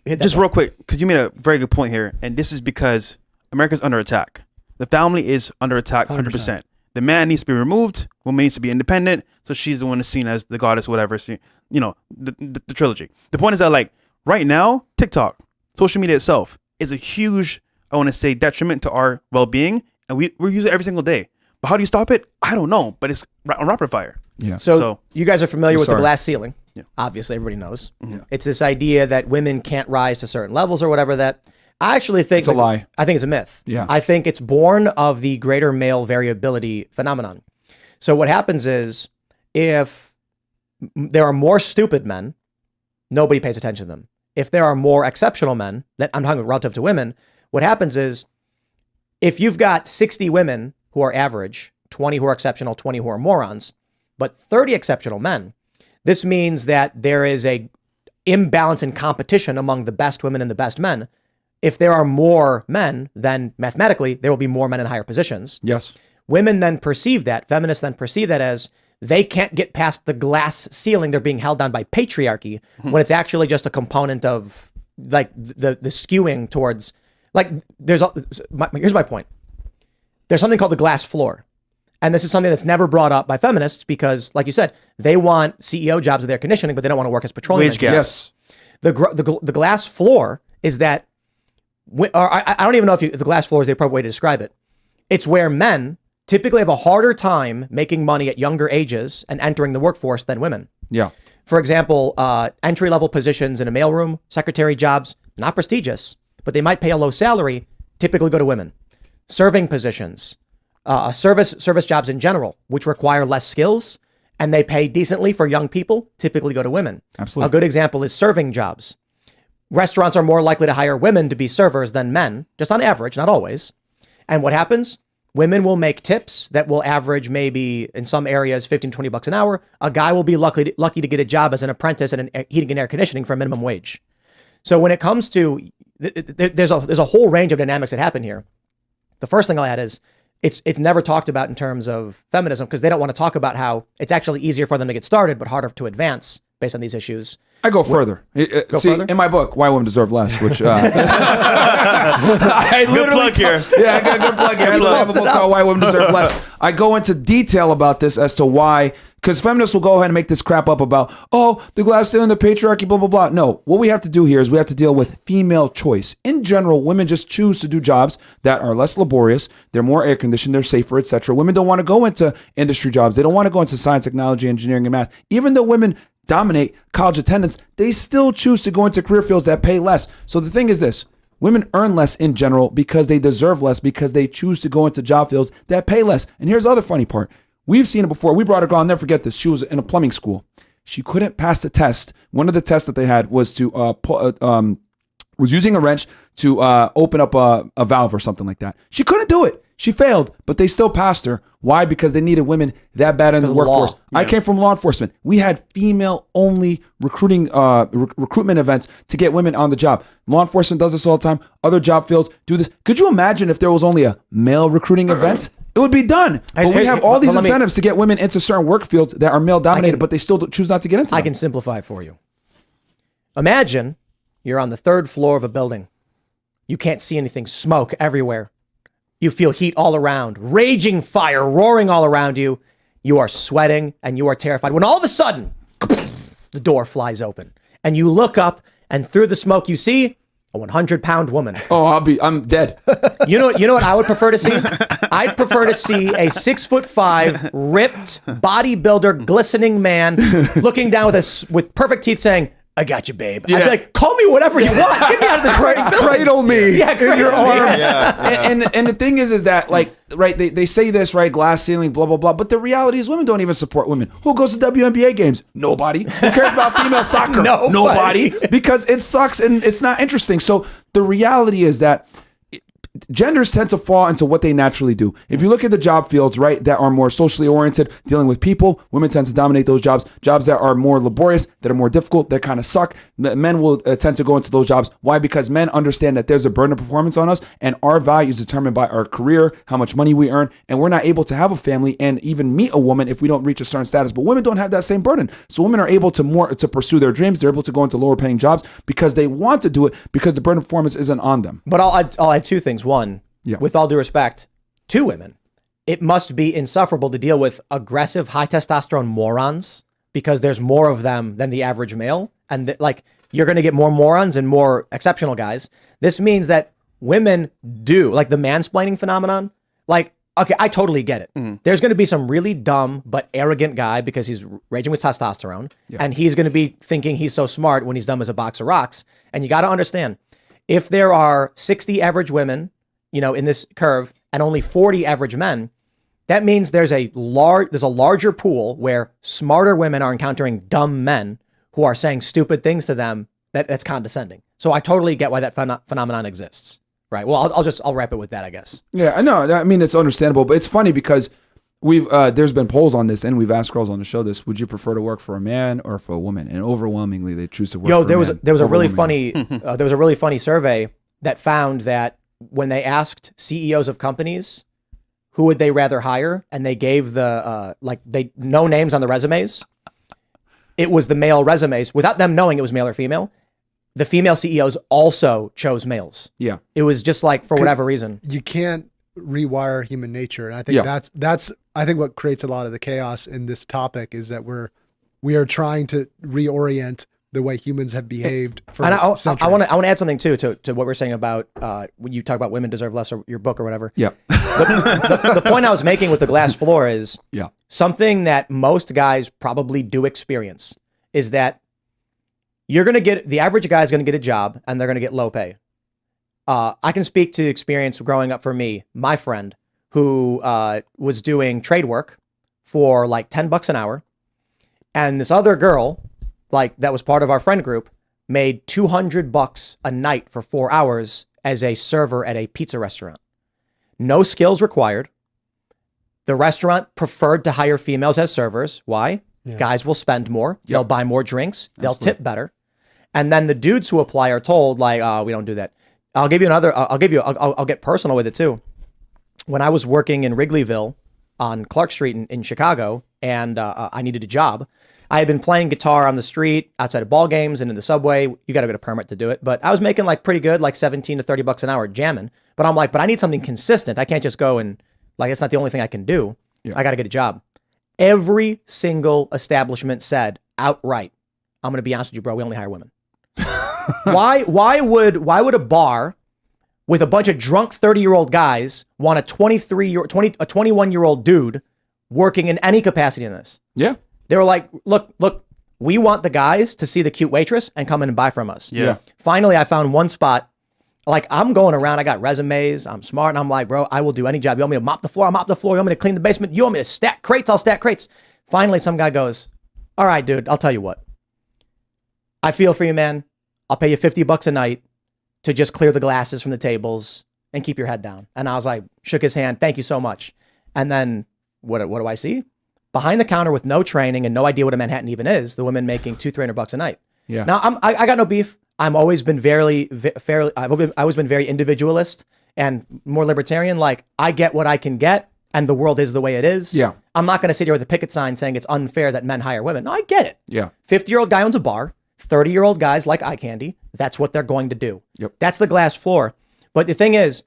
hit that Just point. real quick, because you made a very good point here, and this is because America's under attack. The family is under attack 100%. The man needs to be removed. Woman needs to be independent. So she's the one that's seen as the goddess, whatever. So, the trilogy. The point is that, like, right now, TikTok, social media itself, is a huge, I want to say, detriment to our well-being, and we're using it every single day. But how do you stop it? I don't know, but it's on rapid fire. Yeah. So you guys are familiar with the Sorry. glass ceiling. Yeah. Obviously, everybody knows. Yeah. It's this idea that women can't rise to certain levels or whatever. That I actually think It's a lie. I think it's a myth. Yeah. I think it's born of the greater male variability phenomenon. So what happens is, if there are more stupid men, nobody pays attention to them. If there are more exceptional men, that I'm talking relative to women, what happens is, if you've got 60 women who are average, 20 who are exceptional, 20 who are morons, but 30 exceptional men, this means that there is a imbalance in competition among the best women and the best men. If there are more men, then mathematically there will be more men in higher positions. Yes. Women then perceive that, feminists then perceive that as they can't get past the glass ceiling. They're being held down by patriarchy when it's actually just a component of like the skewing towards, like here's my point. There's something called the glass floor. And this is something that's never brought up by feminists because, like you said, they want CEO jobs with air conditioning, but they don't want to work as petroleum Wage gap. engineers. Yes. The glass floor is that, or I don't even know if the glass floor is the appropriate way to describe it. It's where men typically have a harder time making money at younger ages and entering the workforce than women. Yeah. For example, entry-level positions in a mailroom, secretary jobs, not prestigious, but they might pay a low salary, typically go to women. Serving positions, service jobs in general, which require less skills, and they pay decently for young people, typically go to women. Absolutely. A good example is serving jobs. Restaurants are more likely to hire women to be servers than men, just on average, not always. And what happens? Women will make tips that will average maybe in some areas $15-20 an hour. A guy will be lucky to get a job as an apprentice in heating and air conditioning for a minimum wage. So when it comes to, there's a whole range of dynamics that happen here. The first thing I'll add is it's never talked about in terms of feminism because they don't want to talk about how it's actually easier for them to get started but harder to advance based on these issues. I go further. further? In my book, Why Women Deserve Less, which I Good plug here. Yeah, I got a good plug here. I have a book called Why Women Deserve Less. I go into detail about this as to why, because feminists will go ahead and make this crap up about, the glass ceiling, the patriarchy, blah, blah, blah. No, what we have to do here is we have to deal with female choice. In general, women just choose to do jobs that are less laborious. They're more air conditioned. They're safer, etc. Women don't want to go into industry jobs. They don't want to go into science, technology, engineering, and math. Even though women dominate college attendance, they still choose to go into career fields that pay less. So the thing is this. Women earn less in general because they deserve less because they choose to go into job fields that pay less. And here's the other funny part. We've seen it before. We brought a girl, I'll never forget this. She was in a plumbing school. She couldn't pass the test. One of the tests that they had was to was using a wrench to open up a valve or something like that. She couldn't do it. She failed, but they still passed her. Why? Because they needed women that bad in the workforce. I came from law enforcement. We had female-only recruiting recruitment events to get women on the job. Law enforcement does this all the time. Other job fields do this. Could you imagine if there was only a male recruiting event? It would be done. But we have all these incentives to get women into certain work fields that are male-dominated, but they still choose not to get into them. I can simplify it for you. Imagine you're on the 3rd floor of a building. You can't see anything, smoke everywhere. You feel heat all around, raging fire roaring all around you. You are sweating and you are terrified. When all of a sudden, the door flies open and you look up and through the smoke you see a 100-pound woman. Oh, I'm dead. You know what I would prefer to see? I'd prefer to see a 6'5", ripped bodybuilder, glistening man looking down with perfect teeth saying, "I got you, babe." I'd be like, call me whatever you want. Get me out of this building. Cradle me in your arms. And the thing is that like, right, they say this, right, glass ceiling, blah, blah, blah. But the reality is women don't even support women. Who goes to WNBA games? Nobody. Who cares about female soccer? Nobody. Because it sucks and it's not interesting. So the reality is that genders tend to fall into what they naturally do. If you look at the job fields, right, that are more socially oriented, dealing with people, women tend to dominate those jobs. Jobs that are more laborious, that are more difficult, that kind of suck, men will tend to go into those jobs. Why? Because men understand that there's a burden of performance on us, and our value is determined by our career, how much money we earn, and we're not able to have a family and even meet a woman if we don't reach a certain status. But women don't have that same burden. So women are able to pursue their dreams. They're able to go into lower paying jobs because they want to do it, because the burden of performance isn't on them. But I'll add 2 things. One, with all due respect to women, it must be insufferable to deal with aggressive, high testosterone morons because there's more of them than the average male. And you're going to get more morons and more exceptional guys. This means that women do, like the mansplaining phenomenon, like, okay, I totally get it. There's going to be some really dumb but arrogant guy because he's raging with testosterone and he's going to be thinking he's so smart when he's dumb as a box of rocks. And you got to understand, if there are 60 average women, in this curve and only 40 average men, that means there's a larger pool where smarter women are encountering dumb men who are saying stupid things to them that's condescending. So I totally get why that phenomenon exists. Right. Well, I'll wrap it with that, I guess. Yeah, I know. I mean, it's understandable, but it's funny because there's been polls on this and we've asked girls on the show this: would you prefer to work for a man or for a woman? And overwhelmingly they choose to work for a man. There was a really funny survey that found that when they asked CEOs of companies who would they rather hire, and they gave no names on the resumes, it was the male resumes without them knowing it was male or female. The female CEOs also chose males. Yeah. It was just like, for whatever reason. You can't rewire human nature. And I think that's I think what creates a lot of the chaos in this topic is that we are trying to reorient the way humans have behaved for centuries. I want to add something too to what we're saying about when you talk about women deserve less, or your book or whatever. Yeah. The point I was making with the glass floor is something that most guys probably do experience is that the average guy is going to get a job and they're going to get low pay. I can speak to experience growing up for me. My friend who was doing trade work for like $10 an hour, and this other girl, like that was part of our friend group, made $200 a night for 4 hours as a server at a pizza restaurant. No skills required. The restaurant preferred to hire females as servers. Why? Yeah. Guys will spend more. Yep. They'll buy more drinks. They'll tip better. And then the dudes who apply are told like, we don't do that. I'll get personal with it too. When I was working in Wrigleyville on Clark Street in Chicago, and I needed a job, I had been playing guitar on the street, outside of ball games, and in the subway. You got to get a permit to do it. But I was making like pretty good, like $17 to $30 an hour jamming. But I'm like, but I need something consistent. I can't just go and like, it's not the only thing I can do. Yeah. I got to get a job. Every single establishment said outright, I'm going to be honest with you, bro, we only hire women. Why would a bar with a bunch of drunk 30-year-old guys want a 21-year-old dude working in any capacity in this? Yeah. They were like, look, we want the guys to see the cute waitress and come in and buy from us. Yeah. Finally, I found one spot. Like, I'm going around, I got resumes, I'm smart, and I'm like, bro, I will do any job. You want me to mop the floor? I'll mop the floor. You want me to clean the basement? You want me to stack crates? I'll stack crates. Finally, some guy goes, all right, dude, I'll tell you what. I feel for you, man. I'll pay you $50 a night. to just clear the glasses from the tables and keep your head down. And I was like, shook his hand. Thank you so much. And then what do I see? Behind the counter with no training and no idea what a Manhattan even is, the women making $200-300 a night. Yeah. Now I got no beef. I've always been very individualist and more libertarian. Like, I get what I can get and the world is the way it is. Yeah. I'm not going to sit here with a picket sign saying it's unfair that men hire women. No, I get it. Yeah. 50-year-old guy owns a bar. 30-year-old guys like eye candy. That's what they're going to do. Yep. That's the glass floor. But the thing is,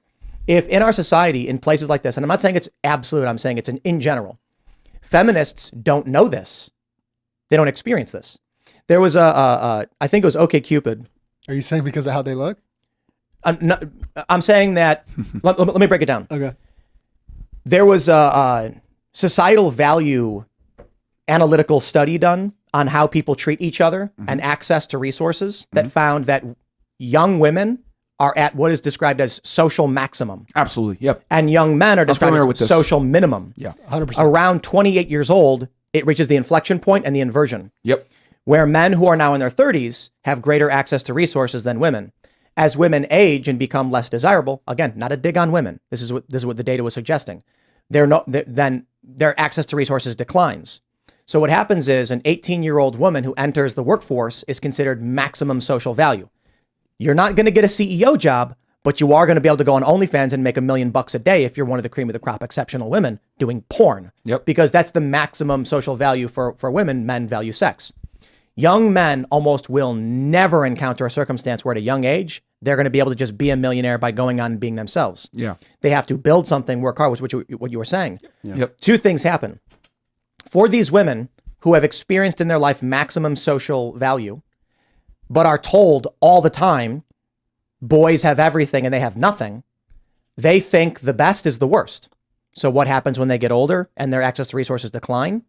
if in our society, in places like this, and I'm not saying it's absolute, I'm saying it's in general, feminists don't know this. They don't experience this. There was I think it was OkCupid. Are you saying because of how they look? I'm saying that, let me break it down. Okay. There was a societal value analytical study done on how people treat each other and access to resources that found that young women are at what is described as social maximum. Absolutely. Yep. And young men are described familiar as with this. social minimum. Yeah. 100%. Around 28 years old, it reaches the inflection point and the inversion, Yep. where men who are now in their 30s have greater access to resources than women. As women age and become less desirable, again, not a dig on women. This is what the data was suggesting. Then their access to resources declines. So what happens is an 18-year-old woman who enters the workforce is considered maximum social value. You're not going to get a CEO job, but you are going to be able to go on OnlyFans and make $1 million a day if you're one of the cream of the crop exceptional women doing porn. Yep. Because that's the maximum social value for women. Men value sex. Young men almost will never encounter a circumstance where at a young age, they're going to be able to just be a millionaire by going on and being themselves. Yeah. They have to build something, work hard, which what you were saying. Yep. Two things happen. For these women who have experienced in their life maximum social value, but are told all the time, boys have everything and they have nothing, they think the best is the worst. So what happens when they get older and their access to resources decline?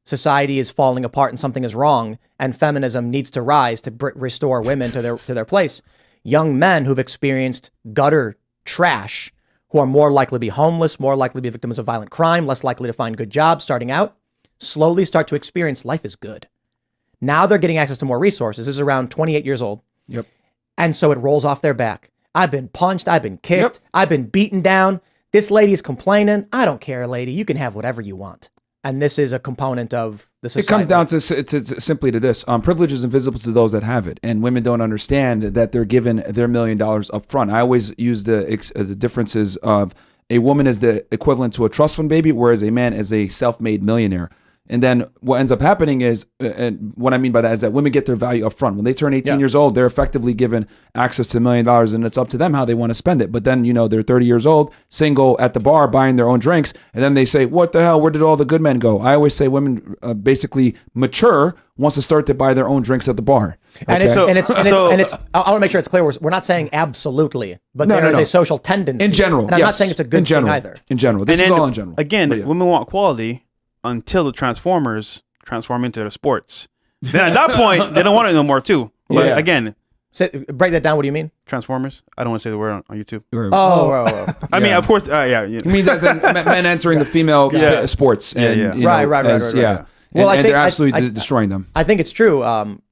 Society is falling apart and something is wrong, and feminism needs to rise to restore women to their place. Young men who've experienced gutter trash, who are more likely to be homeless, more likely to be victims of violent crime, less likely to find good jobs starting out, slowly start to experience life is good. Now they're getting access to more resources. This is around 28 years old. Yep. And so it rolls off their back. I've been punched. I've been kicked. I've been beaten down. This lady's complaining. I don't care, lady. You can have whatever you want. And this is a component of the society. It comes down to simply to this. Privilege is invisible to those that have it. And women don't understand that they're given their $1 million up front. I always use the differences of a woman is the equivalent to a trust fund baby, whereas a man is a self-made millionaire. And then what ends up happening is, and what I mean by that is that women get their value up front. When they turn 18 years old, they're effectively given access to $1 million, and it's up to them how they want to spend it. But then, they're 30 years old, single at the bar, buying their own drinks. And then they say, what the hell? Where did all the good men go? I always say women basically mature once to start to buy their own drinks at the bar. And it's I want to make sure it's clear. We're not saying absolutely, but there is a social tendency. In general. And I'm not saying it's a good thing either. In general. This is all in general. Again, women want quality until the Transformers transform into their sports. Then at that point, they don't want it no more too. But again, break that down. What do you mean? Transformers? I don't want to say the word on YouTube. I mean, of course, It means as in men entering the female sports. And, Right. Well, I think they're absolutely destroying them. I think it's true.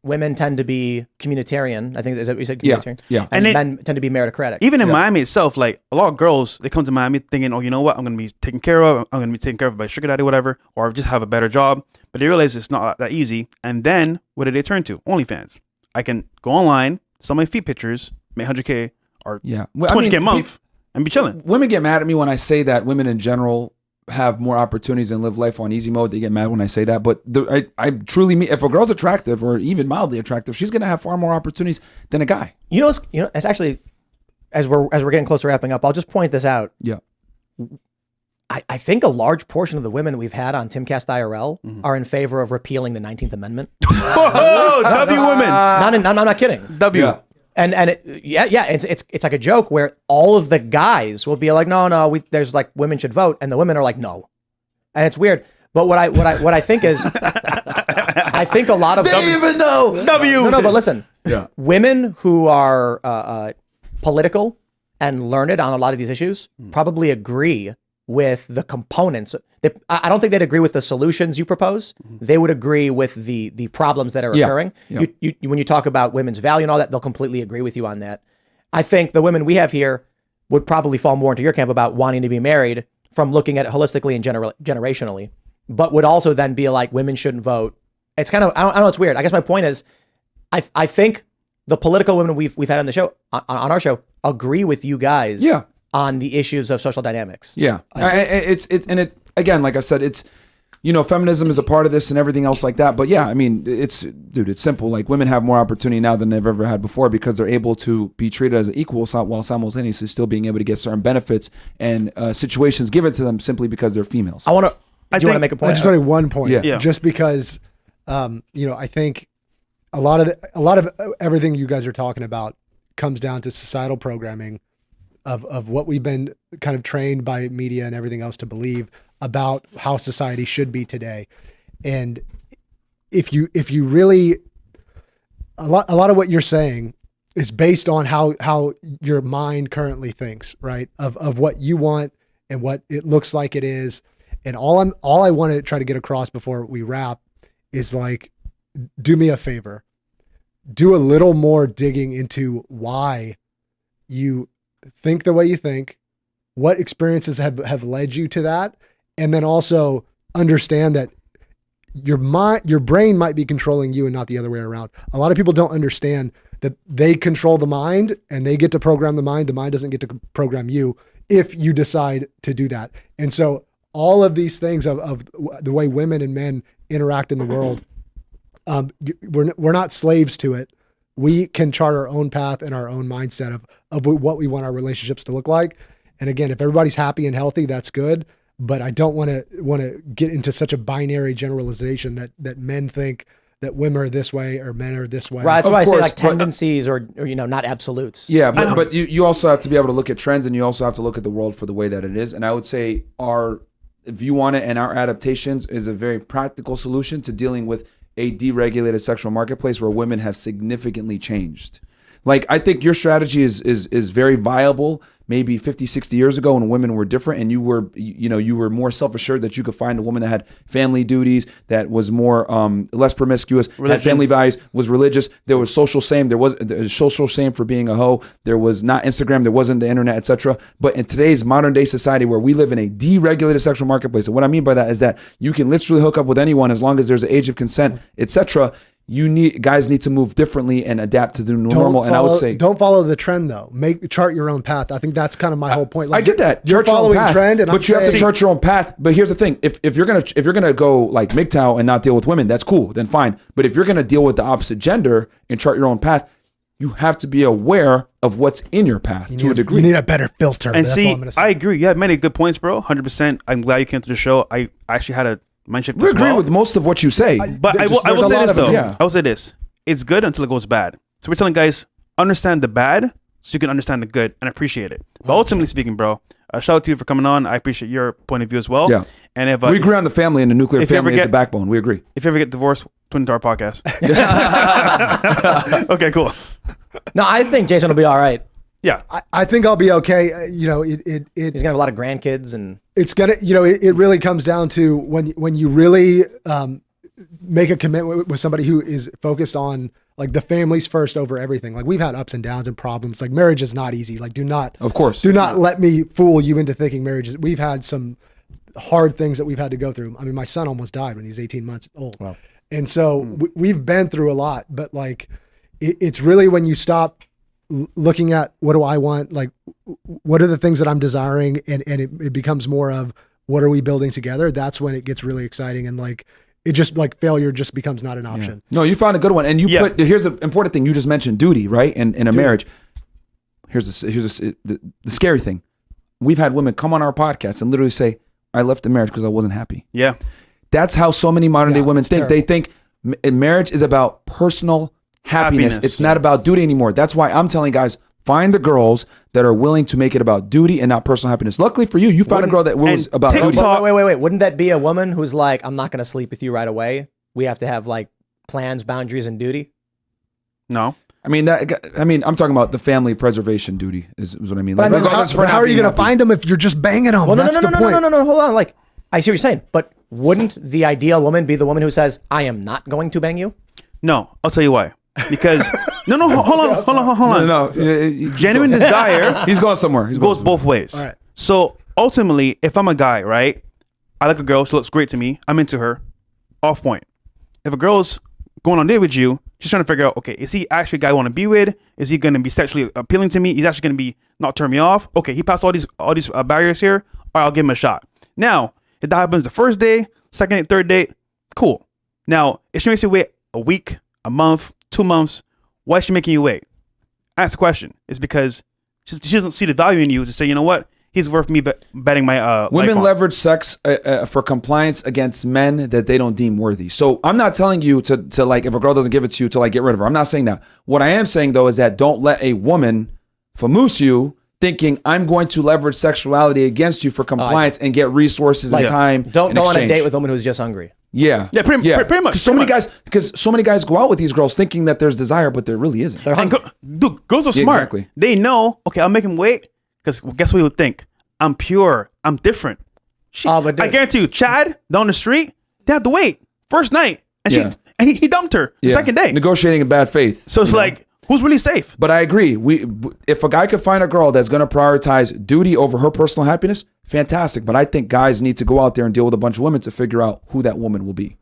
Women tend to be communitarian. I think is that what you said? Communitarian. Yeah. And men tend to be meritocratic. Even in Miami itself, like a lot of girls, they come to Miami thinking, oh, you know what? I'm going to be taken care of. I'm going to be taken care of by sugar daddy, whatever, or just have a better job. But they realize it's not that easy. And then what do they turn to? OnlyFans. I can go online, sell my feet pictures, make $100K or $200K a month, and be chilling. Women get mad at me when I say that women in general have more opportunities and live life on easy mode. They get mad when I say that, but I truly mean, if a girl's attractive or even mildly attractive, she's going to have far more opportunities than a guy. It's actually, as we're getting close to wrapping up, I'll just point this out. Yeah. I think a large portion of the women that we've had on Timcast IRL are in favor of repealing the 19th Amendment. W women. I'm not kidding. W. Yeah. And it's like a joke where all of the guys will be like, no, there's like women should vote, and the women are like, no, and it's weird. But what I think is, I think a lot of even know W. No, but listen, Yeah. women who are political and learned on a lot of these issues probably agree with the components. I don't think they'd agree with the solutions you propose. They would agree with the problems that are occurring. Yeah. When you talk about women's value and all that, they'll completely agree with you on that. I think the women we have here would probably fall more into your camp about wanting to be married from looking at it holistically and generationally, but would also then be like, women shouldn't vote. It's kind of, I don't know, it's weird. I guess my point is, I think the political women we've had on the show, on our show, agree with you guys on the issues of social dynamics. Yeah. Again, like I said, it's, feminism is a part of this and everything else like that. But yeah, I mean, it's simple. Like, women have more opportunity now than they've ever had before because they're able to be treated as equals while simultaneously still being able to get certain benefits and situations given to them simply because they're females. Do you want to make a point? I just wanted one point. Yeah. Just because, I think a lot of everything you guys are talking about comes down to societal programming of what we've been kind of trained by media and everything else to believe about how society should be today. And if you really, a lot of what you're saying is based on how your mind currently thinks, right? Of what you want and what it looks like it is. And all I want to try to get across before we wrap is like, do me a favor, do a little more digging into why you think the way you think, what experiences have led you to that. And then also understand that your brain might be controlling you and not the other way around. A lot of people don't understand that they control the mind and they get to program the mind. The mind doesn't get to program you if you decide to do that. And so all of these things of the way women and men interact in the world, we're not slaves to it. We can chart our own path and our own mindset of what we want our relationships to look like. And again, if everybody's happy and healthy, that's good. But I don't want to get into such a binary generalization that men think that women are this way or men are this way. Right. That's Of why I say course, like tendencies or not absolutes. Yeah, but you also have to be able to look at trends, and you also have to look at the world for the way that it is. And I would say our view on it and our adaptations is a very practical solution to dealing with a deregulated sexual marketplace where women have significantly changed. Like, I think your strategy is very viable maybe 50, 60 years ago when women were different and you were more self-assured that you could find a woman that had family duties, that was more less promiscuous, had family values, was religious. There was social shame. There was social shame for being a hoe. There was not Instagram. There wasn't the internet, etc. But in today's modern day society where we live in a deregulated sexual marketplace, and what I mean by that is that you can literally hook up with anyone as long as there's an age of consent, etc. Guys need to move differently and adapt to the new normal. And I would say, don't follow the trend though. Chart your own path. I think that's kind of my whole point. Like, I get that. You're following the trend, but you have to chart your own path. But here's the thing: if you're gonna go like MGTOW and not deal with women, that's cool. Then fine. But if you're gonna deal with the opposite gender and chart your own path, you have to be aware of what's in your path to a degree. You need a better filter. And that's see, all I'm gonna say. I agree. You had many good points, bro. 100%. I'm glad you came to the show. I actually had a mind shift. We agree with most of what you say. But I will say this though. Yeah. I will say this. It's good until it goes bad. So we're telling guys, understand the bad so you can understand the good and appreciate it. But ultimately speaking, bro, shout out to you for coming on. I appreciate your point of view as well. Yeah. And if we agree on the family, and the nuclear family is the backbone. We agree. If you ever get divorced, tune into our podcast. Okay, cool. No, I think Jason will be all right. Yeah. I think I'll be okay. He's gonna have a lot of grandkids, and it's gonna, it really comes down to when you really make a commitment with somebody who is focused on like the families first over everything. Like, we've had ups and downs and problems. Like, marriage is not easy. Like, do not let me fool you into thinking marriage is. We've had some hard things that we've had to go through. I mean, my son almost died when he was 18 months old. Wow. And so we've been through a lot, but like, it's really when you stop looking at what do I want? Like, what are the things that I'm desiring? And it becomes more of what are we building together? That's when it gets really exciting. And like, it just like failure just becomes not an option. Yeah. No, you found a good one. And here's the important thing. You just mentioned duty, right? And in a marriage, here's the scary thing. We've had women come on our podcast and literally say, I left the marriage because I wasn't happy. Yeah. That's how so many modern day women think. Terrible. They think marriage is about personal happiness. It's not about duty anymore. That's why I'm telling guys, find the girls that are willing to make it about duty and not personal happiness. Luckily for you, you found a girl that was about duty. Wait. Wouldn't that be a woman who's like, I'm not going to sleep with you right away? We have to have like plans, boundaries, and duty? No. I mean, I'm talking about the family preservation duty is what I mean. But Like, how are you going to find them if you're just banging them? Well, That's the point. No, hold on. Like, I see what you're saying, but wouldn't the ideal woman be the woman who says, I am not going to bang you? No, I'll tell you why. Because hold on. No, Genuine desire he's going somewhere. He's goes going both ways. All right. So ultimately, if I'm a guy, right, I like a girl, she looks great to me, I'm into her, off point. If a girl's going on a date with you, she's trying to figure out, okay, is he actually a guy I want to be with? Is he going to be sexually appealing to me? He's actually going to be not turn me off. Okay, he passed all these barriers here. All right, I'll give him a shot. Now, if that happens the first day, second date, third date, cool. Now, if she makes you wait a week, a month, 2 months, why is she making you wait? Ask the question. It's because she doesn't see the value in you to say, you know what? He's worth me betting my Women life on. leverage sex for compliance against men that they don't deem worthy. So I'm not telling you to like, if a girl doesn't give it to you, to like get rid of her. I'm not saying that. What I am saying though is that don't let a woman famoose you thinking I'm going to leverage sexuality against you for compliance and get resources and time. Don't in go on a exchange. date with a woman who's just hungry. Yeah, pretty much. So many guys go out with these girls thinking that there's desire, but there really isn't. They're And hungry. dude, girls are smart. exactly. They know, okay, I'll make him wait because guess what he would think? I'm pure. I'm different. But dude- I guarantee you, Chad down the street, they had to wait. First night. And Yeah. he dumped her the second day. Negotiating in bad faith. So it's like, who's really safe? But I agree. If a guy could find a girl that's going to prioritize duty over her personal happiness, fantastic. But I think guys need to go out there and deal with a bunch of women to figure out who that woman will be.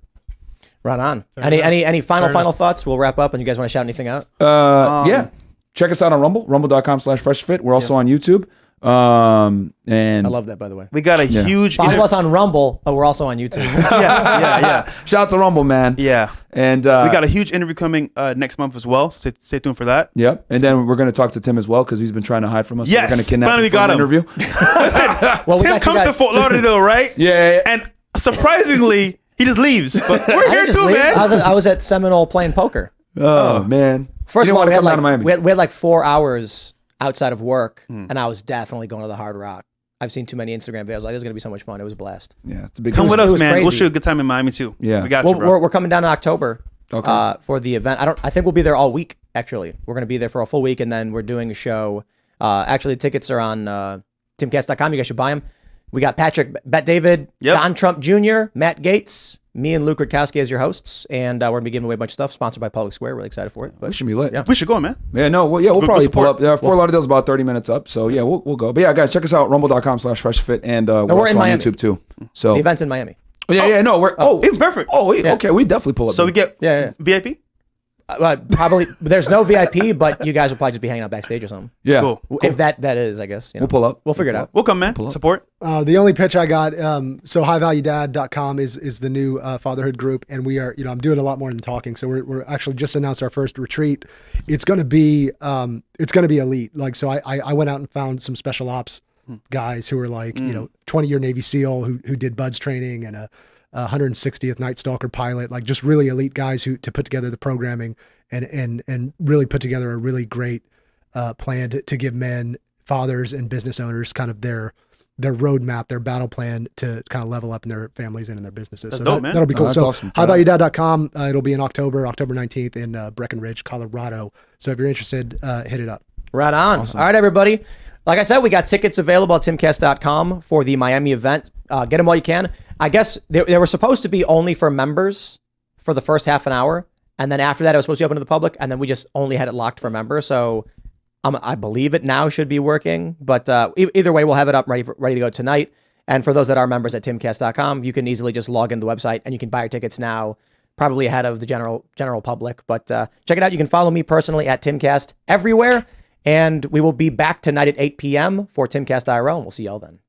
Right on. Any final thoughts? We'll wrap up, and you guys want to shout anything out? Yeah. Check us out on Rumble, rumble.com/freshfit. We're also on YouTube. And I love that, by the way. We got a huge Follow us on Rumble, but we're also on YouTube. yeah. shout out to Rumble, man. Yeah. And We got a huge interview coming next month as well. Stay tuned for that. Yep. And then we're going to talk to Tim as well because he's been trying to hide from us. Yes, So we're going to kidnap finally him for got an him. interview. Listen, Well, we Tim got you comes to guys- Fort Lauderdale, right? Yeah. And surprisingly, he just leaves. But we're I here didn't just too, leave. man. I was at Seminole playing poker. Oh, man. First You of all, didn't we had, wanna come down to Miami. we had like 4 hours outside of work, and I was definitely going to the Hard Rock. I've seen too many Instagram videos. Like, this is going to be so much fun. It was a blast. Yeah, it's a big Come deal. with it us, was man. We'll crazy. shoot a good time in Miami too. Yeah. We got Well, you, bro. we're coming down in October Okay. for the event. I think we'll be there all week, actually. We're going to be there for a full week, and then we're doing a show. Actually, the tickets are on timcast.com. You guys should buy them. We got Patrick Bet-David, Yep. Don Trump Jr., Matt Gates, me and Luke Rutkowski as your hosts, and we're going to be giving away a bunch of stuff sponsored by Public Square. Really excited for it. It But should be lit. Yeah. We should go, man. Yeah, no, we'll probably pull support. up. Fort Lauderdale's about 30 minutes up, so yeah, we'll go. But yeah, guys, check us out, rumble.com/freshfit, and we're we're also in on Miami. YouTube too. So the event's in Miami. we're Even perfect. Yeah. okay, we definitely pull up. So we get Yeah. VIP? Probably there's no VIP, but you guys will probably just be hanging out backstage or something. yeah, Cool. If that is, I guess. You know. we'll pull up. We'll figure it out. We'll come, man. Support. The only pitch I got, so highvaluedad.com is the new fatherhood group, and we are, I'm doing a lot more than talking. So we're actually just announced our first retreat. It's going to be elite. Like, so I went out and found some special ops guys who are like, 20-year Navy SEAL who did BUDS training and a 160th Night Stalker pilot, like just really elite guys to put together the programming and really put together a really great plan to give men, fathers, and business owners kind of their roadmap, their battle plan to kind of level up in their families and in their businesses. That's So dope, man. that'll be cool. that's So awesome. highvaluedad.com. It'll be in October 19th in Breckenridge, Colorado. So if you're interested, hit it up. Right on. All right, everybody. Like I said, we got tickets available at timcast.com for the Miami event. Get them while you can. I guess they were supposed to be only for members for the first half an hour. And then after that, it was supposed to be open to the public. And then we just only had it locked for members. So I believe it now should be working. But either way, we'll have it up ready to go tonight. And for those that are members at timcast.com, you can easily just log into the website and you can buy your tickets now, probably ahead of the general public. But check it out. You can follow me personally at Timcast everywhere. And we will be back tonight at 8 p.m. for Timcast IRL, and we'll see y'all then.